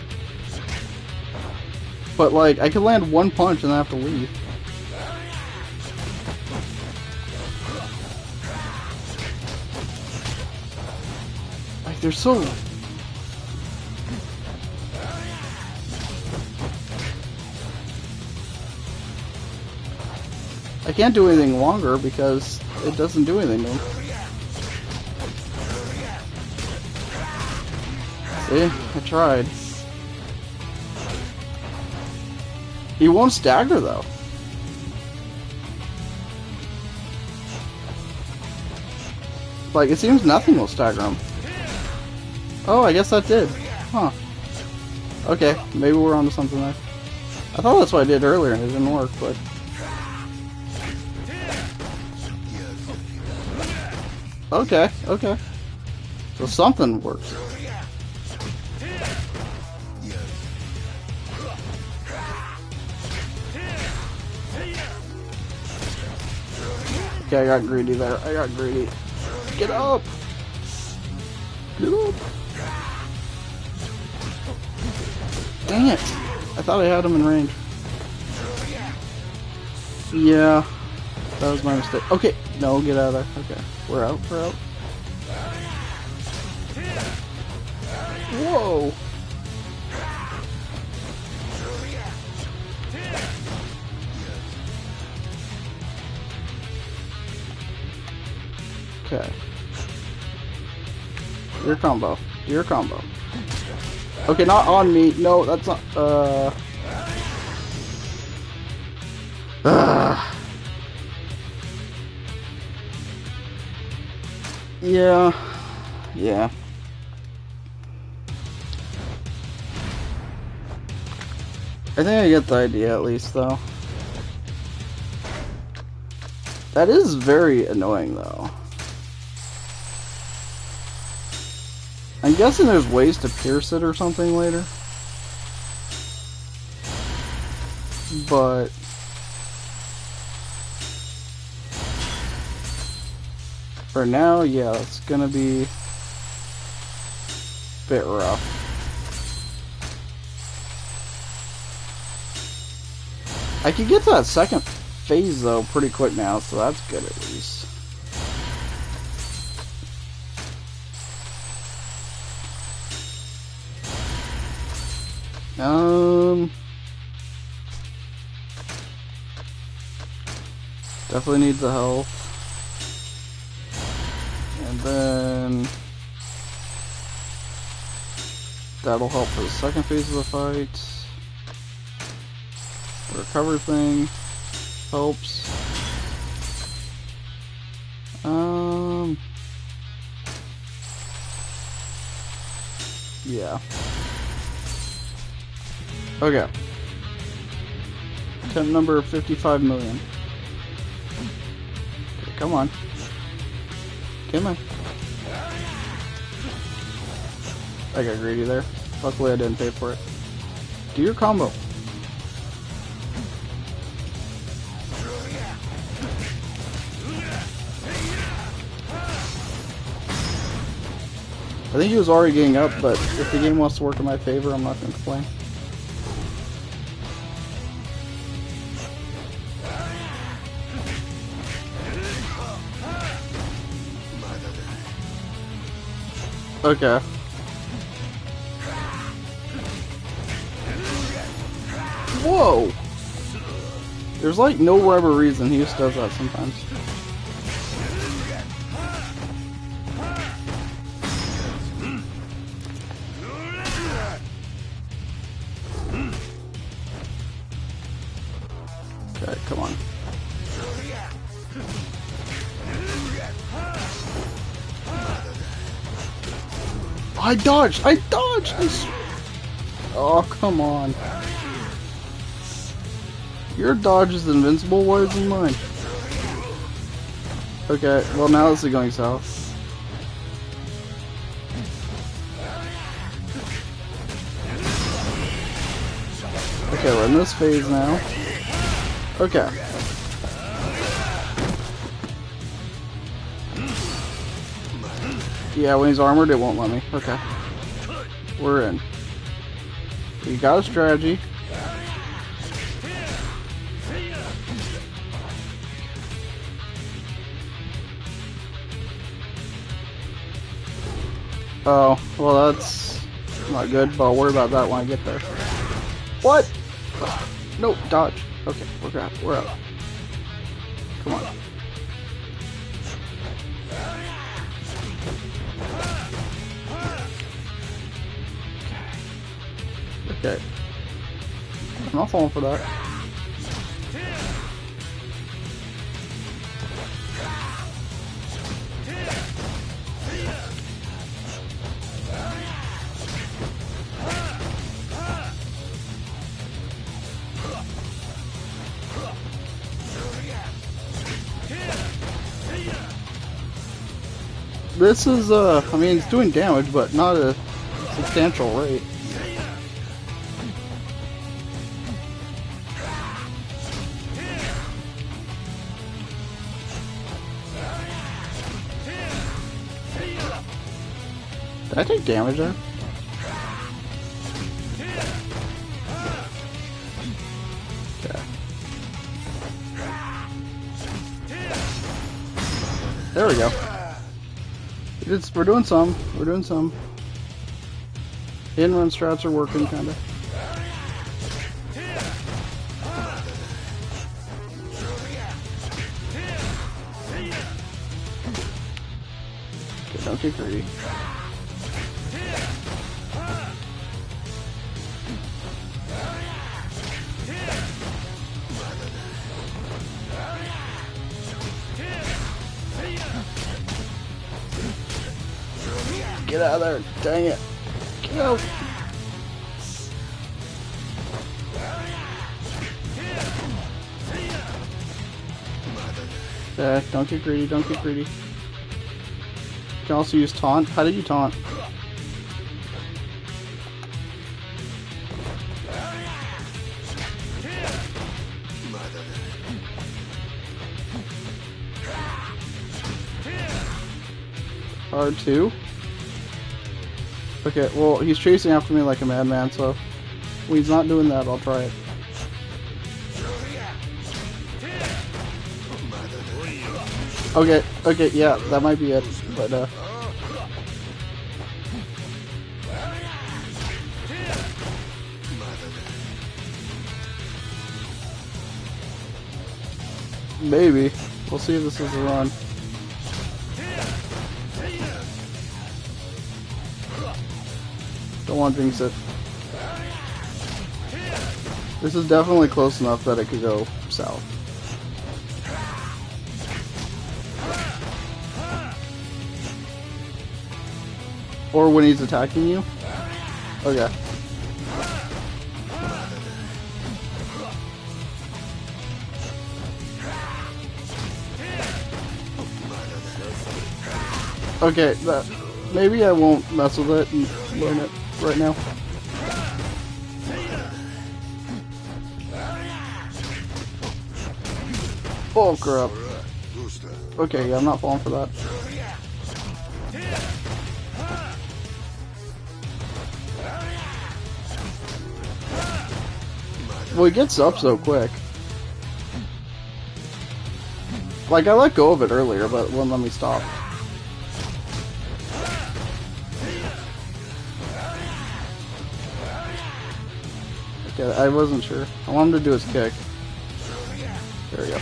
But like, I could land one punch and then have to leave. Like, they're so... I can't do anything longer because it doesn't do anything to him. See? I tried. He won't stagger though. Like, it seems nothing will stagger him. Oh, I guess that did. Huh. Okay, maybe we're onto something there. I thought that's what I did earlier and it didn't work, but... Okay, okay. So something works. Okay, I got greedy there. I got greedy. Get up! Get up! Dang it! I thought I had him in range. Yeah. That was my mistake. Okay, no, get out of there. Okay, we're out, we're out. Whoa! Okay. Your combo. Your combo. Okay, not on me. No, that's not, Yeah. Yeah. I think I get the idea at least, though. That is very annoying, though. I'm guessing there's ways to pierce it or something later. But... for now, yeah, it's gonna be a bit rough. I can get to that second phase, though, pretty quick now, so that's good at least. Definitely need the health. And then that'll help for the second phase of the fight. recover thing helps. Yeah. Okay. Attempt number 55 million. Okay, come on. Come on. I got greedy there. Luckily I didn't pay for it. Do your combo. I think he was already getting up, but if the game wants to work in my favor, I'm not going to complain. Okay. Whoa! There's like no rhyme or reason, he just does that sometimes. Okay, come on. I dodged! I dodged! Oh, come on. Your dodge is invincible, why isn't mine? Okay, well now this is going south. Okay, we're in this phase now. Okay. Yeah, when he's armored, it won't let me. Okay. We're in. We got a strategy. Oh, well that's not good, but I'll worry about that when I get there. What? No, dodge. Okay, we're up. Come on. Okay. I'm not falling for that. This is, I mean, it's doing damage, but not a substantial rate. Did I take damage there? Okay. There we go. We're doing some. We're doing some. In-run strats are working, kinda. Okay, don't get greedy. Get out of there, dang it. Get out. Don't get greedy, don't get greedy. You can also use taunt. How did you taunt? R2? Okay, well, he's chasing after me like a madman, so when he's not doing that, I'll try it. Okay, yeah, that might be it, but, maybe. We'll see if this is a run. Don't want to jinx it. This is definitely close enough that it could go south. Or when he's attacking you? Okay. Okay, maybe I won't mess with it and learn it right now. Oh crap. Okay, yeah, I'm not falling for that. Well, he gets up so quick. Like, I let go of it earlier, but it wouldn't let me stop. Okay, I wasn't sure. I wanted to do his kick. There we go.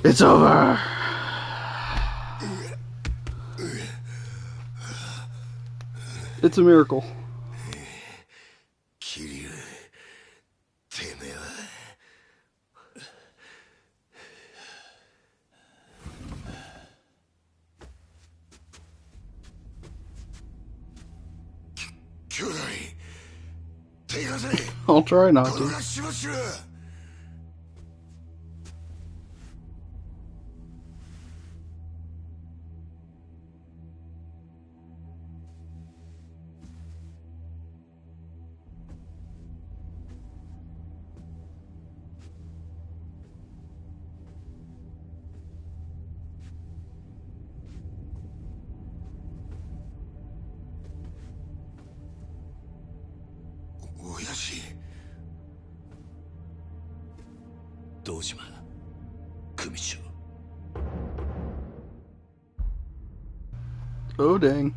It's over! It's a miracle. I'll try not to. Oh dang.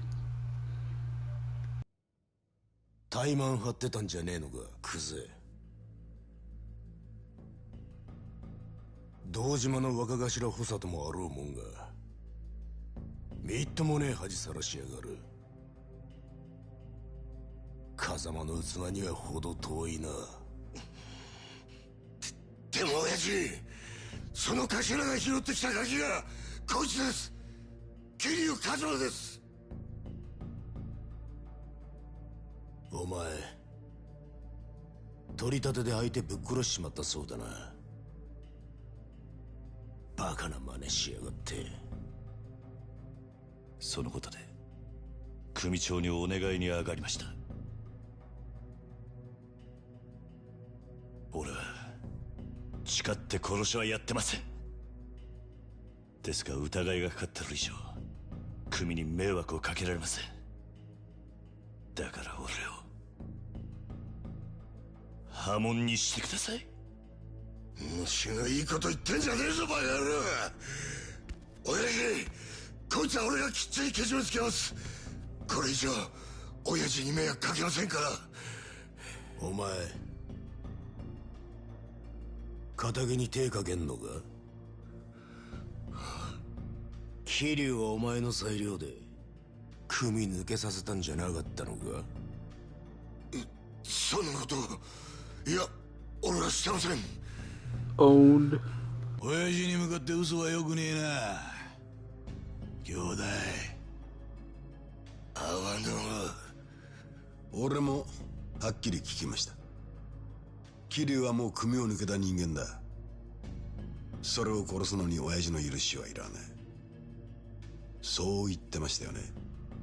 怠慢張ってたんじゃねえのか、クゼ。堂島の若頭補佐ともあろうもんが、みっともねえ恥さらしやがる。風間の器には程遠いな。でも親父、その頭が拾ってきたガキがこいつです。桐生一馬です。お前取り立てで相手ぶっ殺しちまったそうだな。バカな真似しやがって。そのことで組長にお願いに上がりました。俺は誓って殺しはやってません。ですが疑いがかかってる以上組に迷惑をかけられません。だから俺を破門にしてください。虫がいいこと言ってんじゃねえぞバカ野郎。親父、こいつは俺がきっちりけじめつけます。これ以上親父に迷惑かけませんから。お前仇に手かけんのか。桐生はお前の裁量で組抜けさせたんじゃなかったのか。そんなこといや俺はしてません。Owned。親父に向かって嘘はよくねえな兄弟。あわの俺もはっきり聞きました。桐生はもう組を抜けた人間だ。それを殺すのに親父の許しはいらない。そう言ってましたよね、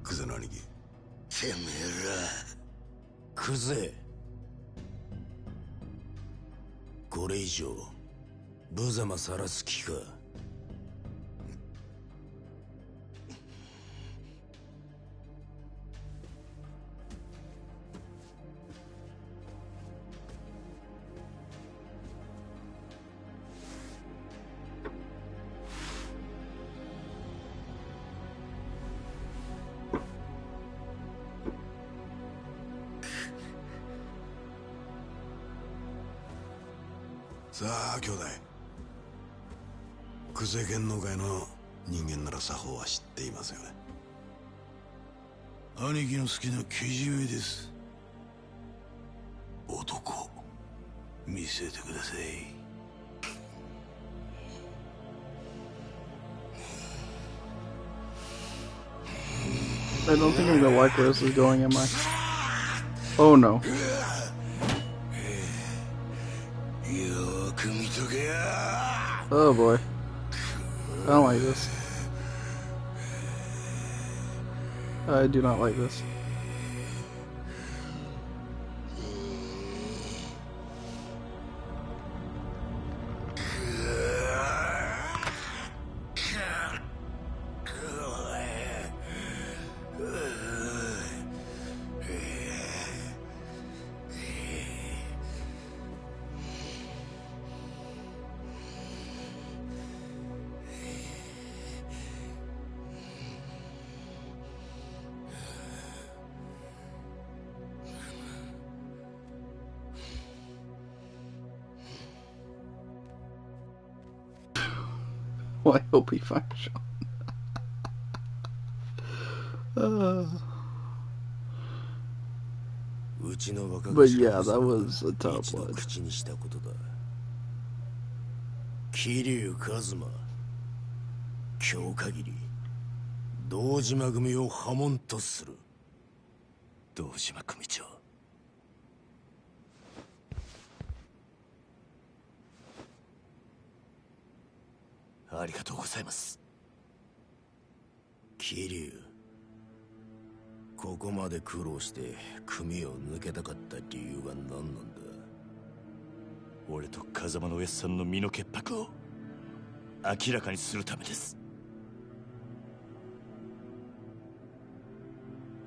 クゼの兄貴。てめえらクゼ、これ以上無様さらす気か。さあ兄弟、クゼ芸能界の人間なら作法は知っていますよね。兄貴の好きなけじめです。男見せてください。I don't think I'm gonna like where this is going, am I? Oh no. Oh boy. I don't like this. I do not like this. Well, I hope he finds Sean. But yeah, that was a tough blood. 桐生一馬、今日限り堂島組を破門とする。堂島組長、ありがとうございます。桐生、ここまで苦労して組を抜けたかった理由は何なんだ。俺と風間のおやっさんの身の潔白を明らかにするためです。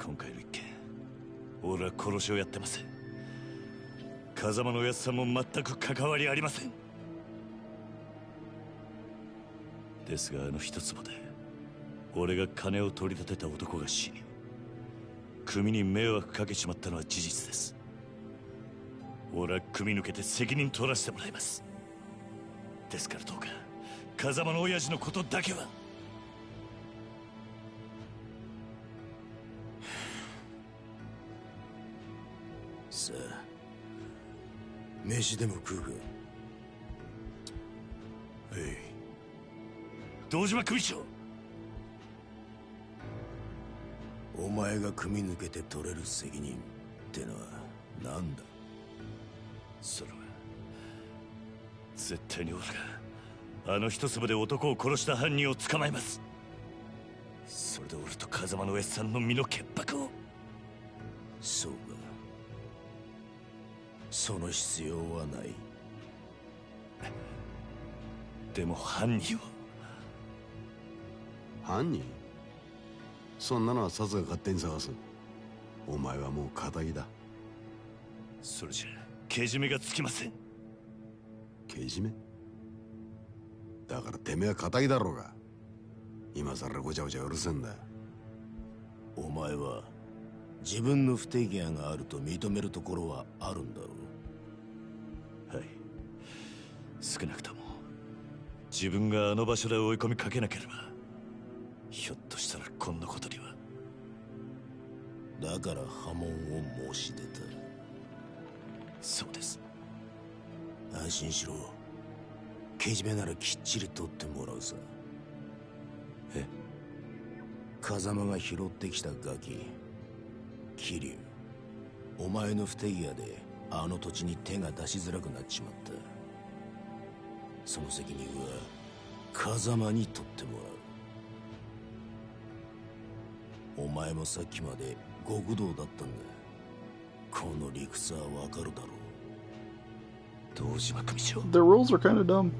今回の一件、俺は殺しをやってません。風間のおやっさんも全く関わりありません。ですがあの一坪で俺が金を取り立てた男が死に、組に迷惑かけちまったのは事実です。俺は組抜けて責任取らせてもらいます。ですからどうか風間の親父のことだけは。さあ、飯でも食うか。はい。堂島組長、お前が組抜けて取れる責任ってのは何だ。それは絶対に俺があの一粒で男を殺した犯人を捕まえます。それで俺と風間のおやっさんの身の潔白を。そうか、その必要はない。でも犯人を。犯人？そんなのはサツが勝手に探す。お前はもう仇だ。それじゃけじめがつきません。けじめ？だからてめえは仇だろうが。今さらごちゃごちゃうるせえんだ。お前は自分の不手際があると認めるところはあるんだろう。はい、少なくとも自分があの場所で追い込みかけなければ、ひょっとしたらこんなことには。だから破門を申し出た。そうです。安心しろ、けじめならきっちり取ってもらうさ。え？風間が拾ってきたガキ、桐生、お前の不手際であの土地に手が出しづらくなっちまった。その責任は風間に取ってもらう。お前もさっきまで極道だったんだ。この理屈はわかるだろう。堂島組長、 The rules are kind of dumb.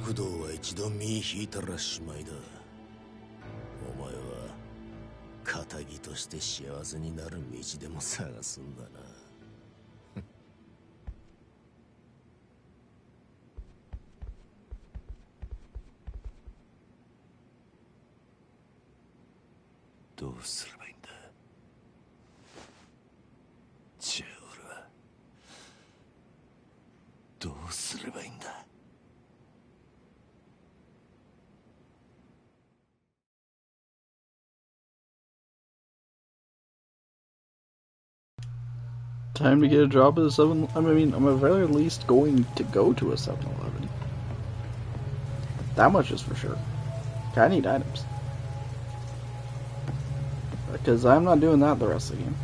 極道は一度身引いたらしまいだ。お前は仇として幸せになる道でも探すんだな。どうすればいいんだ。じゃあ俺はどうすればいいんだ。Time to get a job at a 7. I mean, I'm at the very least going to go to a 7-Eleven. That much is for sure. I need items. Because I'm not doing that the rest of the game.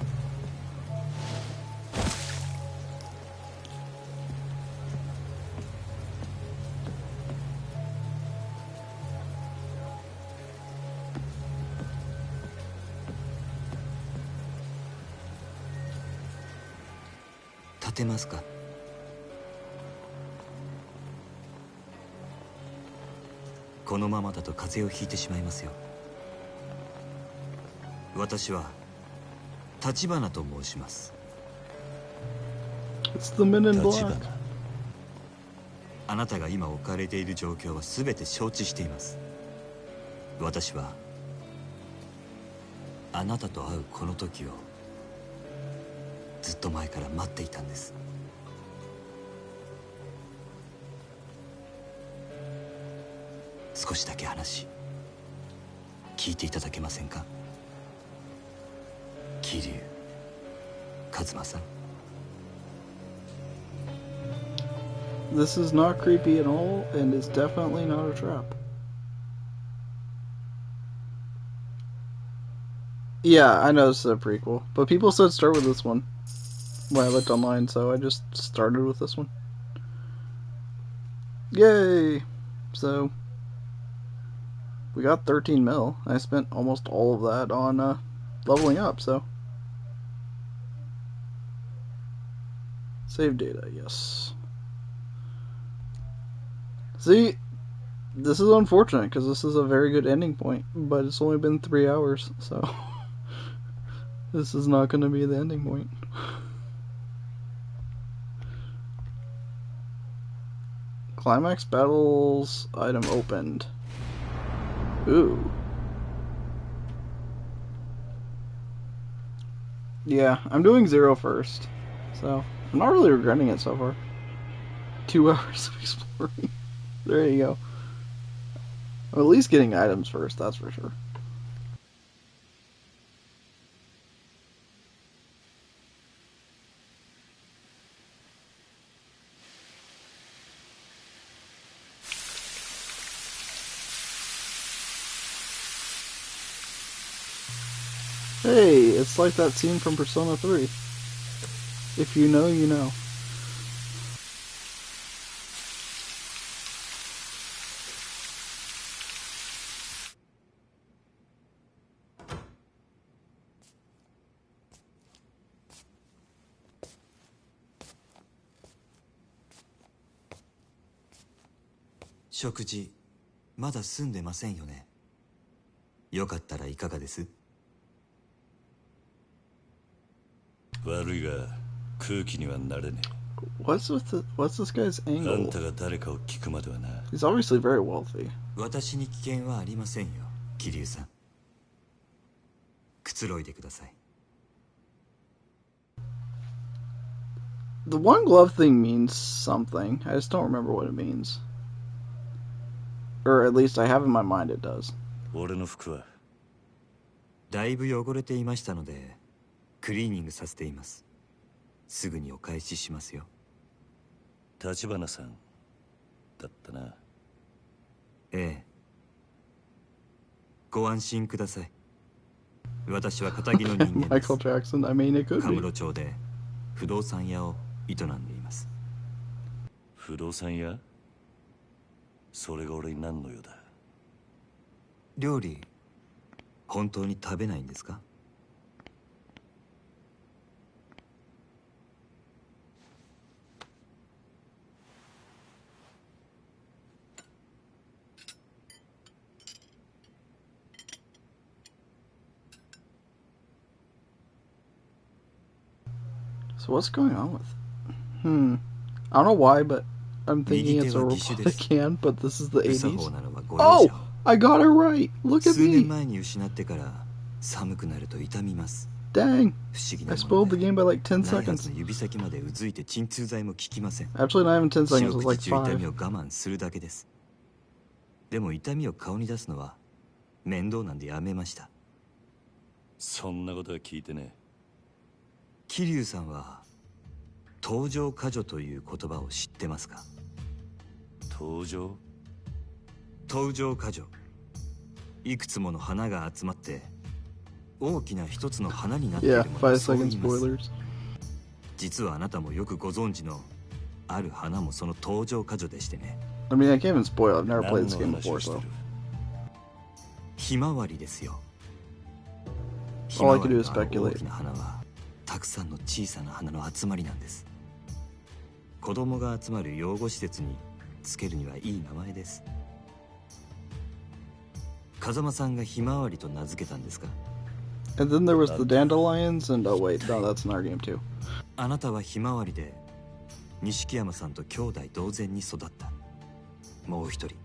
このままだと風邪をひいてしまいますよ。私は立花と申します。It's the men in black. あなたが今置かれている状況は全て承知しています。私はあなたと会うこの時をずっと前から待っていたんです。少しだけ話聞いていただけませんか？桐生一馬さん。 This is not creepy at all, and it's definitely not a trap. Yeah, I know this is a prequel, but people said start with this one when I looked online, so I just started with this one. Yay! So, we got 13 mil. I spent almost all of that on leveling up, so. Save data, yes. See, this is unfortunate because this is a very good ending point, but it's only been 3 hours, so this is not going to be the ending point. Climax battles item opened. Ooh. Yeah, I'm doing 0 first, so I'm not really regretting it so far. 2 hours of exploring. There you go. I'm at least getting items first, that's for sure. Hey, it's like that scene from Persona 3. If you know, you know.「食事まだ済んでませんよね。よかったらいかがです？」悪いが空気にはなれねえ。 What's this guy's あん angle? たが誰かを聞くまではな。 He's obviously very wealthy. 私に危険はありませんよ、桐生さん。くつろいでください。 The one glove thing means something. I just don't remember what it means. Or at least I have in my mind it does. 俺の服はだいぶ汚れていましたのでクリーニングさせています。すぐにお返ししますよ。立花さんだったな。ええ。ご安心ください。私は堅気の人間です。 Michael Jackson, I mean it could カ be. ムロ町で不動産屋を営んでいます。不動産屋？それが俺に何の用だ？料理本当に食べないんですか？ So what's going on with it? I don't know why, but I'm thinking it's a robotic hand, but this is the 80s. Oh! I got it right! Look at 数年 me! 前に失ってから寒くなると痛みます。 Dang! 不思議 I なもの spoiled the で game by like 10ないは seconds. ずの指先までうずいて鎮痛剤も効きません。 Actually, not even 10 seconds, 四 it was 六 like 時中痛みを 5. 我慢するだけです。でも痛みを顔に出すのは面倒なんでやめました。そんなことは聞いてねえ。桐生さんは登場過剰という言葉を知ってますか？登場過剰。いくつもの花が集まって大きな一つの花になっているものをそう言います。実はあなたもよくご存知のある花もその登場過剰でしてね。I mean, I can't even spoil it. I've never played this game before, so. ひまわりですよ。 All I can do is speculate. 大きな花はたくさんの小さな花の集まりなんです。子供が集まる養護施設につけるにはいい名前です。風間さんがひまわりと名付けたんですか？ And then there was the dandelions, and oh wait, no, that's in our game too. あなたはひまわりで錦山さんと兄弟同然に育った。もう一人、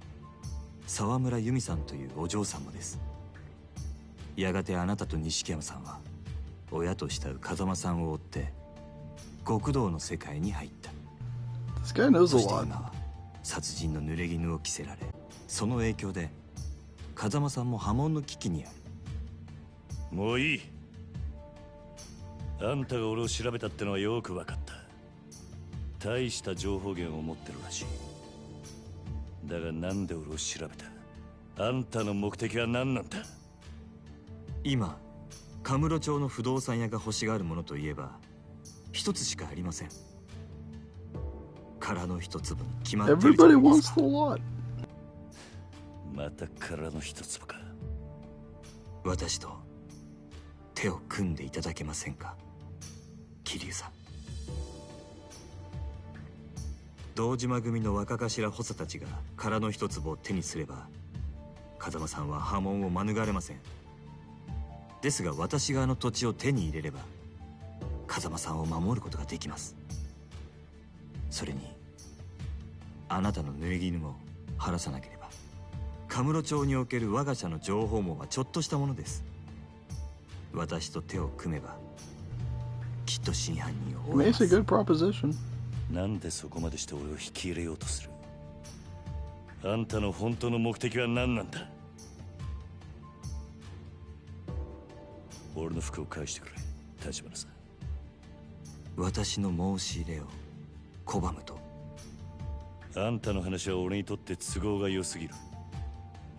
沢村由美さんというお嬢さんもです。やがてあなたと錦山さんは親と慕う風間さんを追って極道の世界に入った。 This guy knows そ a して lot. 今は殺人の濡れ衣を着せられ、その影響で風間さんも破門の危機にある。もういい。あんたが俺を調べたってのはよく分かった。大した情報源を持ってるらしい。だがなんで俺を調べた？あんたの目的は何なんだ？今カムロ町の不動産屋が欲しがるものといえば一つしかありません。殻の一粒に決まっているじゃ Everybody ないですか。 wants the lot. また殻の一粒か。私と手を組んでいただけませんか、桐生さん。堂島組の若頭補佐たちが殻の一粒を手にすれば風間さんは破門を免れません。ですが私があの土地を手に入れれば風間さんを守ることができます。それにあなたの濡れ衣も晴らさなければカムロ町における我が社の情報網はちょっとしたものです。私と手を組めばきっと真犯人を追えます。 Makes a good proposition. なんでそこまでして俺を引き入れようとする？あんたの本当の目的は何なんだ？俺の服を返してくれ、立花さん。私の申し入れを拒むと？あんたの話は俺にとって都合が良すぎる。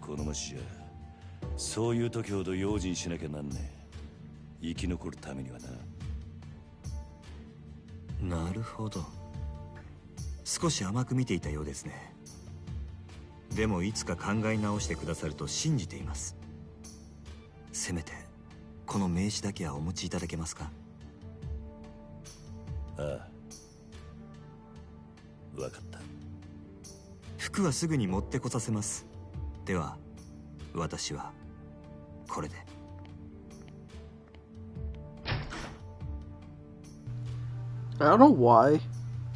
この町じゃそういう時ほど用心しなきゃなんねえ。生き残るためにはな。なるほど。少し甘く見ていたようですね。でもいつか考え直してくださると信じています。せめてこの名刺だけはお持ちいただけますか？ああ、分かった。服はすぐに持ってこさせます。では私はこれで。I don't know why,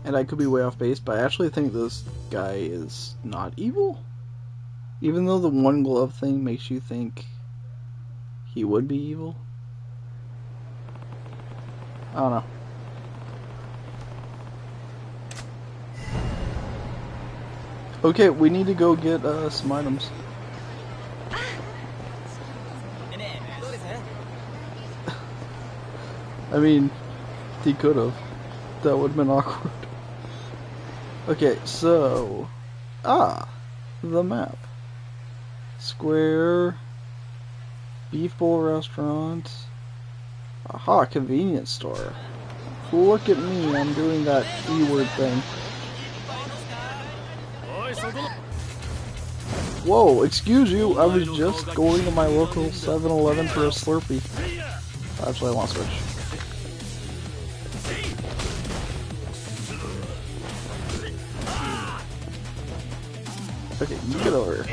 and I could be way off base, but I actually think this guy is not evil. Even though the one glove thing makes you think he would be evil. I don't know. Okay, we need to go get some items. I mean, he could have. That would have been awkward. Okay, so... the map. Square... Beef Bowl Restaurant... Aha, convenience store. Look at me, I'm doing that E-word thing. Whoa, excuse you, I was just going to my local 7-Eleven for a Slurpee. Actually, I want to switch. Okay, you get over here.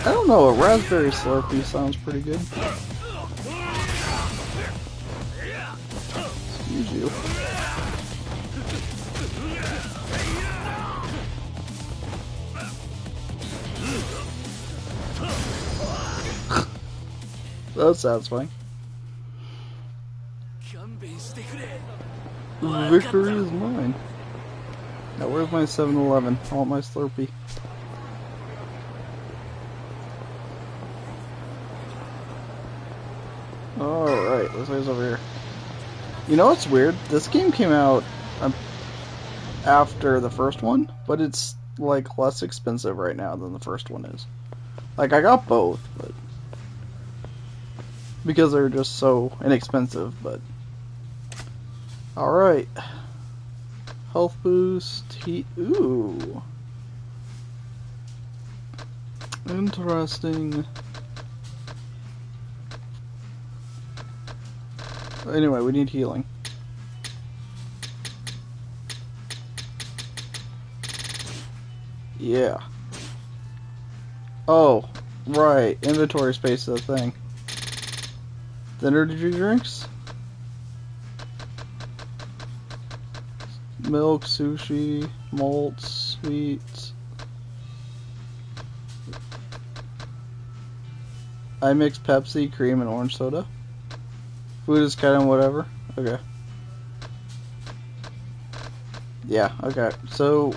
I don't know, a raspberry Slurpee sounds pretty good. Excuse you. That sounds fine. Victory is mine. Now where's my 7-Eleven? I want my Slurpee. Alright, this guy's over here. You know what's weird? This game came out after the first one, but it's like less expensive right now than the first one is. Like, I got both, but because they're just so inexpensive, but alright. Health boost, heat, ooh. Interesting. Anyway, we need healing. Yeah. Oh, right. Inventory space is a thing. The energy drinks? Milk, sushi, malts, sweets. I mix Pepsi, cream, and orange soda. Food is kind of whatever. Okay. Yeah, okay. So,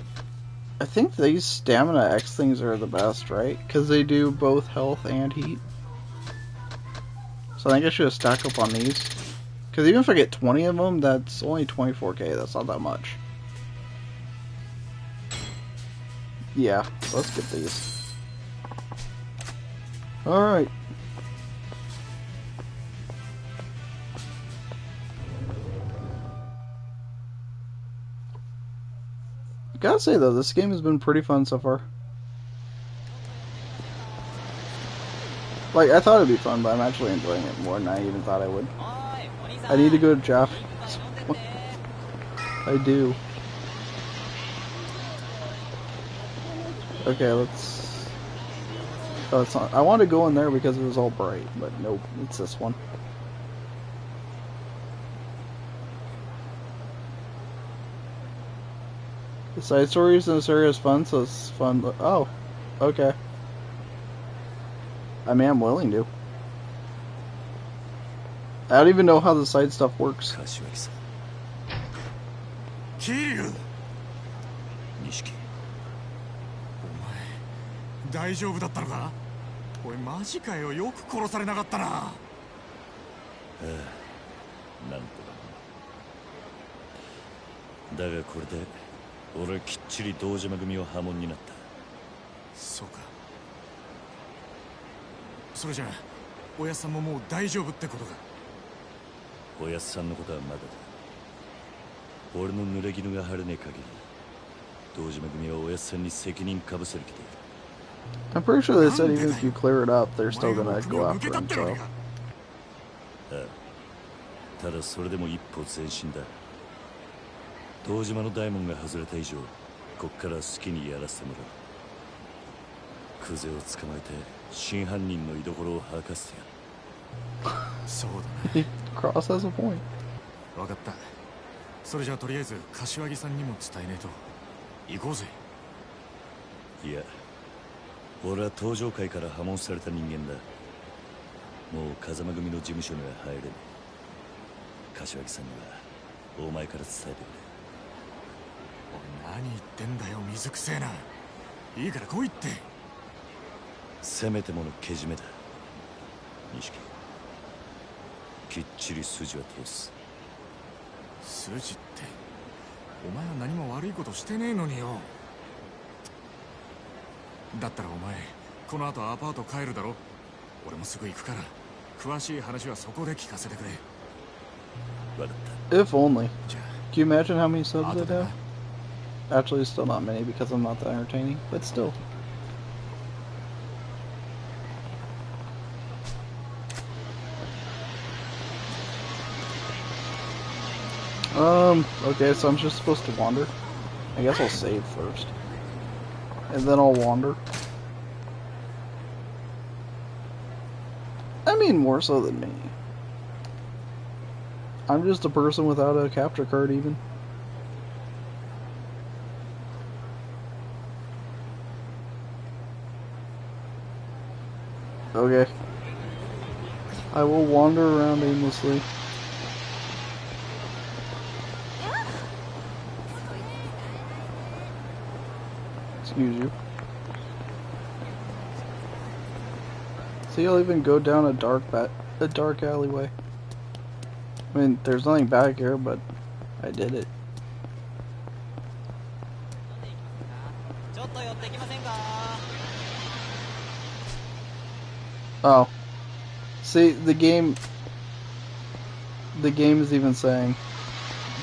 I think these stamina X things are the best, right? Because they do both health and heat. So I think I should stack up on these. Because even if I get 20 of them, that's only 24k. That's not that much. Yeah, so let's get these. Alright. Gotta say though, this game has been pretty fun so far. Like, I thought it'd be fun, but I'm actually enjoying it more than I even thought I would. I need to go to Jeff. I do. Okay, let's... Oh, it's not... I wanted to go in there because it was all bright, but nope, it's this one. The side stories in this area is fun, so it's fun. Oh, okay. I mean, I'm willing to. I don't even know how the side stuff works. Kiryu! 大丈夫だったのか？おいマジかよ、よく殺されなかったな。ああ、なんとか。だがこれで俺はきっちり堂島組は破門になった。そうか。それじゃあおやっさんももう大丈夫ってことか。おやっさんのことはまだだ。俺の濡れ衣が晴れねえ限り堂島組はおやっさんに責任かぶせる気でいる。 I'm pretty sure they said even if you clear it up, they're still gonna go after him, so... ああ、ただそれでも一歩前進だ。堂島の大門が外れた以上、こっから好きにやらせてもらう。クゼを捕まえて真犯人の居所を吐かせてやる。そうだね。Cross has a point. わかった。それじゃあとりあえず柏木さんにも伝えねえと。行こうぜ。いや、俺は東上界から破門された人間だ。もう風間組の事務所には入れねえ。柏木さんにはお前から伝えてくれ。おい、何言ってんだよ、水くせえな。いいから来いって。せめてものけじめだ。錦、きっちり筋は通す。筋ってお前は何も悪いことしてねえのによ。だったらお前この後アパート帰るだろ。俺もすぐ行くから詳しい話はそこで聞かせてくれ。分かった。 If only. Can you imagine how many subs I have? Actually, it's still not many because I'm not that entertaining, but still. Okay, so I'm just supposed to wander. I guess I'll save first. And then I'll wander. I mean, more so than me. I'm just a person without a capture card, even. Okay. I will wander around aimlessly. Excuse you. See, I'll even go down a dark alleyway. I mean, there's nothing back here, but I did it. Oh. See, the game is even saying,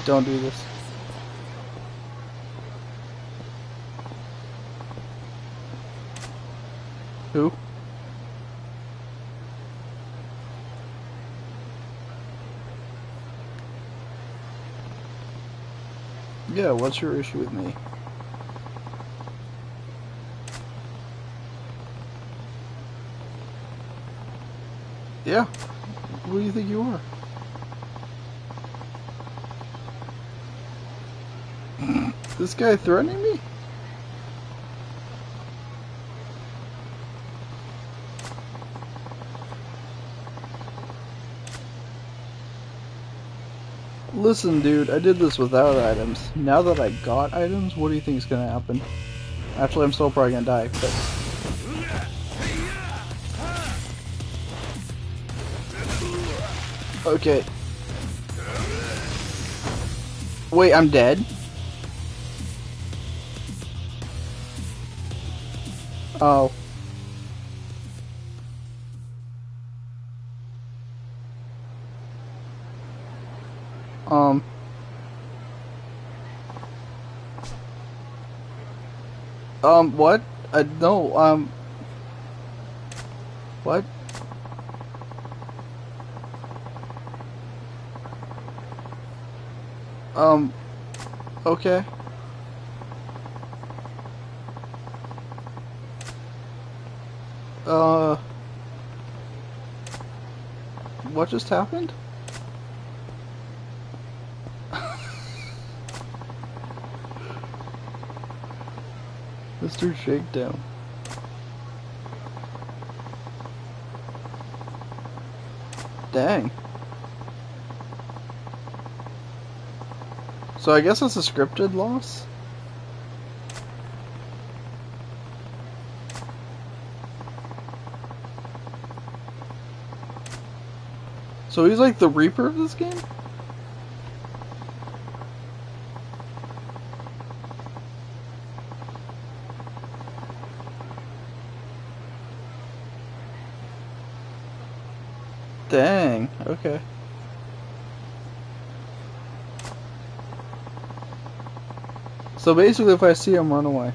don't do this. Who? Yeah, what's your issue with me? Yeah. Who do you think you are? This guy threatening me? Listen, dude, I did this without items. Now that I got items, what do you think is gonna happen? Actually, I'm still probably gonna die, but... Okay. Wait, I'm dead? Oh. What? No, what? Okay. What just happened? Mr. Shakedown. Dang. So I guess it's a scripted loss? So he's like the Reaper of this game? Dang, okay. So basically if I see him, run away.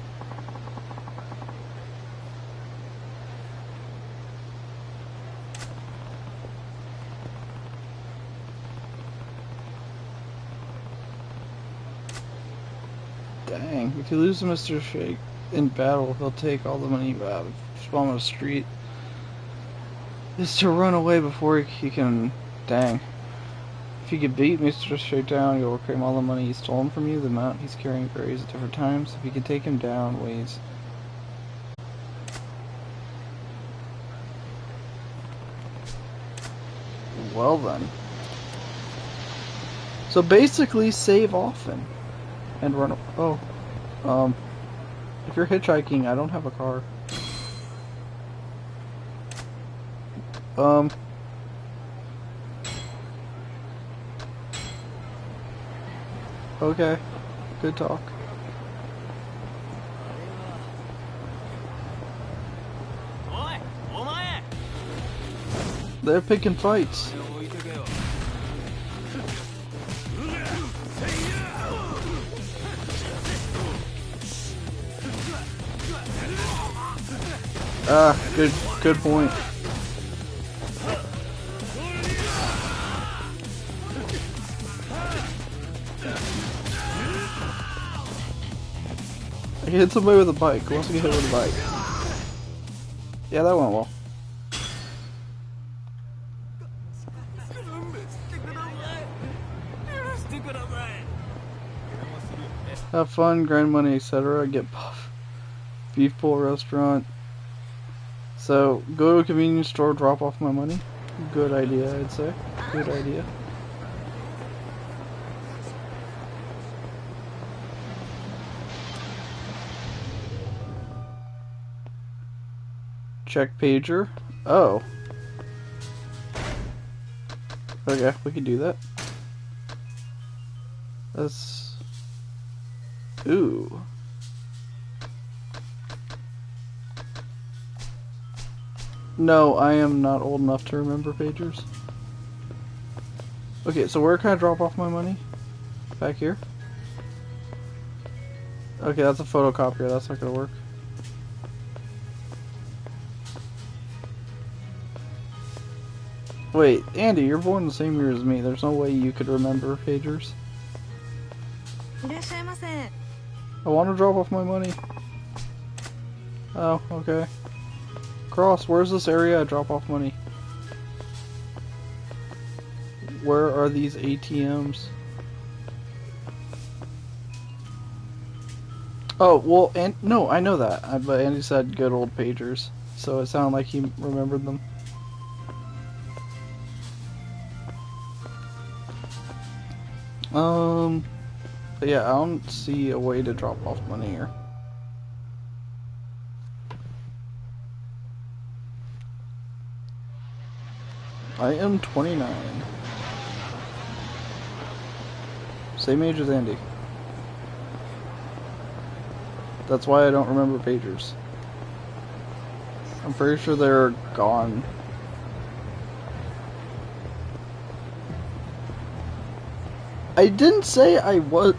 Dang, if you lose to Mr. Shake in battle, he'll take all the money you have. Spawn on the street. Is to run away before he can... Dang. If you can beat Mr. Shakedown, you'll reclaim all the money he's stolen from you. The amount he's carrying varies at different times. If you can take him down, ways. Well then. So basically, save often. And run... Oh. If you're hitchhiking, I don't have a car. Okay. Good talk. They're picking fights. Ah, good point. I hit somebody with a bike. Who wants to get hit with a bike? Yeah, that went well. Have fun, grind money, etc. Get puff. Beef bowl restaurant. So, go to a convenience store, drop off my money. Good idea, I'd say. Good idea. Check pager. Oh. Okay, we can do that. That's... Ooh. No, I am not old enough to remember pagers. Okay, so where can I drop off my money? Back here? Okay, that's a photocopier. That's not gonna work. Wait, Andy, you're born the same year as me. There's no way you could remember pagers. I want to drop off my money. Oh, okay. Cross, where's this area I drop off money? Where are these ATMs? Oh, well, no, I know that. But Andy said good old pagers. So it sounded like he remembered them. But yeah, I don't see a way to drop off money here. I am 29. Same age as Andy. That's why I don't remember pagers. I'm pretty sure they're gone. I didn't say I was,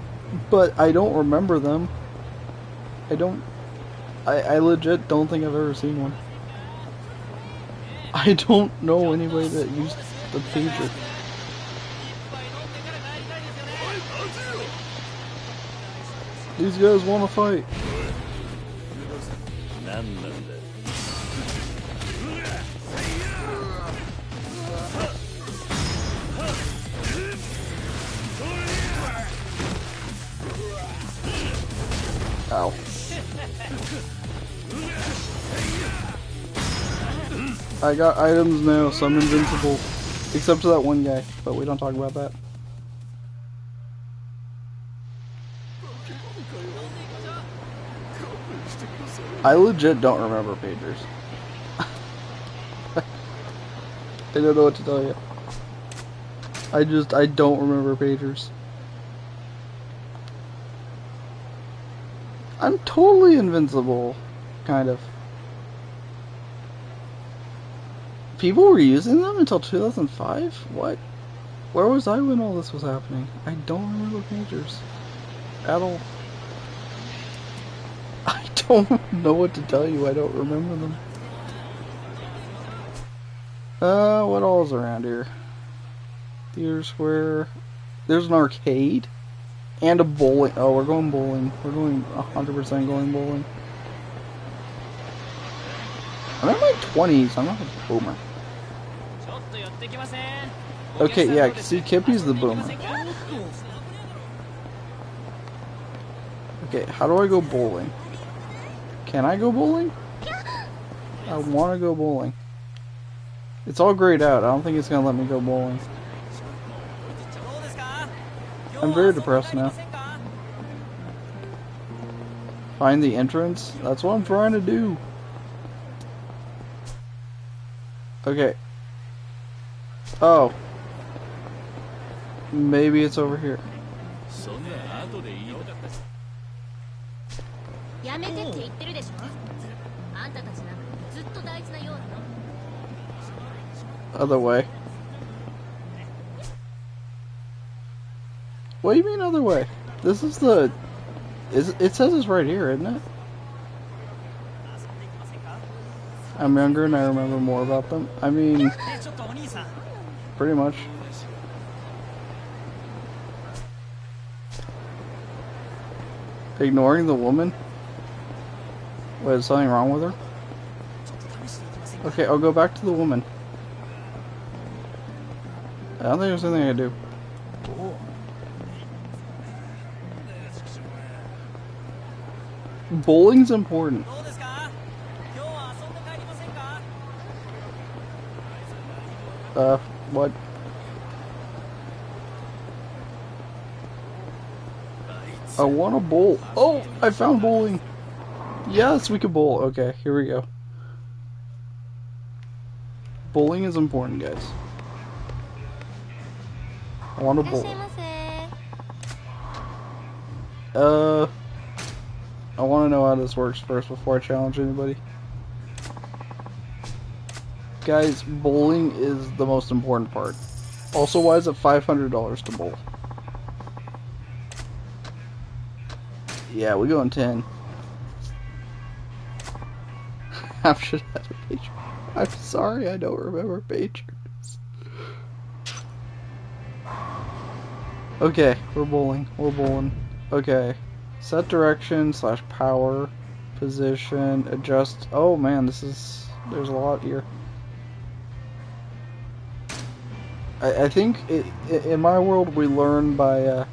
but I don't remember them. I legit don't think I've ever seen one. I don't know anybody that used the pager. These guys want to fight. Ow. I got items now, so I'm invincible. Except to that one guy, but we don't talk about that. I legit don't remember pagers. I don't know what to tell you. I don't remember pagers. I'm totally invincible, kind of. People were using them until 2005? What? Where was I when all this was happening? I don't remember pagers. At all. I don't know what to tell you, I don't remember them. What all is around here? Theater Square. There's an arcade. And a bowling. Oh, we're going bowling. We're going 100% going bowling. I'm in my 20s. I'm not a boomer. Okay, yeah, see, Kippy's the boomer. Okay, how do I go bowling? Can I go bowling? I want to go bowling. It's all grayed out. I don't think it's going to let me go bowling. I'm very depressed now. Find the entrance? That's what I'm trying to do. Okay. Oh. Maybe it's over here. Other way. What do you mean other way? This is the... It says it's right here, isn't it? I'm younger and I remember more about them. I mean... Pretty much. Ignoring the woman? Wait, is something wrong with her? Okay, I'll go back to the woman. I don't think there's anything I can do. Bowling's important. What? I want to bowl. Oh, I found bowling. Yes, we can bowl. Okay, here we go. Bowling is important, guys. I want to bowl. I want to know how this works first before I challenge anybody. Guys, bowling is the most important part. Also, why is it $500 to bowl? Yeah, we go in 10. I should have a page. I'm sorry, I don't remember pages. Okay, we're bowling. We're bowling. Okay. Set direction / power. Position. Adjust. Oh man, there's a lot here. I think in my world we learn by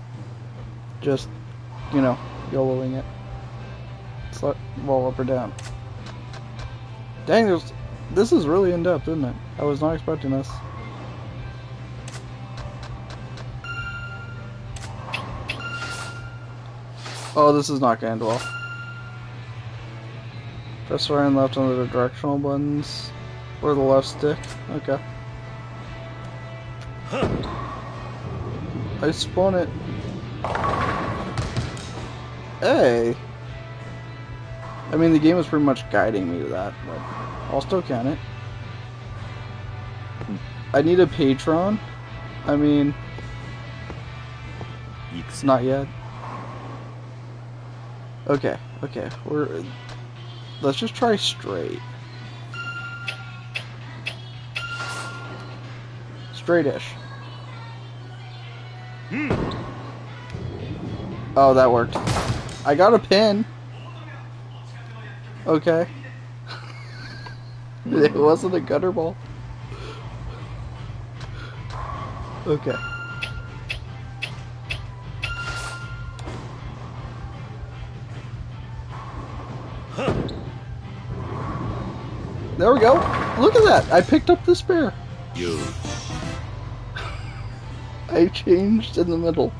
just, you know, YOLOing it. Select ball up or down. Dang, this is really in depth, isn't it? I was not expecting this. Oh, this is not going to end well. Press right and left on the directional buttons. Or the left stick. Okay. I spun it. Hey! I mean, the game was pretty much guiding me to that, but I'll still count it. I need a patron. I mean, not yet. Okay, okay, let's just try straight. Straight-ish. Oh, that worked. I got a pin. Okay. It wasn't a gutter ball. Okay. There we go. Look at that. I picked up the spare. I changed in the middle.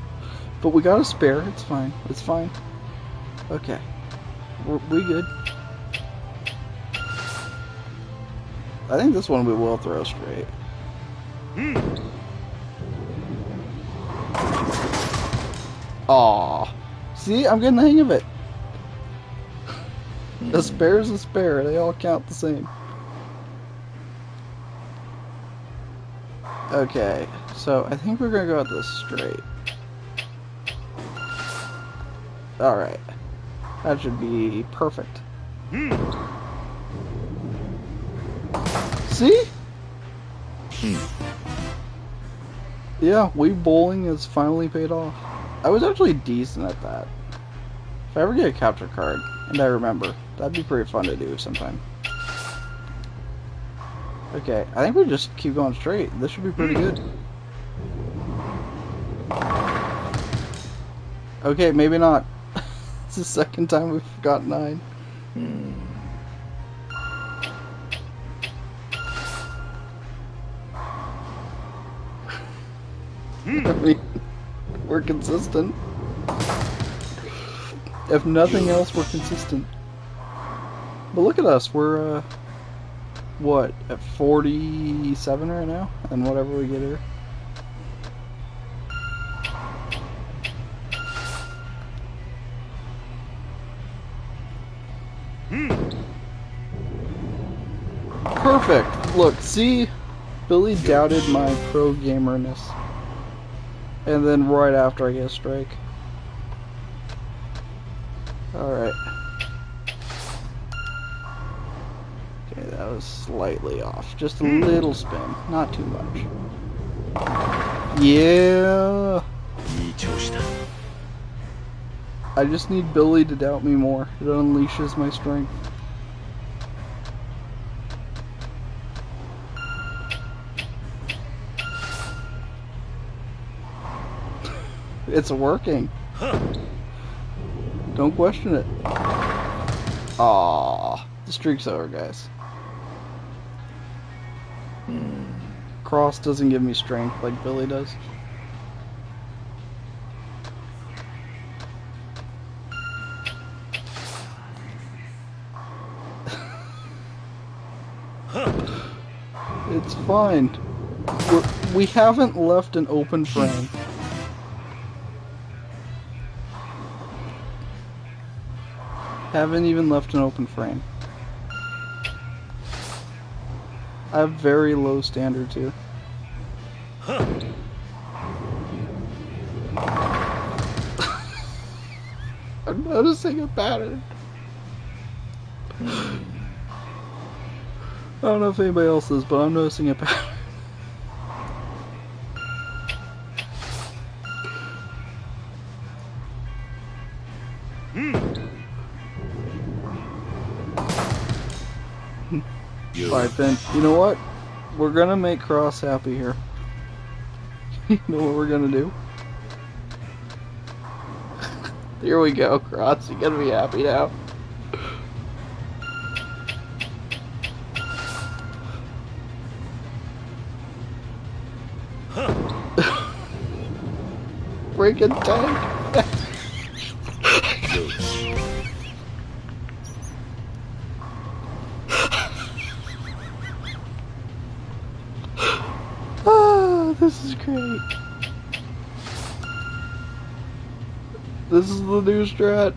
But we got a spare. It's fine. It's fine. Okay. We good. I think this one we will throw straight. Aw. See, I'm getting the hang of it. A spare is a spare. They all count the same. Okay, so I think we're gonna go at this straight. Alright. That should be perfect. See? Yeah, Wii bowling has finally paid off. I was actually decent at that. If I ever get a capture card, and I remember, that'd be pretty fun to do sometime. Okay, I think we just keep going straight. This should be pretty good. Okay, maybe not. It's the second time we've got 9. I mean, we're consistent. If nothing else, we're consistent. But look at us, we're, what, at 47 right now? And whatever we get here. Perfect! Look, see? Billy doubted my pro gamerness. And then right after I get a strike. Alright. Okay, that was slightly off. Just a little spin. Not too much. Yeah! I just need Billy to doubt me more. It unleashes my strength. It's working. Don't question it. Aww. The streak's over, guys. Cross doesn't give me strength like Billy does. It's fine. We haven't left an open frame. Haven't even left an open frame. I have very low standards here. I'm noticing a pattern. I don't know if anybody else is, but I'm noticing a pattern. Alright then, you know what? We're gonna make Cross happy here. You know what we're gonna do? Here we go, Cross, you gotta be happy now. Freaking tank! This is great. This is the new strat.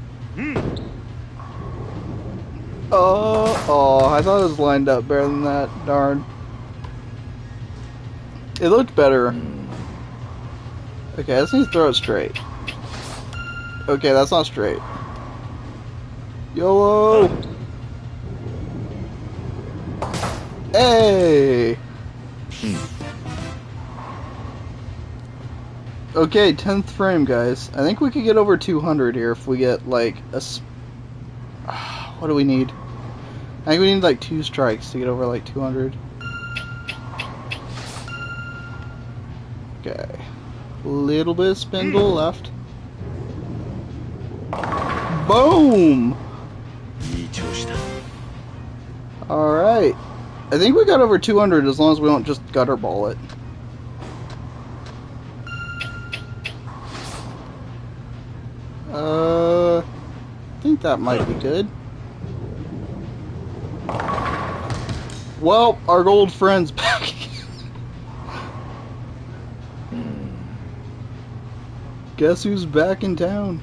Oh, I thought it was lined up better than that. Darn. It looked better. Okay, I just need to throw it straight. Okay, that's not straight. YOLO! Hey! Okay, 10th frame, guys. I think we could get over 200 here if we get, like, what do we need? I think we need, like, 2 strikes to get over, like, 200. Okay. Little bit of spindle left. Boom! Alright. I think we got over 200 as long as we don't just gutter ball it. I think that might be good. Well, our old friend's back. Guess who's back in town?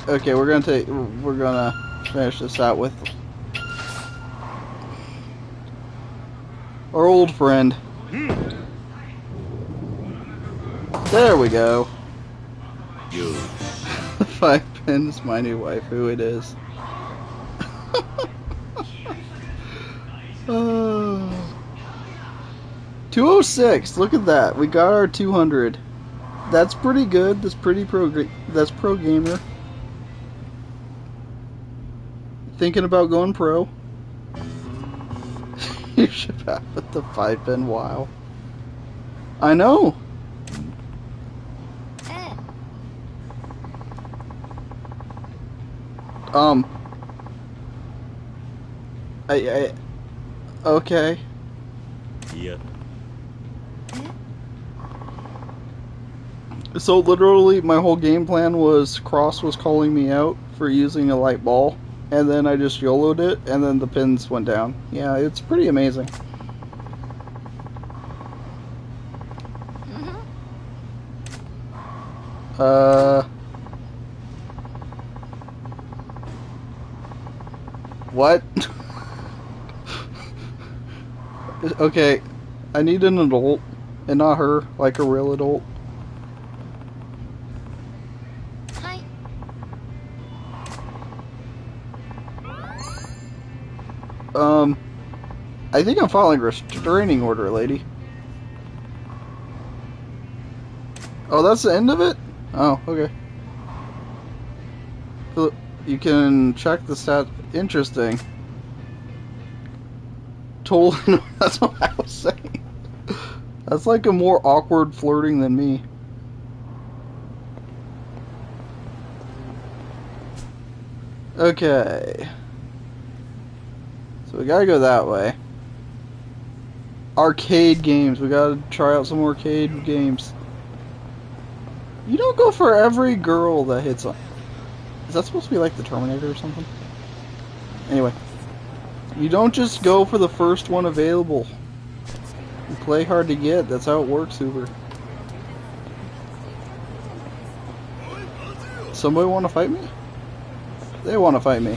Okay, we're gonna finish this out with our old friend. There we go. The 5-pin is my new wife, who it is. 206. Look at that. We got our 200. That's pretty good. That's pro gamer. Thinking about going pro. You should have with the 5-pin. Wow. I know. Okay. Yeah. So literally, my whole game plan was Cross was calling me out for using a light ball, and then I just YOLO'd it, and then the pins went down. Yeah, it's pretty amazing. What? Okay, I need an adult, and not her, like a real adult. Hi. I think I'm filing a restraining order, lady. Oh, that's the end of it? Oh, okay. You can check the stat. Interesting. Totally. That's what I was saying. That's like a more awkward flirting than me. Okay. So we gotta go that way. Arcade games. We gotta try out some arcade games. You don't go for every girl that hits on. Is that supposed to be like the Terminator or something? Anyway. You don't just go for the first one available. You play hard to get. That's how it works, Uber. Somebody want to fight me? They want to fight me.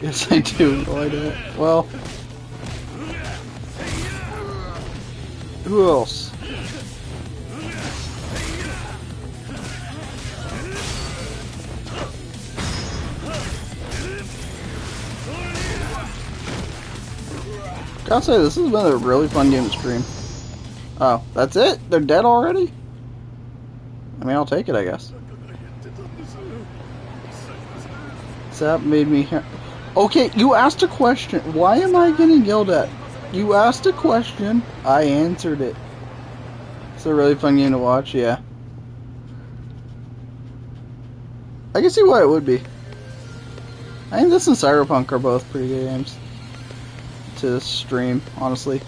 Yes, I do. No, I don't. Well, who else? Gotta say, this has been a really fun game to stream. Oh, that's it? They're dead already? I mean, I'll take it, I guess. Zap made me hear. Okay, you asked a question. Why am I getting yelled at? You asked a question. I answered it. It's a really fun game to watch, yeah. I can see why it would be. I think this and Cyberpunk are both pretty good games to stream, honestly.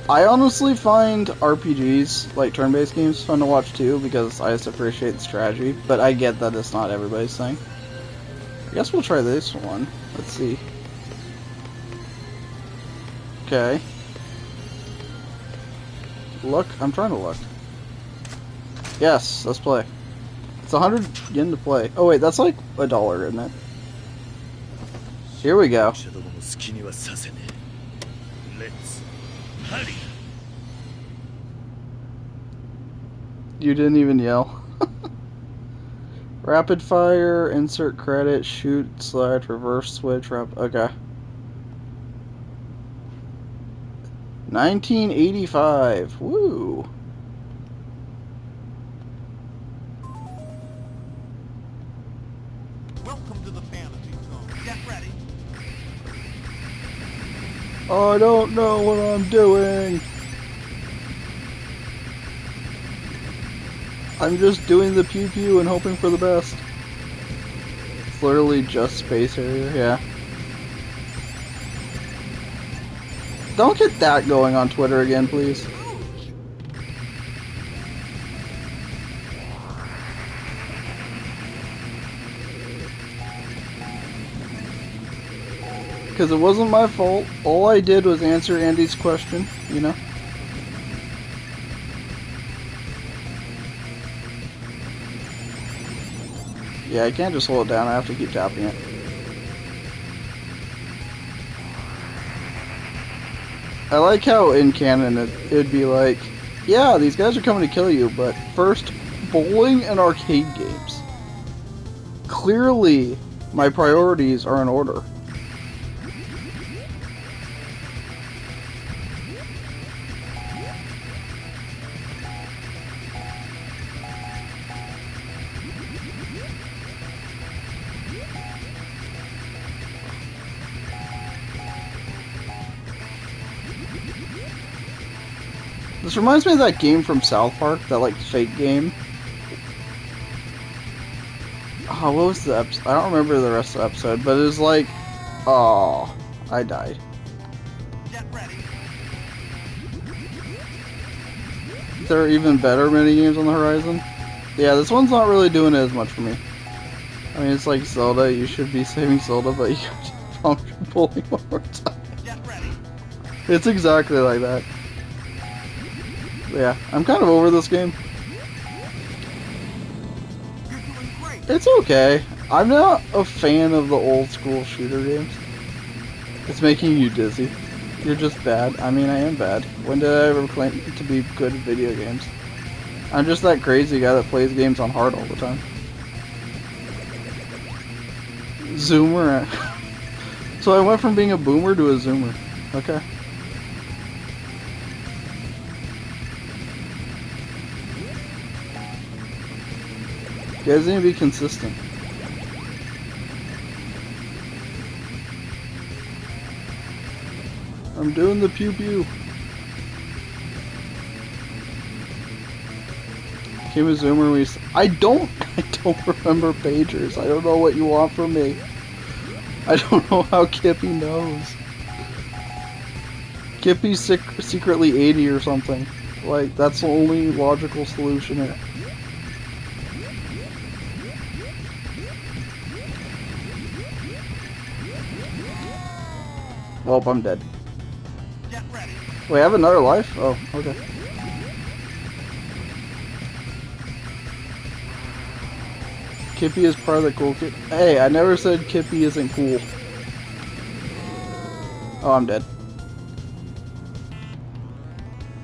I honestly find RPGs, like turn-based games, fun to watch too, because I just appreciate the strategy, but I get that it's not everybody's thing. I guess we'll try this one. Let's see. Okay. Look, I'm trying to look. Yes, let's play. It's 100 yen to play. Oh wait, that's like $1, isn't it? Here we go. You didn't even yell. Rapid fire, insert credit, shoot, slide, reverse switch, okay. 1985. Woo. Welcome to the fantasy zone. Get ready. I don't know what I'm doing. I'm just doing the pew pew and hoping for the best. It's literally just space area, yeah. Don't get that going on Twitter again, please. Because it wasn't my fault. All I did was answer Andy's question, you know? Yeah, I can't just hold it down, I have to keep tapping it. I like how in canon it'd be like, yeah, these guys are coming to kill you, but first, bowling and arcade games. Clearly, my priorities are in order. This reminds me of that game from South Park, that like fake game. Oh, what was the episode? I don't remember the rest of the episode, but it was like, oh, I died. Get ready. There are even better minigames on the horizon. Yeah, this one's not really doing it as much for me. I mean, it's like Zelda, you should be saving Zelda, but you got to pulling one more time. Get ready. It's exactly like that. Yeah, I'm kind of over this game. It's okay. I'm not a fan of the old school shooter games. It's making you dizzy. You're just bad. I mean, I am bad. When did I ever claim to be good at video games? I'm just that crazy guy that plays games on hard all the time. Zoomer. So I went from being a boomer to a zoomer. Okay. You guys need to be consistent. I'm doing the pew pew. Kim a zoomer. I don't remember pagers. I don't know what you want from me. I don't know how Kippy knows. Kippy's secretly 80 or something. Like, that's the only logical solution here. Well, I'm dead. Get ready. Wait, I have another life? Oh, okay. Kippy is part of the cool kid. Hey, I never said Kippy isn't cool. Oh, I'm dead.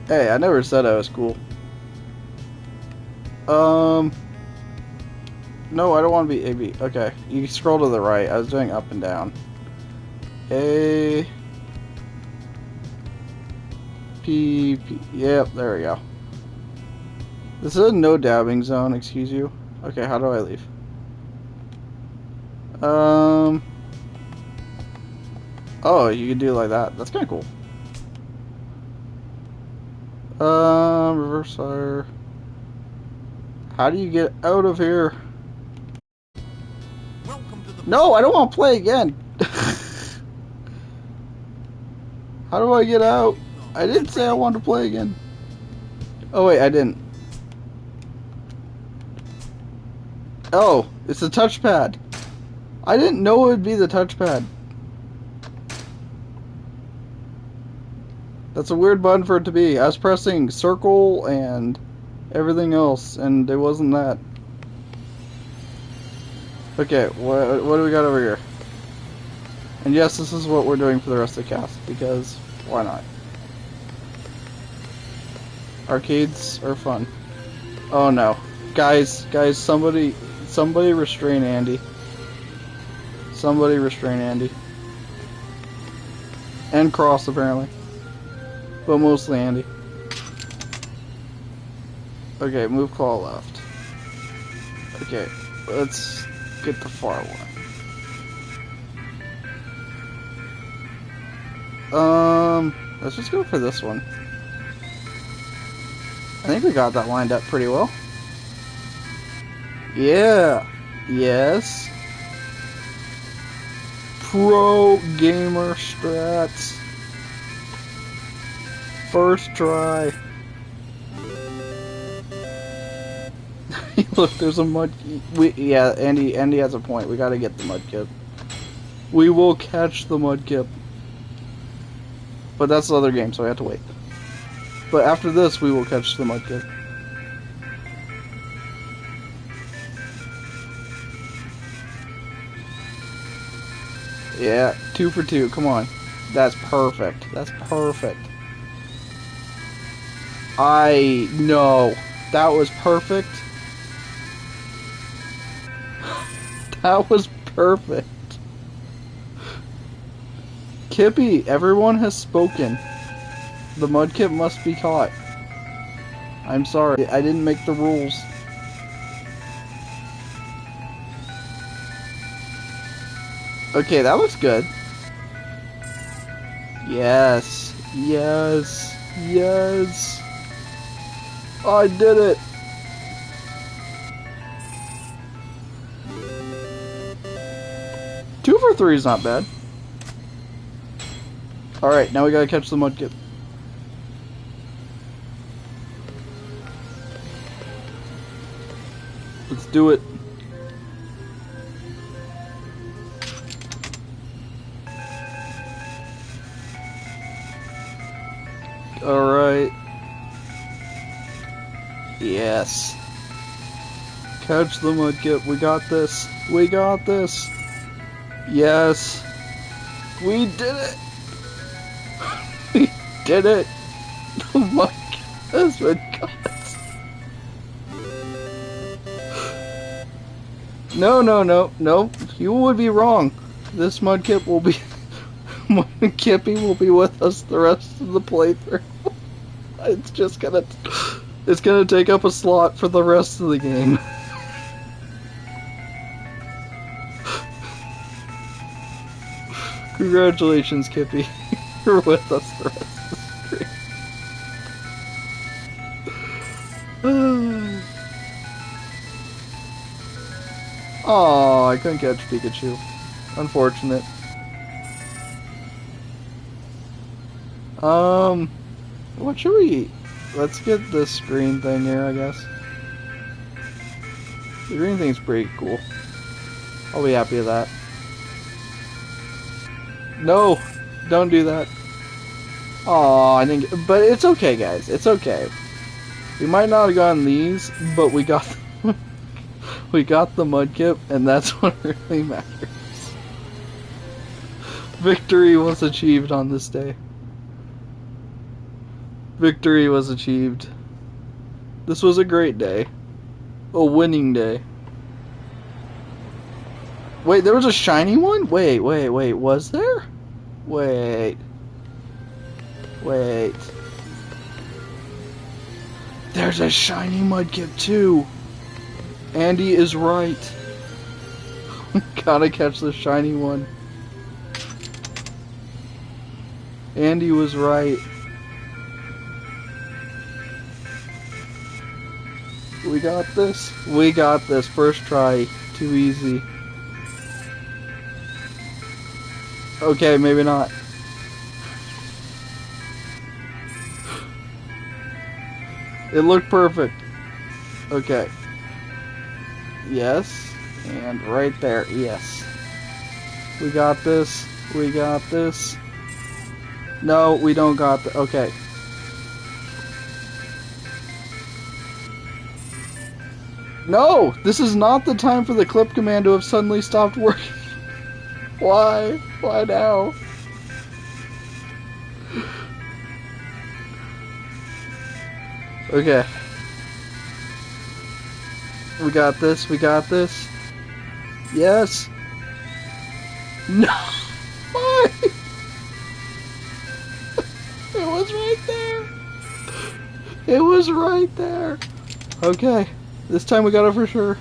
Hey, I never said I was cool. No, I don't want to be AB. Okay, you scroll to the right. I was doing up and down. A... P... P... Yep, there we go. This is a no dabbing zone, excuse you. Okay, how do I leave? Oh, you can do it like that. That's kind of cool. Reverse fire. How do you get out of here? No, I don't want to play again. How do I get out? I didn't say I wanted to play again. Oh wait, I didn't. Oh, it's the touchpad. I didn't know it would be the touchpad. That's a weird button for it to be. I was pressing circle and everything else, and it wasn't that. Okay, what do we got over here? And yes, this is what we're doing for the rest of the cast, because why not? Arcades are fun. Oh no. Guys, somebody restrain Andy. Somebody restrain Andy. And Cross, apparently. But mostly Andy. Okay, move claw left. Okay, let's get the far one. Let's just go for this one. I think we got that lined up pretty well. Yeah. Yes. Pro gamer strats. First try. Look, there's a mud. Yeah, Andy has a point. We gotta get the mudkip. We will catch the mudkip. But that's the other game, so I have to wait. But after this, we will catch the mudkip. Yeah, 2 for 2. Come on. That's perfect. That's perfect. I know. That was perfect. That was perfect. Kippy, everyone has spoken. The mudkip must be caught. I'm sorry, I didn't make the rules. Okay, that looks good. Yes, yes, yes. I did it. Two for 3 is not bad. Alright, now we gotta catch the mudkip. Let's do it. Alright. Yes. Catch the mudkip. We got this. We got this. Yes. We did it. We did it. The mudkip has been caught. No, no, no, no. You would be wrong. This mudkip will be... Kippy will be with us the rest of the playthrough. It's just gonna... It's gonna take up a slot for the rest of the game. Congratulations, Kippy. You're with us the rest of the stream. Oh, I couldn't catch Pikachu. Unfortunate. What should we eat? Let's get this green thing here, I guess. The green thing's pretty cool. I'll be happy with that. No, don't do that. Aw, I didn't get, but it's okay, guys. It's okay. We might not have gotten these, but we got we got the mudkip, and that's what really matters. Victory was achieved on this day. Victory was achieved. This was a great day. A winning day. Wait, there was a shiny one? Wait, was there? Wait. There's a shiny mudkip too. Andy is right. We gotta catch the shiny one. Andy was right. We got this. We got this. First try. Too easy. Okay, maybe not. It looked perfect. Okay. Yes. And right there. Yes. We got this. We got this. No, we don't got the. Okay. No! This is not the time for the clip command to have suddenly stopped working. Why? Why now? Okay. We got this. We got this. Yes. No. Why? It was right there. It was right there. Okay. This time we got it for sure.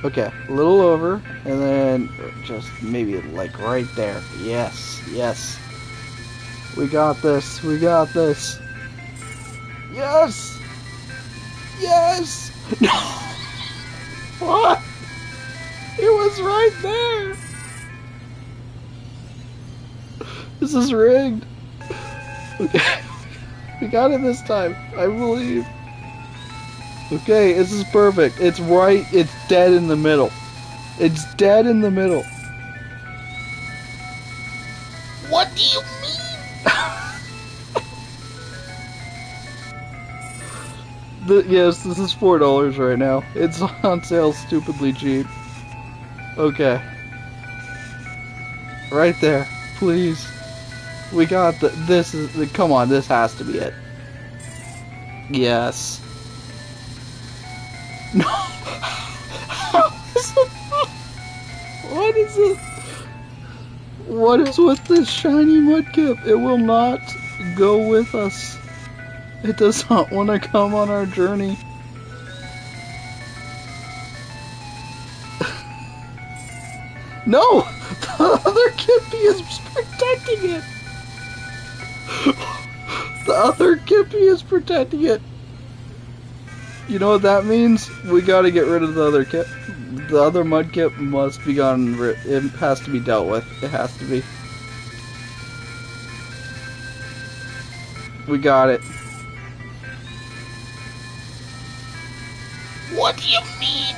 Okay. A little over. And then just maybe like right there. Yes. Yes. We got this. We got this. Yes! Yes! No! What? It was right there! This is rigged. Okay. We got it this time. I believe. Okay, this is perfect. It's right. It's dead in the middle. It's dead in the middle. What do you mean? Yes, this is $4 right now. It's on sale stupidly cheap. Okay. Right there. Please. We got the. This is. Come on, this has to be it. Yes. No! How is it? What is it? What is with this shiny mudkip? It will not go with us. It does not want to come on our journey. No! The other Kippy is protecting it! The other Kippy is protecting it! You know what that means? We gotta get rid of the other Kip. The other Mudkip must be gotten rid. It has to be dealt with. It has to be. We got it. What do you mean?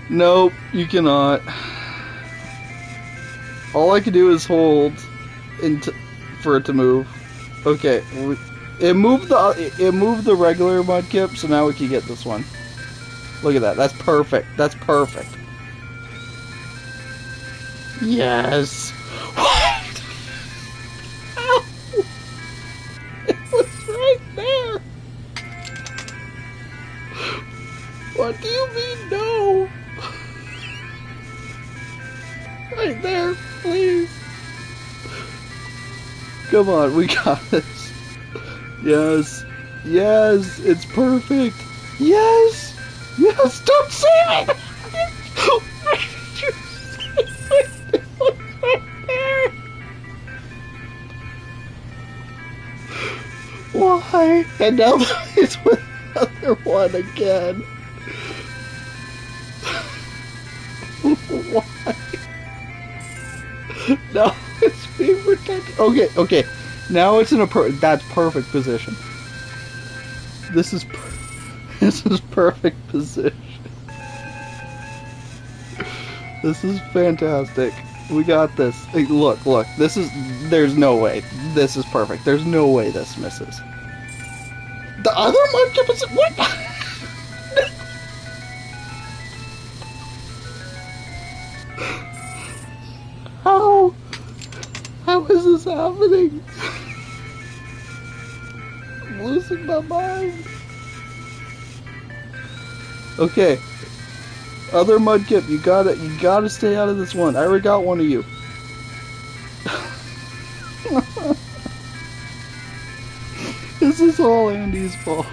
Nope, you cannot. All I can do is hold for it to move. Okay, it moved the regular Mudkip, so now we can get this one. Look at that. That's perfect. That's perfect. Yes. What? Ow. It was right there. What do you mean no? Right there, please. Come on, we got this. Yes. Yes, it's perfect. Yes. Yes, don't save it. Why did you save it? It was right there. Why? And now it's with the other one again. Why? No, it's being protected. Okay, okay. Now it's in a that's perfect position. This is perfect position. This is fantastic. We got this. Hey, look. There's no way. This is perfect. There's no way this misses. The other mudkip is... What? How? How is this happening? I'm losing my mind. Okay. Other mudkip, you gotta stay out of this one. I already got one of you. This is all Andy's fault.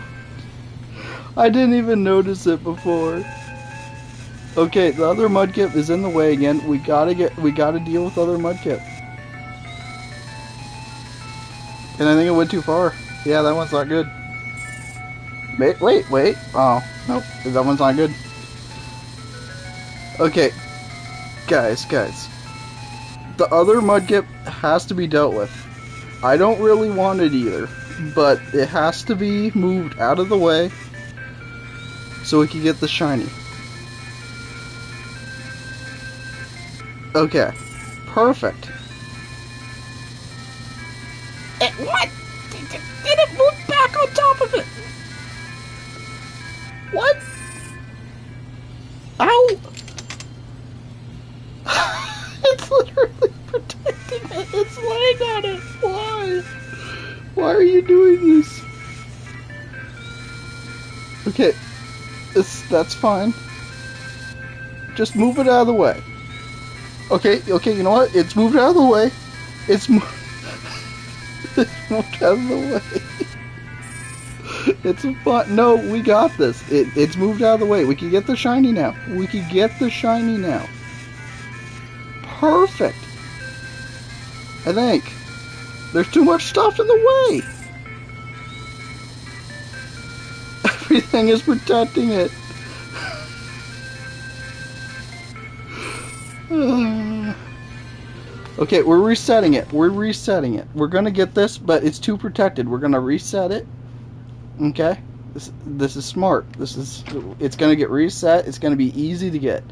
I didn't even notice it before. Okay, the other mudkip is in the way again. We gotta deal with other mudkip. And I think it went too far. Yeah, that one's not good. Wait. Oh, nope, that one's not good. Okay, guys. The other mudkip has to be dealt with. I don't really want it either, but it has to be moved out of the way so we can get the shiny. Okay, perfect. What? Did it move back on top of it? What? Ow! It's literally protecting it. It's laying on it. Why? Why are you doing this? Okay, that's fine. Just move it out of the way. Okay, you know what? It's moved out of the way. It's moved out of the way. It's fun. No, we got this. It's moved out of the way. We can get the shiny now. Perfect. I think. There's too much stuff in the way. Everything is protecting it. Okay, we're resetting it. We're gonna get this, but it's too protected. We're gonna reset it. Okay? This is smart. It's gonna get reset. It's gonna be easy to get.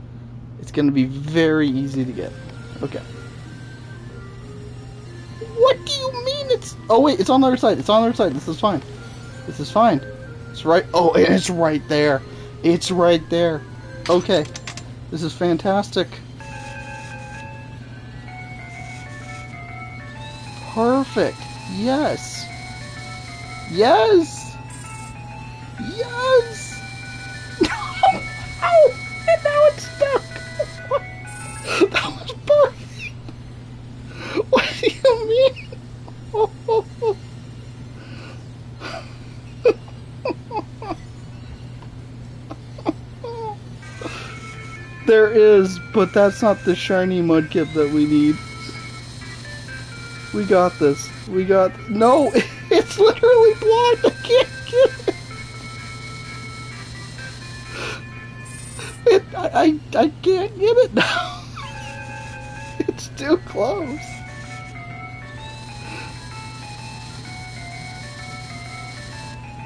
It's gonna be very easy to get. Okay. What do you mean it's... Oh wait, it's on the other side. This is fine. It's right... Oh, it's right there. Okay. This is fantastic. Perfect. Yes. Ow! And now it's stuck. That was perfect. What do you mean? There is, but that's not the shiny mudkip that we need. We got this. No, it's literally blocked. I can't get it. I can't get it now. It's too close.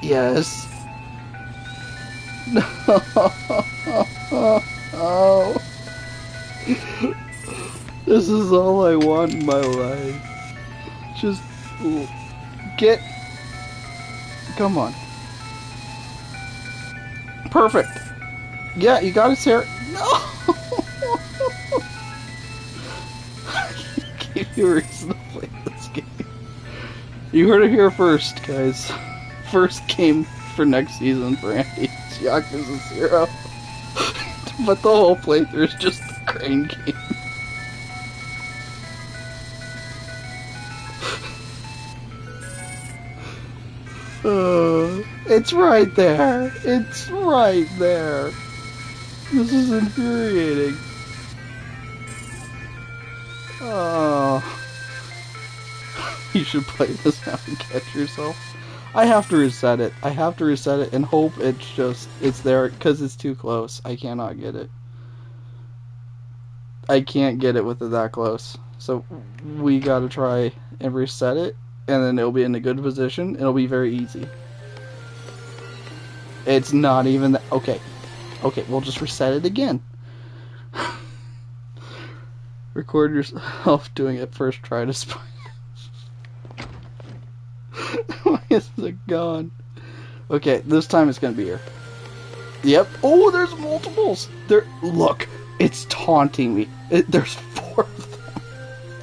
Yes. No. Oh. This is all I want in my life. Just get... Come on. Perfect. Yeah, you got it, Sarah. No! Give you a reason to play this game. You heard it here first, guys. First game for next season for Andy. It's Yakuza 0. But the whole playthrough is just the crane game. It's right there. This is infuriating. Oh. You should play this now and catch yourself. I have to reset it. And hope it's there because it's too close. I cannot get it. I can't get it with it that close. So we gotta try and reset it, and then it'll be in a good position. It'll be very easy. It's not even that. Okay, we'll just reset it again. Record yourself doing it first try to spy. Why is it gone? Okay, this time it's gonna be here. Yep. Oh, there's multiples. There. Look, it's taunting me. There's 4 of them.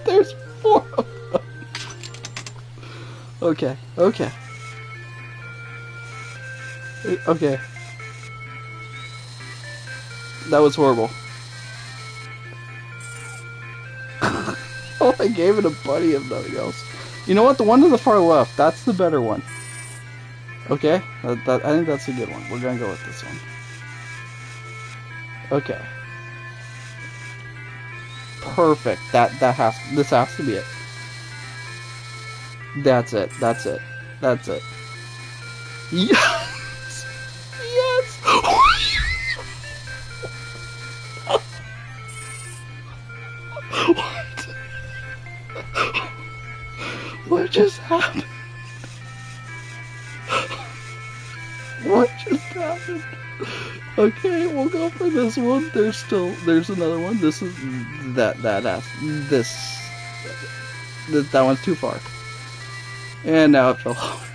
There's 4 of them. Okay. Okay. Okay. That was horrible. Oh, I gave it a buddy if nothing else. You know what? The one to the far left, that's the better one. Okay? I think that's a good one. We're gonna go with this one. Okay. Perfect. This has to be it. That's it. That's it. That's it. Yes! Yes! What? What just happened? What just happened? Okay, we'll go for this one. There's another one. This is that one's too far. And now it fell off.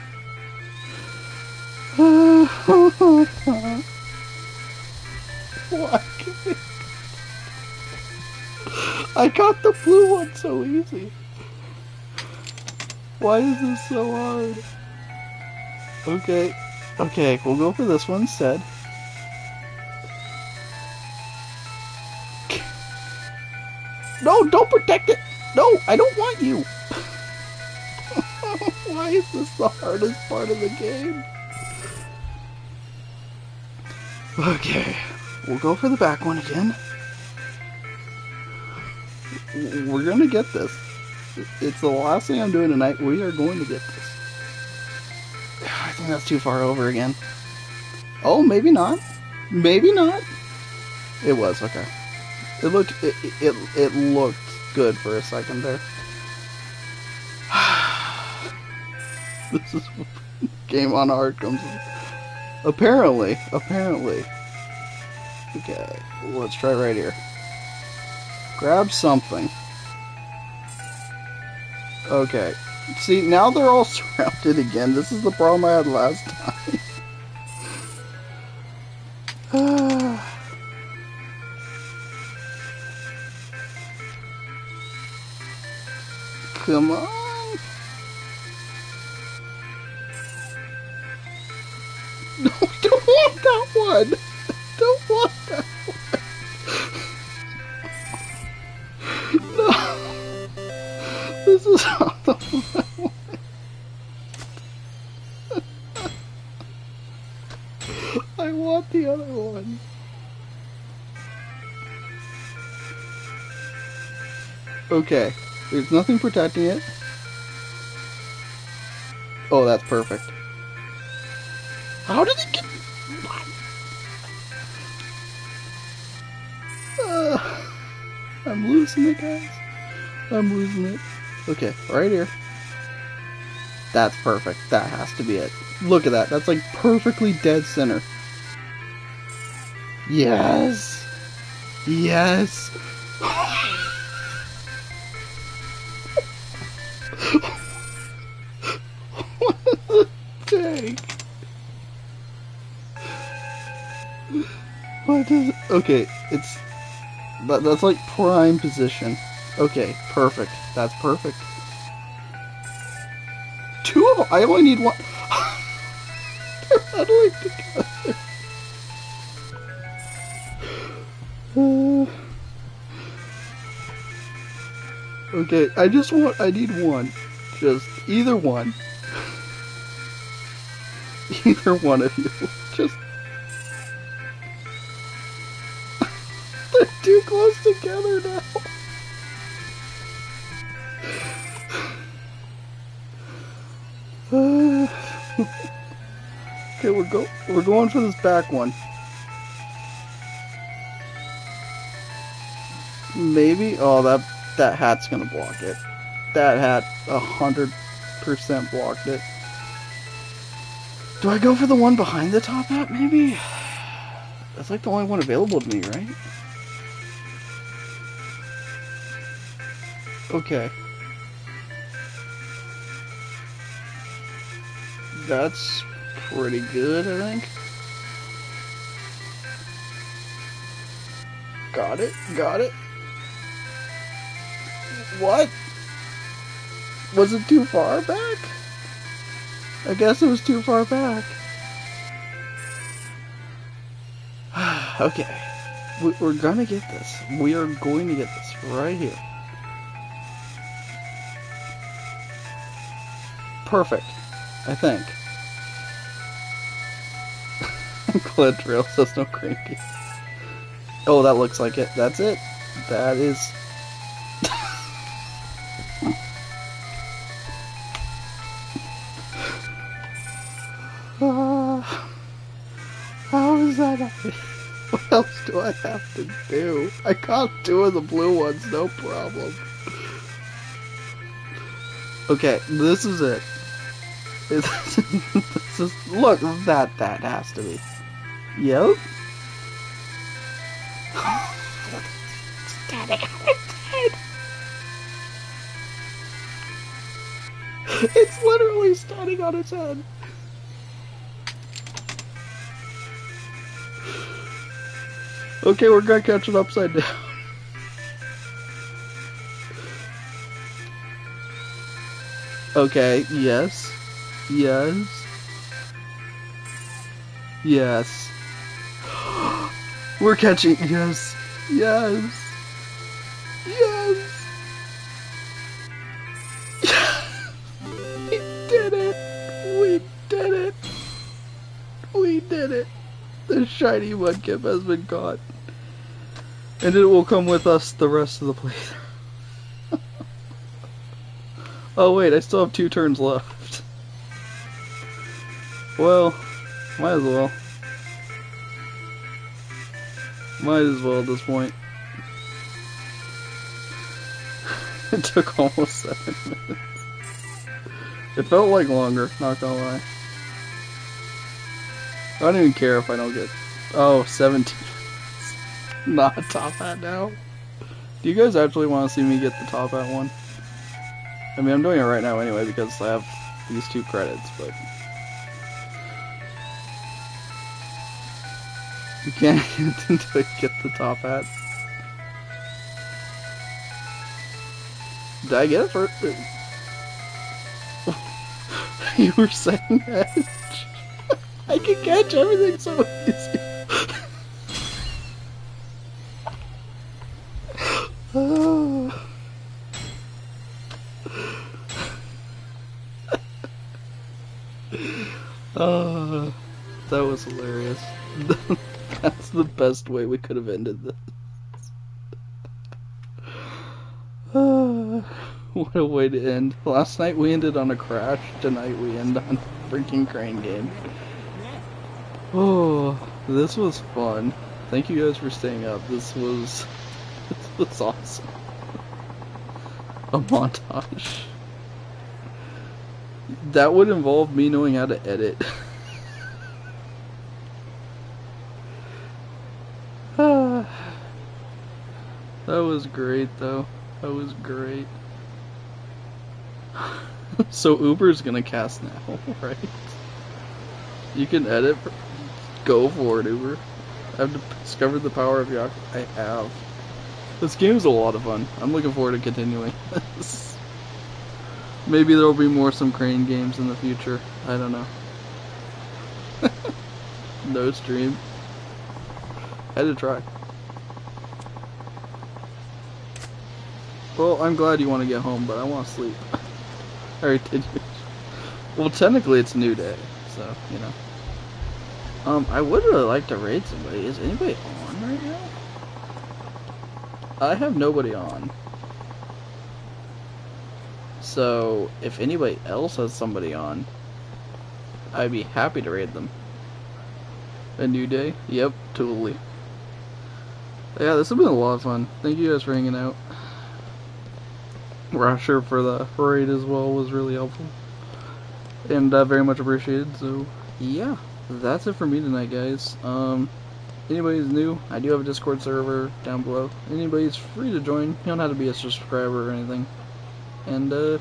Why? I got the blue one so easy. Why is this so hard? Okay. Okay, we'll go for this one instead. No, don't protect it! No, I don't want you! Why is this the hardest part of the game? Okay, we'll go for the back one again. We're gonna get this. It's the last thing I'm doing tonight. We are going to get this. I think that's too far over again. Oh, maybe not. Maybe not. It was, okay. It looked good for a second there. This is game on hard comes. Apparently. Okay, let's try right here. Grab something. Okay. See, now they're all surrounded again. This is the problem I had last time. Come on. No, don't want that one. Don't want that one. No. This is not the one I want. I want the other one. Okay. There's nothing protecting it. Oh, that's perfect. How did it get... I'm losing it, guys. I'm losing it. Okay, right here. That's perfect. That has to be it. Look at that. That's like perfectly dead center. Yes. Yes. What the heck? What is it? Okay, it's... That's like prime position. Okay, perfect. That's perfect. 2 of them? I only need 1. They're huddling together. Okay, I need 1. Just either one. Either one of you. Just... They're too close together now. Okay, we're going for this back one. Maybe. Oh, that hat's gonna block it. That hat 100% blocked it. Do I go for the one behind the top hat? Maybe. That's like the only one available to me, right? Okay. That's pretty good, I think. Got it, got it. What? Was it too far back? I guess it was too far back. Okay. We're gonna get this. We are going to get this right here. Perfect. I think. Glad Rail says no cranky. Oh, that looks like it. That's it. That is... How is that happening? What else do I have to do? I got two of the blue ones, no problem. Okay, this is it. This is, look, that has to be. Yep. It's literally standing on its head. Okay, we're gonna catch it upside down. Okay, yes. Yes. Yes. We're catching, yes. Yes. Yes. We did it. We did it. We did it. The shiny mudkip has been caught. And it will come with us the rest of the playthrough. Oh wait, I still have 2 turns left. Well, might as well. Might as well at this point. It took almost 7 minutes. It felt like longer, not gonna lie. I don't even care if I don't get... Oh, 17 minutes. Not a top hat now. Do you guys actually want to see me get the top hat one? I mean, I'm doing it right now anyway because I have these 2 credits, but... You can't get into it, get the top hat. Did I get it first? You were saying Edge? I can catch everything so easy. Oh. That was hilarious. That's the best way we could have ended this. What a way to end. Last night we ended on a crash, tonight we end on a freaking crane game. Oh, this was fun. Thank you guys for staying up. This was awesome. A montage. That would involve me knowing how to edit. That was great though. That was great. So Uber's gonna cast now, right? You can edit. Go for it, Uber. I've discovered the power of Yakuza. I have. This game's a lot of fun. I'm looking forward to continuing this. Maybe there'll be some crane games in the future. I don't know. No stream. Had to try. Well, I'm glad you want to get home, but I want to sleep. I already did. Well, technically it's a new day, so, you know. I would really like to raid somebody. Is anybody on right now? I have nobody on. So, if anybody else has somebody on, I'd be happy to raid them. A new day? Yep, totally. Yeah, this has been a lot of fun. Thank you guys for hanging out. Rasher for the raid as well was really helpful. And very much appreciated, so yeah. That's it for me tonight, guys. anybody's new, I do have a Discord server down below. Anybody's free to join. You don't have to be a subscriber or anything. And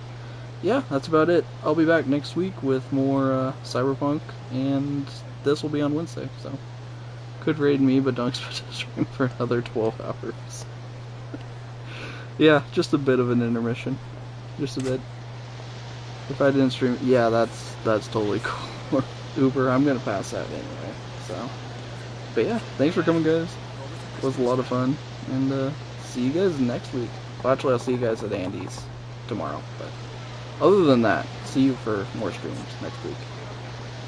yeah, that's about it. I'll be back next week with more Cyberpunk, and this will be on Wednesday, so could raid me, but don't expect to stream for another 12 hours. Yeah, just a bit of an intermission. Just a bit. If I didn't stream, yeah, that's totally cool. Uber, I'm gonna pass that anyway, so. But yeah, thanks for coming, guys. It was a lot of fun, and see you guys next week. Well, actually, I'll see you guys at Andy's tomorrow, but other than that, see you for more streams next week.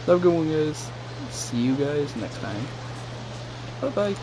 Have a good one, guys. See you guys next time. Bye-bye.